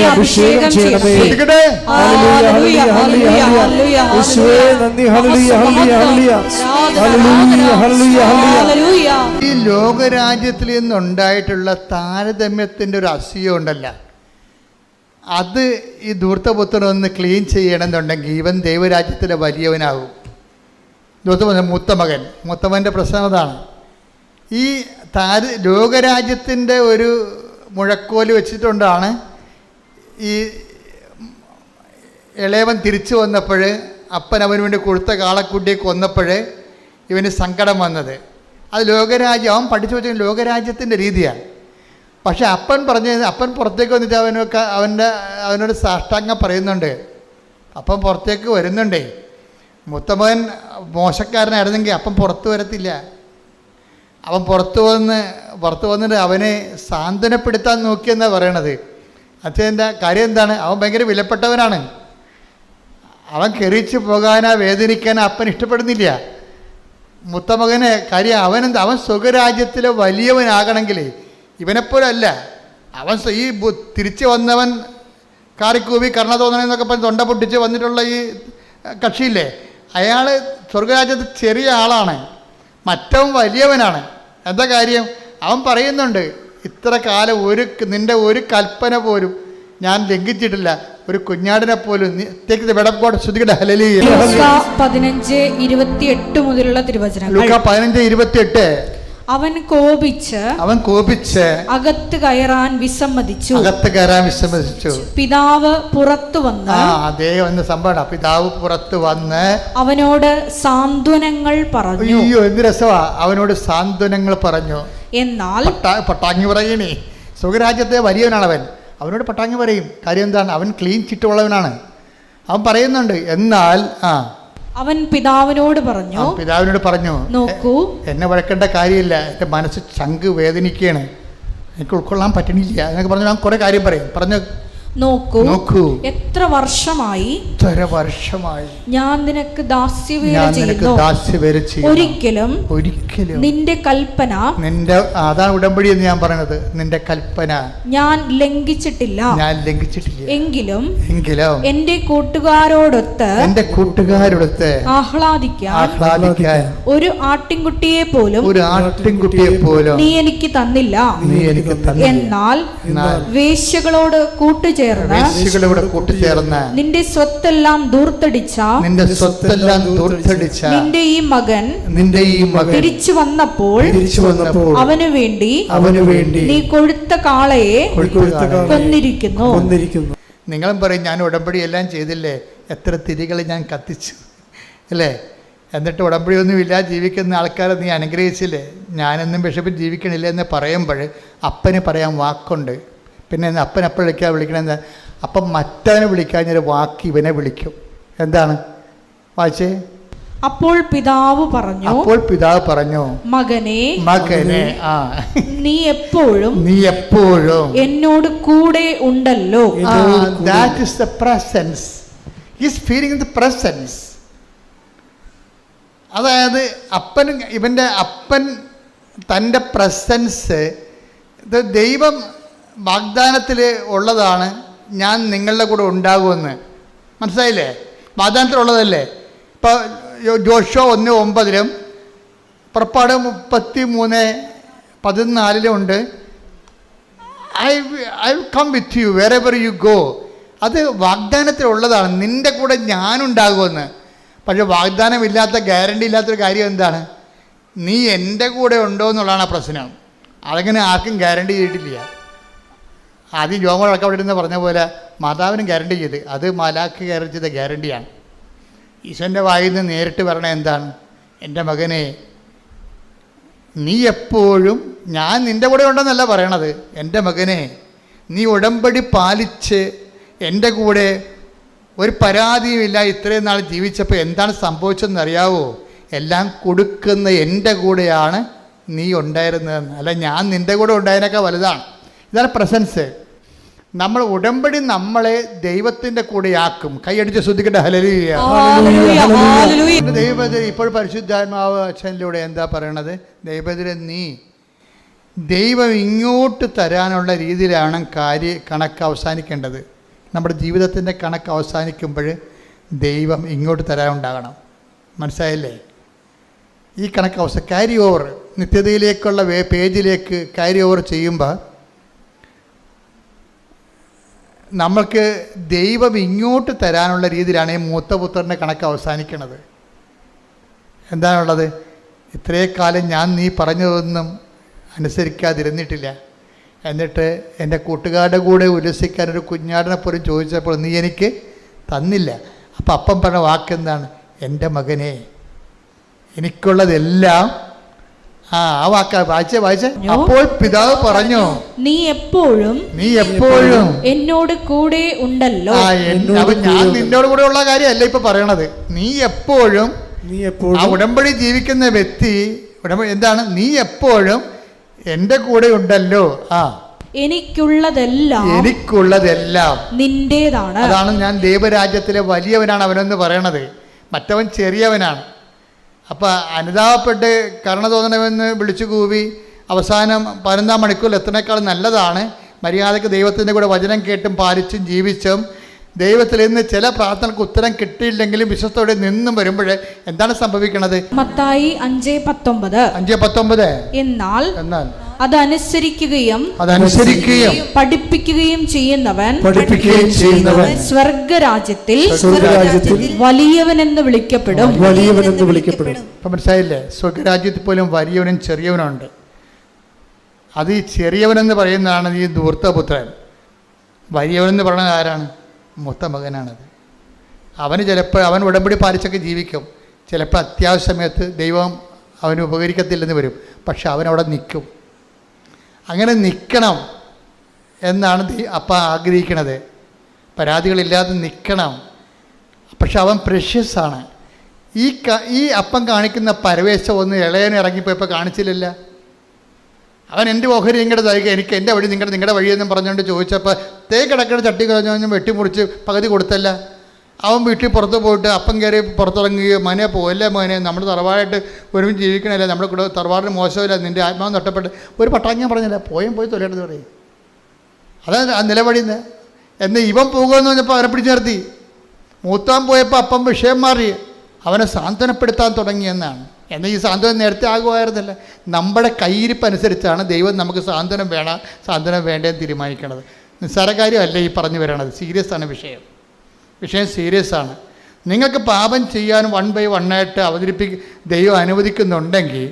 ഈ ലോകരാജ്യത്തിൽ നിന്നുണ്ടായിട്ടുള്ള താരതമ്യത്തിൻ്റെ ഒരു അസൂയ ഉണ്ടല്ല, അത് ഈ ധൂർത്തപുത്രനൊന്ന് ക്ലീൻ ചെയ്യണമെന്നുണ്ടെങ്കിൽ ഇവൻ ദൈവരാജ്യത്തിലെ വലിയവനാകും. ധൂർത്തപുത്രൻ മൂത്തവൻ്റെ പ്രശ്നം അതാണ്. ഈ ലോകരാജ്യത്തിൻ്റെ ഒരു മുഴക്കോല് വെച്ചിട്ടുണ്ടാണ് ഈ ഇളയവൻ തിരിച്ചു വന്നപ്പോൾ അപ്പൻ അവന് വേണ്ടി കൊടുത്ത കാളക്കുട്ടിയെ കൊന്നപ്പോഴേ ഇവന് സങ്കടം വന്നത്. അത് ലോകരാജ്യം, അവൻ പഠിച്ചു വെച്ച ലോകരാജ്യത്തിൻ്റെ രീതിയാണ്. പക്ഷെ അപ്പൻ അപ്പൻ പുറത്തേക്ക് വന്നിട്ട് അവനോട് സാഷ്ടാംഗം പറയുന്നുണ്ട്. അപ്പം പുറത്തേക്ക് വരുന്നുണ്ടേ. മൂത്തമകൻ മോശക്കാരനായിരുന്നെങ്കിൽ അപ്പം പുറത്ത് വരത്തില്ല. അവൻ പുറത്ത് വന്നിട്ട് അവനെ സാന്ത്വനപ്പെടുത്താൻ നോക്കിയെന്നാണ് പറയണത്. അച്ഛൻ്റെ കാര്യം എന്താണ്? അവൻ ഭയങ്കര വിലപ്പെട്ടവനാണ്. അവൻ കെറിച്ച് പോകാനോ വേദനിക്കാനോ അപ്പൻ ഇഷ്ടപ്പെടുന്നില്ല. മൂത്തമകനെ കാര്യം അവൻ സ്വകരാജ്യത്തിലെ വലിയവനാകണമെങ്കിൽ ഇവനെപ്പോലല്ല. അവൻ ഈ തിരിച്ചു വന്നവൻ കാറിക്കൂവി കർണ തോന്നണമെന്നൊക്കെ പറഞ്ഞ് തൊണ്ട പൊട്ടിച്ച് വന്നിട്ടുള്ള ഈ കക്ഷിയില്ലേ, അയാൾ സ്വർഗരാജ്യത്ത് ചെറിയ ആളാണ്, മറ്റവൻ വലിയവനാണ്. എന്താ കാര്യം? അവൻ പറയുന്നുണ്ട്, ഇത്ര കാലം നിൻ്റെ ഒരു കൽപ്പന പോലും ഞാൻ ലംഘിച്ചിട്ടില്ല, ഒരു കുഞ്ഞാടിനെ പോലും.
15:28 മുതലുള്ള തിരുവചനങ്ങൾ.
15:28.
അവൻ കോപിച്ച് അകത്ത് കയറാൻ വിസമ്മതിച്ചു. പിതാവ് പുറത്തു വന്ന്
അതേ വന്ന സംഭവം. പിതാവ് പുറത്തു വന്ന്
അവനോട് സാന്ത്വനങ്ങൾ പറഞ്ഞു.
അയ്യോ എന്ത് രസമാ! അവനോട് സാന്ത്വനങ്ങൾ പറഞ്ഞു.
എന്നാൽ
പട്ടാങ്ങി പറയണേ, സ്വകരാജ്യത്തെ വലിയവനാണ് അവൻ. അവനോട് പട്ടാങ്ങി പറയും. കാര്യം എന്താണ്? അവൻ ക്ലീൻ ചിട്ടുള്ളവനാണ്. അവൻ പറയുന്നുണ്ട്. എന്നാൽ
അവൻ പിതാവിനോട് പറഞ്ഞു, നോക്കൂ,
എന്നെ വഴക്കേണ്ട കാര്യമില്ല, എൻ്റെ മനസ്സ് ചങ്ക് വേദനിക്കുകയാണ്, എനിക്ക് ഉൾക്കൊള്ളാൻ പറ്റണില്ല എന്നൊക്കെ പറഞ്ഞു. ഞാൻ കുറേ കാര്യം പറഞ്ഞു. നോക്കൂ, എത്ര വർഷമായി ഞാൻ നിനക്ക് ദാസ്യവേല ചെയ്യുന്നു. ഒരിക്കലും നിന്റെ കൽപ്പന, അതാണ് ഉടമ്പടി എന്ന് ഞാൻ പറയുന്നത്, നിന്റെ കൽപ്പന ഞാൻ ലംഘിച്ചിട്ടില്ല. എങ്കിലും എന്റെ കൂട്ടുകാരോടൊത്ത് ആഹ്ലാദിക്കാൻ ഒരു ആട്ടിൻകുട്ടിയെ പോലും നീ എനിക്ക് തന്നില്ല. എന്നാൽ വേശ്യകളോട് കൂട്ടുചേർന്ന് നിന്റെ സ്വത്തെല്ലാം ദൂർത്തടിച്ച നിന്റെ ഈ മകൻ തിരിച്ചു വന്നപ്പോൾ അവനു വേണ്ടി നീ കൊഴുത്ത കാളയെ കൊന്നിരിക്കുന്നു. നിങ്ങളും പറയും, ഞാൻ ഉടമ്പടി എല്ലാം ചെയ്തില്ലേ, എത്ര തിരികൾ ഞാൻ കത്തിച്ചു അല്ലേ, എന്നിട്ട് ഉടമ്പടി ഒന്നുമില്ല ജീവിക്കുന്ന ആൾക്കാരെ നീ അനുഗ്രഹിച്ചില്ലേ, ഞാനെന്നും ബിഷപ്പിൽ ജീവിക്കണില്ല എന്ന് പറയുമ്പോൾ അപ്പന് പറയാൻ വാക്കുണ്ട്. പിന്നെ അപ്പൻ എപ്പോൾ വിളിക്കണമെന്ന് അപ്പം മറ്റവനെ വിളിക്കാഞ്ഞൊരു വാക്ക് ഇവനെ വിളിക്കും. എന്താണ് വായിച്ചേ?
അപ്പോൾ പിതാവ് പറഞ്ഞു, മകനെ നീ എപ്പോഴും എന്നോട് കൂടെ ഉണ്ടല്ലോ.
That is the presence. He is feeling the presence. അതായത് ഇവൻ്റെ അപ്പൻ തൻ്റെ പ്രസൻസ്, ഇത് ദൈവം വാഗ്ദാനത്തിൽ ഉള്ളതാണ്. ഞാൻ നിങ്ങളുടെ കൂടെ ഉണ്ടാകുമെന്ന്. മനസ്സിലായില്ലേ? വാഗ്ദാനത്തിലുള്ളതല്ലേ. ഇപ്പോൾ ജോഷുവ 1:9 പുറപ്പാട് 33:14 ഉണ്ട്. I will come with you wherever you go. അത് വാഗ്ദാനത്തിലുള്ളതാണ്, നിൻ്റെ കൂടെ ഞാനുണ്ടാകുമെന്ന്. പക്ഷെ വാഗ്ദാനമില്ലാത്ത, ഗ്യാരണ്ടി ഇല്ലാത്തൊരു കാര്യം എന്താണ്? നീ എൻ്റെ കൂടെ ഉണ്ടോ എന്നുള്ളതാണ് ആ പ്രശ്നം. അതങ്ങനെ ആർക്കും ഗ്യാരണ്ടി ചെയ്തിട്ടില്ല. ആദ്യം ജോമോളൊക്കെ അവിടെ ഇരുന്ന് പറഞ്ഞ പോലെ മാതാവിനും ഗ്യാരണ്ടി ചെയ്ത്, അത് മാലാഖ് ഗ്യാരണ്ടി ചെയ്ത ഗ്യാരണ്ടിയാണ്. ഈശോൻ്റെ വായിൽ നിന്ന് നേരിട്ട് പറയണത് എന്താണ്? എൻ്റെ മകനെ, നീ എപ്പോഴും, ഞാൻ നിൻ്റെ കൂടെ ഉണ്ടെന്നല്ല പറയണത്, എൻ്റെ മകനെ നീ ഉടമ്പടി പാലിച്ച് എൻ്റെ കൂടെ ഒരു പരാതിയുമില്ല ഇത്രയും നാൾ ജീവിച്ചപ്പോൾ എന്താണ് സംഭവിച്ചതെന്ന് അറിയാവോ? എല്ലാം കൊടുക്കുന്ന എൻ്റെ കൂടെയാണ് നീ ഉണ്ടായിരുന്നതെന്ന്. അല്ല, ഞാൻ നിൻ്റെ കൂടെ ഉണ്ടായതിനൊക്കെ വലുതാണ്. ഇതാണ് പ്രസൻസ്. നമ്മൾ ഉടമ്പടി നമ്മളെ ദൈവത്തിൻ്റെ കൂടെയാക്കും. കൈയടിച്ച് ശ്രദ്ധിക്കട്ടെ. ഹല്ലേലൂയ. ദൈവത്തിൻ്റെ ഇപ്പോൾ പരിശുദ്ധാത്മാവ് അച്ഛനിലൂടെ എന്താ പറയണത്? ദൈവത്തിൻ്റെ ദൈവം ഇങ്ങോട്ട് തരാനുള്ള രീതിയിലാണ് കണക്ക് അവസാനിക്കേണ്ടത്. നമ്മുടെ ജീവിതത്തിൻ്റെ കണക്ക് അവസാനിക്കുമ്പോൾ ദൈവം ഇങ്ങോട്ട് തരാനുണ്ടാകണം. മനസ്സിലായില്ലേ? ഈ കണക്ക് ക്യാരി ഓവർ, നിത്യതയിലേക്കുള്ള പേജിലേക്ക് ക്യാരി ഓവർ ചെയ്യുമ്പോൾ നമ്മൾക്ക് ദൈവം ഇങ്ങോട്ട് തരാനുള്ള രീതിയിലാണ് ഈ മൂത്തപുത്രൻ്റെ കണക്ക് അവസാനിക്കുന്നത്. എന്താണുള്ളത്? ഇത്രയും കാലം ഞാൻ നീ പറഞ്ഞതൊന്നും അനുസരിക്കാതിരുന്നിട്ടില്ല, എന്നിട്ട് എൻ്റെ കൂട്ടുകാരുടെ കൂടെ ഉല്ലസിക്കാനൊരു കുഞ്ഞാടിനെ പോലും ചോദിച്ചപ്പോൾ നീ എനിക്ക് തന്നില്ല. അപ്പം അപ്പം പറഞ്ഞ വാക്കെന്താണ്? എൻ്റെ മകനെ, എനിക്കുള്ളതെല്ലാം. ആ വാക്കാ വായിച്ചേ. അപ്പോൾ പിതാവ് പറഞ്ഞു,
നീ എപ്പോഴും എന്നോട് കൂടെ ഉണ്ടല്ലോ.
ഞാൻ നിന്നോട് കൂടെ ഉള്ള കാര്യമല്ല ഇപ്പൊ പറയണത്. നീ എപ്പോഴും ആ ഉടമ്പടി ജീവിക്കുന്ന വ്യക്തി എന്താണ്? നീ എപ്പോഴും എൻ്റെ കൂടെ ഉണ്ടല്ലോ. എനിക്കുള്ളതെല്ലാം
നിന്റേതാണ്.
അതാണ് ഞാൻ ദൈവരാജ്യത്തിലെ വലിയവനാണ് അവനെന്ന് പറയണത്. മറ്റവൻ ചെറിയവനാണ്. അപ്പം അനുതാപപ്പെട്ട് കരുണ തോന്നണമെന്ന് വിളിച്ചു കൂവി അവസാനം 11 മണിക്കൂറിൽ എത്തുന്നേക്കാൾ നല്ലതാണ് മര്യാദയ്ക്ക് ദൈവത്തിൻ്റെ കൂടെ വചനം കേട്ടും പാലിച്ചും ജീവിച്ചും ദൈവത്തിൽ നിന്ന് ചില പ്രാർത്ഥനകൾക്ക് ഉത്തരം കിട്ടിയില്ലെങ്കിലും വിശ്വസ്തയോടെ നിന്നും വരുമ്പോൾ എന്താണ് സംഭവിക്കുന്നത്?
മത്തായി 5:19
എന്നാൽ
അതനുസരിക്കുകയും പഠിപ്പിക്കുകയും ചെയ്യുന്നവൻ സ്വർഗരാജ്യത്തിൽ വലിയവനെന്ന് വിളിക്കപ്പെടും.
ഇപ്പം മനസ്സിലായില്ലേ? സ്വർഗരാജ്യത്തിൽ പോലും വലിയവനും ചെറിയവനുണ്ട്. അത് ഈ ചെറിയവനെന്ന് പറയുന്നതാണ് ഈ ധൂർത്തപുത്രൻ. വലിയവനെന്ന് പറയുന്നത് ആരാണ്? മൂത്ത മകനാണത്. അവന് ചിലപ്പോൾ അവൻ ഉടമ്പടി പാലിച്ചൊക്കെ ജീവിക്കും. ചിലപ്പോൾ അത്യാവശ്യ സമയത്ത് ദൈവം അവന് ഉപകരിക്കത്തില്ലെന്ന് വരും. പക്ഷെ അവനവിടെ നിൽക്കും. അങ്ങനെ നിൽക്കണം എന്നാണ് അപ്പം ആഗ്രഹിക്കണത്. പരാതികളില്ലാതെ നിൽക്കണം. പക്ഷെ അവൻ പ്രഷ്യസാണ്. ഈ അപ്പം കാണിക്കുന്ന പരവേശം ഒന്ന് ഇളയനെ ഇറങ്ങിപ്പോയപ്പോൾ കാണിച്ചില്ലല്ല. അവൻ എൻ്റെ ഓഹരി നിങ്ങളുടെ തരിക, എനിക്ക് എൻ്റെ വഴി നിങ്ങളുടെ വഴിയെന്നും പറഞ്ഞുകൊണ്ട് ചോദിച്ചപ്പോൾ കിടക്കുന്ന ചട്ടി കഴിഞ്ഞ വെട്ടിമുറിച്ച് പകുതി കൊടുത്തല്ല. അവൻ വീട്ടിൽ പുറത്ത് പോയിട്ട് അപ്പം കയറി പുറത്തിറങ്ങുകയോ മനെ പോകല്ലേ മോനെ, നമ്മൾ തറവാടായിട്ട് ഒരുമിച്ച് ജീവിക്കണമല്ലേ, നമ്മുടെ കൂടെ തറവാടിന് മോശമില്ല, നിൻ്റെ ആത്മാവ് നഷ്ടപ്പെട്ട് ഒരു പട്ടാങ്ങ പറഞ്ഞില്ല, പോയി തൊലയിട്ടെന്ന് പറയും. അതാണ് ആ നിലപടിന്ന്. എന്ന് ഇവൻ പോകുമെന്ന് പറഞ്ഞപ്പോൾ അവനെ പിടിച്ചു നിർത്തി. മൂത്താൻ പോയപ്പോൾ അപ്പം വിഷയം മാറി, അവനെ സാന്ത്വനപ്പെടുത്താൻ തുടങ്ങിയെന്നാണ്. എന്നാൽ ഈ സാന്ത്വനം നേരത്തെ ആകുമായിരുന്നില്ല. നമ്മുടെ കയ്യിരിപ്പനുസരിച്ചാണ് ദൈവം നമുക്ക് സാന്ത്വനം വേണ്ടതെന്ന് തീരുമാനിക്കണത്. നിസ്സാര കാര്യമല്ല ഈ പറഞ്ഞു വരണത്. സീരിയസ് ആണ് വിഷയം സീരിയസ് ആണ്. നിങ്ങൾക്ക് പാപം ചെയ്യാൻ 1 by 1 ആയിട്ട് ദൈവം അനുവദിക്കുന്നുണ്ടെങ്കിൽ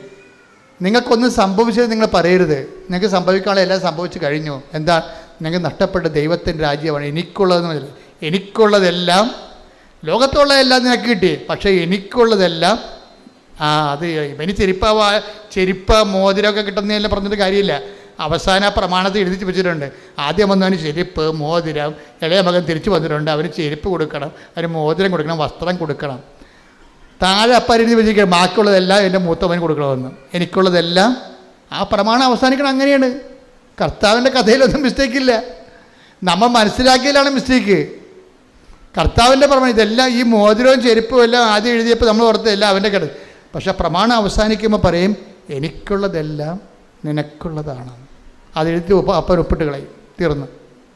നിങ്ങൾക്കൊന്നും സംഭവിച്ചത് നിങ്ങൾ പറയരുത്. നിങ്ങൾക്ക് സംഭവിക്കാനുള്ള എല്ലാം സംഭവിച്ചു കഴിഞ്ഞു. എന്താ? നിങ്ങൾക്ക് നഷ്ടപ്പെട്ട ദൈവത്തിൻ്റെ രാജ്യമാണ്. എനിക്കുള്ളതെല്ലാം ലോകത്തുള്ളതെല്ലാം നിനക്ക് കിട്ടി, പക്ഷേ എനിക്കുള്ളതെല്ലാം അത് ഇവന് ചെരുപ്പ മോതിരമൊക്കെ കിട്ടുന്നതെല്ലാം പറഞ്ഞിട്ട് കാര്യമില്ല. അവസാന പ്രമാണത്തിൽ എഴുതി വെച്ചിട്ടുണ്ട്. ആദ്യം വന്നവന് ചെരുപ്പ്, മോതിരം, ഇളയ മകൻ തിരിച്ചു വന്നിട്ടുണ്ട്, അവന് ചെരുപ്പ് കൊടുക്കണം, അവന് മോതിരം കൊടുക്കണം, വസ്ത്രം കൊടുക്കണം. താഴെ അപ്പം എഴുതി വെച്ചിരിക്കണം ബാക്കിയുള്ളതെല്ലാം എൻ്റെ മൂത്തവന് കൊടുക്കണമെന്ന്. എനിക്കുള്ളതെല്ലാം ആ പ്രമാണം അവസാനിക്കണം. അങ്ങനെയാണ്. കർത്താവിൻ്റെ കഥയിലൊന്നും മിസ്റ്റേക്കില്ല. നമ്മൾ മനസ്സിലാക്കിയാലാണ് മിസ്റ്റേക്ക്. കർത്താവിൻ്റെ പ്രമാണം ഇതെല്ലാം, ഈ മോതിരവും ചെരുപ്പും എല്ലാം ആദ്യം എഴുതിയപ്പോൾ നമ്മൾ ഓർത്തതെല്ലാം അവൻ്റെ കട. പക്ഷെ പ്രമാണം അവസാനിക്കുമ്പോൾ പറയും എനിക്കുള്ളതെല്ലാം നിനക്കുള്ളതാണ്. അതെഴുതി അപ്പൻ ഒപ്പിട്ട് കളയും, തീർന്നു.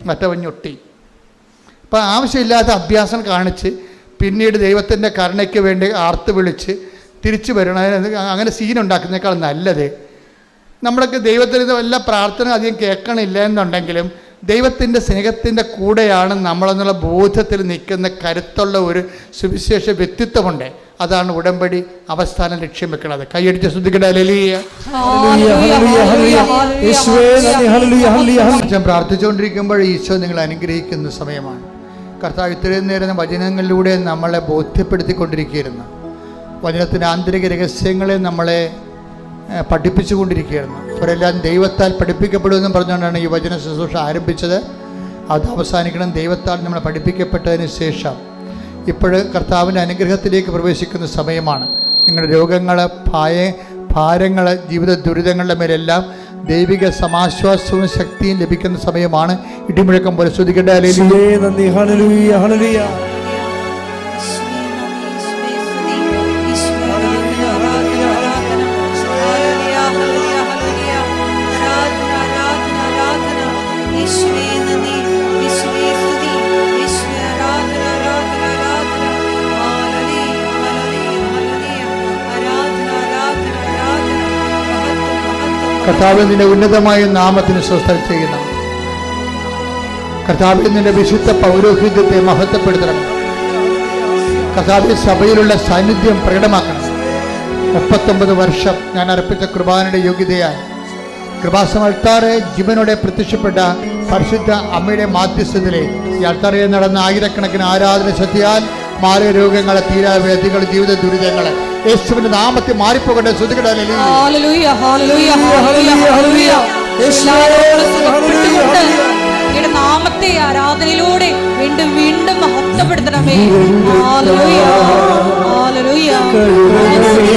മറ്റവഞ്ഞൊട്ടി. അപ്പം ആവശ്യമില്ലാത്ത അഭ്യാസം കാണിച്ച് പിന്നീട് ദൈവത്തിൻ്റെ കരുണയ്ക്ക് വേണ്ടി ആർത്ത് വിളിച്ച് തിരിച്ചു വരണം. അങ്ങനെ സീനുണ്ടാക്കുന്നേക്കാൾ നല്ലത് നമ്മളൊക്കെ ദൈവത്തിന് വല്ല പ്രാർത്ഥന അധികം കേൾക്കണില്ല എന്നുണ്ടെങ്കിലും ദൈവത്തിൻ്റെ സ്നേഹത്തിൻ്റെ കൂടെയാണ് നമ്മളെന്നുള്ള ബോധത്തിൽ നിൽക്കുന്ന കരുത്തുള്ള ഒരു സുവിശേഷ വ്യക്തിത്വമുണ്ട്. അതാണ് ഉടമ്പടി അവസാനം ലക്ഷ്യം വെക്കുന്നത്. കൈയടിച്ച് ശ്രദ്ധിക്കട്ടെ. പ്രാർത്ഥിച്ചുകൊണ്ടിരിക്കുമ്പോൾ ഈശോ നിങ്ങളെ അനുഗ്രഹിക്കുന്ന സമയമാണ്. കർത്താവ് ഇത്രയും നേരം വചനങ്ങളിലൂടെ നമ്മളെ ബോധ്യപ്പെടുത്തിക്കൊണ്ടിരിക്കുകയായിരുന്നു. വചനത്തിൻ്റെ ആന്തരിക രഹസ്യങ്ങളെ നമ്മളെ പഠിപ്പിച്ചുകൊണ്ടിരിക്കുകയായിരുന്നു. അവരെല്ലാം ദൈവത്താൽ പഠിപ്പിക്കപ്പെടുമെന്ന് പറഞ്ഞുകൊണ്ടാണ് ഈ വചന ശുശ്രൂഷ ആരംഭിച്ചത്. അത് അവസാനിക്കണം ദൈവത്താൽ നമ്മളെ പഠിപ്പിക്കപ്പെട്ടതിന് ശേഷം. ഇപ്പോൾ കർത്താവിൻ്റെ അനുഗ്രഹത്തിലേക്ക് പ്രവേശിക്കുന്ന സമയമാണ്. നിങ്ങളുടെ രോഗങ്ങൾ, ഭാരങ്ങൾ, ജീവിത ദുരിതങ്ങളുടെ മേലെല്ലാം ദൈവിക സമാശ്വാസവും ശക്തിയും ലഭിക്കുന്ന സമയമാണ്. ഇടിമുഴക്കം പോലെ ശ്രദ്ധിക്കട്ടെ. കർത്താവ് നിന്റെ ഉന്നതമായ നാമത്തിന് സ്വസ്ഥം ചെയ്യുന്ന കർത്താവ് നിന്റെ വിശുദ്ധ പൗരോഹിത്യത്തെ മഹത്വപ്പെടുത്തണം. കർത്താവ് സഭയിലുള്ള സാന്നിധ്യം പ്രകടമാക്കണം. 39 വർഷം ഞാൻ അർപ്പിച്ച കൃപാനയുടെ യോഗ്യതയാൽ കൃപാസമൽത്താറെ ജീവനോടെ പ്രത്യക്ഷപ്പെട്ട പരിശുദ്ധ അമ്മയുടെ മാധ്യസ്ഥതയിലെ ഈ അൾത്താറയിൽ നടന്ന ആയിരക്കണക്കിന് ആരാധന ശക്തിയാൽ മാരകരോഗങ്ങളെ, തീരാവേദികൾ, ജീവിത ദുരിതങ്ങളെ യേശുവിന്റെ നാമത്തിൽ മാറിപ്പോകട്ടെ. ശ്രുതികട
ഹല്ലേലൂയ ഹല്ലേലൂയ ഹല്ലേലൂയ. എല്ലാവരോടും സുഖപ്പെട്ടുകൊണ്ട് അങ്ങയുടെ നാമത്തെ ആരാധനയിലൂടെ വീണ്ടും വീണ്ടും മഹത്വപ്പെടുത്തണമേ. ഹല്ലേലൂയ ഹല്ലേലൂയ ഹല്ലേലൂയ.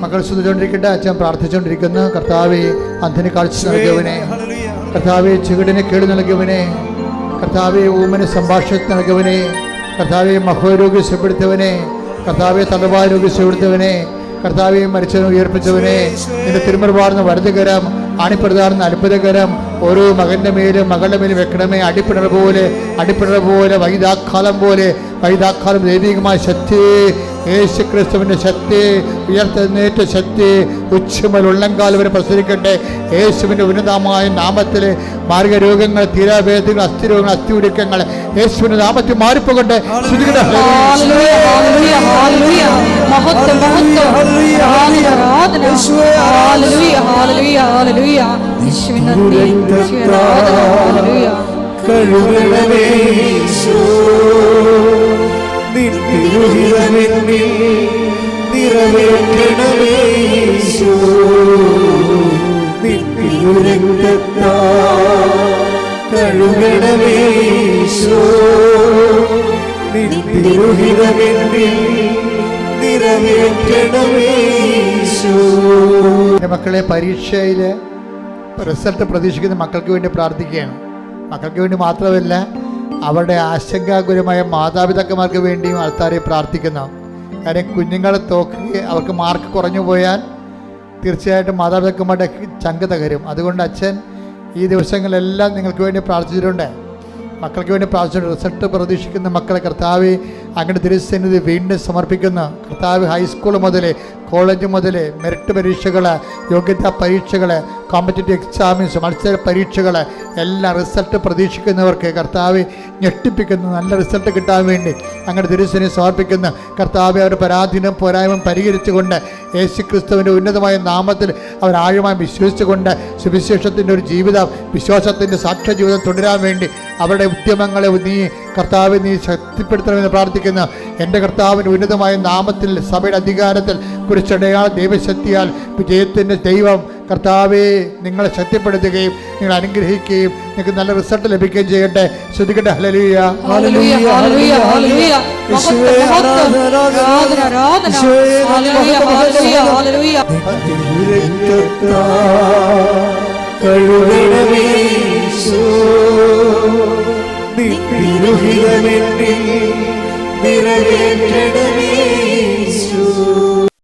മക്കൾ ശ്രദ്ധിച്ചുകൊണ്ടിരിക്കട്ടെ. അച്ഛൻ പ്രാർത്ഥിച്ചുകൊണ്ടിരിക്കുന്നു. കർത്താവേ, അന്ധന് കാഴ്ച നൽകിയവനെ, കർത്താവെ ചെകിടിനെ കേട് നൽകിയവനെ, കർത്താവെ ഊമന് സംഭാഷണത്തിൽ നൽകിയവനെ, കർത്താവെ മഹോരോഗ്യം സുഖപ്പെടുത്തിയവനെ, കർത്താവെ തലവാരോഗ്യം സുഖപ്പെടുത്തിയവനെ, കർത്താവെ മരിച്ചവനെ ഉയർപ്പിച്ചവനെ, നിന്റെ തിരുമറുപാടുന്ന വലതുകരം, അണിപ്രധാർന്ന അത്ഭുതകരം ഓരോ മകൻ്റെ മേലും മകളുടെ മേലും വെക്കണമേ. അടിപ്പിണർ പോലെ വൈദാക്കാലം ദൈവികമായ ശക്തി, യേശു ക്രിസ്തുവിൻ്റെ ശക്തി, ഉയർത്തെഴുന്നേറ്റ ശക്തി ഉച്ചമുതൽ ഉള്ളംകാലം വരെ പ്രസരിക്കട്ടെ. യേശുവിൻ്റെ ഉന്നതമായ നാമത്തിൽ മാർഗരോഗങ്ങൾ, തീരാവേദികൾ, അസ്ഥിരോഗങ്ങൾ, അസ്ഥിഉരുക്കങ്ങൾ യേശുവിൻ്റെ നാമത്തിൽ മാറിപ്പോകട്ടെ. മക്കളെ, പരീക്ഷയിൽ റിസൾട്ട് പ്രതീക്ഷിക്കുന്ന മക്കൾക്ക് വേണ്ടി പ്രാർത്ഥിക്കുകയാണ്. മക്കൾക്ക് വേണ്ടി മാത്രമല്ല, അവരുടെ ആശങ്കാകുലമായ മാതാപിതാക്കന്മാർക്ക് വേണ്ടിയും ആൾക്കാരെ പ്രാർത്ഥിക്കുന്നു. കാര്യം കുഞ്ഞുങ്ങളെ തോക്കി അവർക്ക് മാർക്ക് കുറഞ്ഞു പോയാൽ തീർച്ചയായിട്ടും മാതാപിതാക്കന്മാരുടെ ചങ്ക് തകരും. അതുകൊണ്ട് അച്ഛൻ ഈ ദിവസങ്ങളെല്ലാം നിങ്ങൾക്ക് വേണ്ടി പ്രാർത്ഥിച്ചിട്ടുണ്ട്, മക്കൾക്ക് വേണ്ടി പ്രാർത്ഥിച്ചിട്ടുണ്ട്. റിസൾട്ട് പ്രതീക്ഷിക്കുന്ന മക്കളെ കർത്താവ് അങ്ങനെ തിരുസന്നിധി വീണ്ടും സമർപ്പിക്കുന്നു. കർത്താവ് ഹൈസ്കൂൾ മുതൽ കോളേജ് മുതൽ മെറിറ്റ് പരീക്ഷകൾ, യോഗ്യതാ പരീക്ഷകൾ, കോമ്പറ്റേറ്റീവ് എക്സാമിൻസ്, മത്സര പരീക്ഷകൾ എല്ലാം റിസൾട്ട് പ്രതീക്ഷിക്കുന്നവർക്ക് കർത്താവ് ഞെട്ടിപ്പിക്കുന്നു. നല്ല റിസൾട്ട് കിട്ടാൻ വേണ്ടി അങ്ങനെ തിരുസന്നിധി സമർപ്പിക്കുന്നു. കർത്താവ് അവരുടെ പരാധീനം പോരായ്മ പരിഹരിച്ചുകൊണ്ട് യേശു ക്രിസ്തുവിൻ്റെ ഉന്നതമായ നാമത്തിൽ അവർ ആഴമായി വിശ്വസിച്ചുകൊണ്ട് സുവിശേഷത്തിൻ്റെ ഒരു ജീവിതം, വിശ്വാസത്തിൻ്റെ സാക്ഷ്യ ജീവിതം തുടരാൻ വേണ്ടി അവരുടെ ഉദ്യമങ്ങളെ നീ ശക്തിപ്പെടുത്തണമെന്ന് പ്രാർത്ഥിക്കുന്നു. എൻ്റെ കർത്താവിൻ്റെ ഉന്നതമായ നാമത്തിൽ സഭയുടെ അധികാരത്തിൽ കുറിച്ചടയാൾ ദൈവശക്തിയാൽ വിജയത്തിൻ്റെ ദൈവം കർത്താവെ നിങ്ങളെ ശക്തിപ്പെടുത്തുകയും നിങ്ങൾ അനുഗ്രഹിക്കുകയും നിങ്ങൾക്ക് നല്ല റിസൾട്ട് ലഭിക്കുകയും ചെയ്യട്ടെ. ശ്രദ്ധിക്കട്ടെ. ഹല്ലേലൂയ
ഹല്ലേലൂയ ഹല്ലേലൂയ ഹല്ലേലൂയ.
നിറവേറ്റണമേ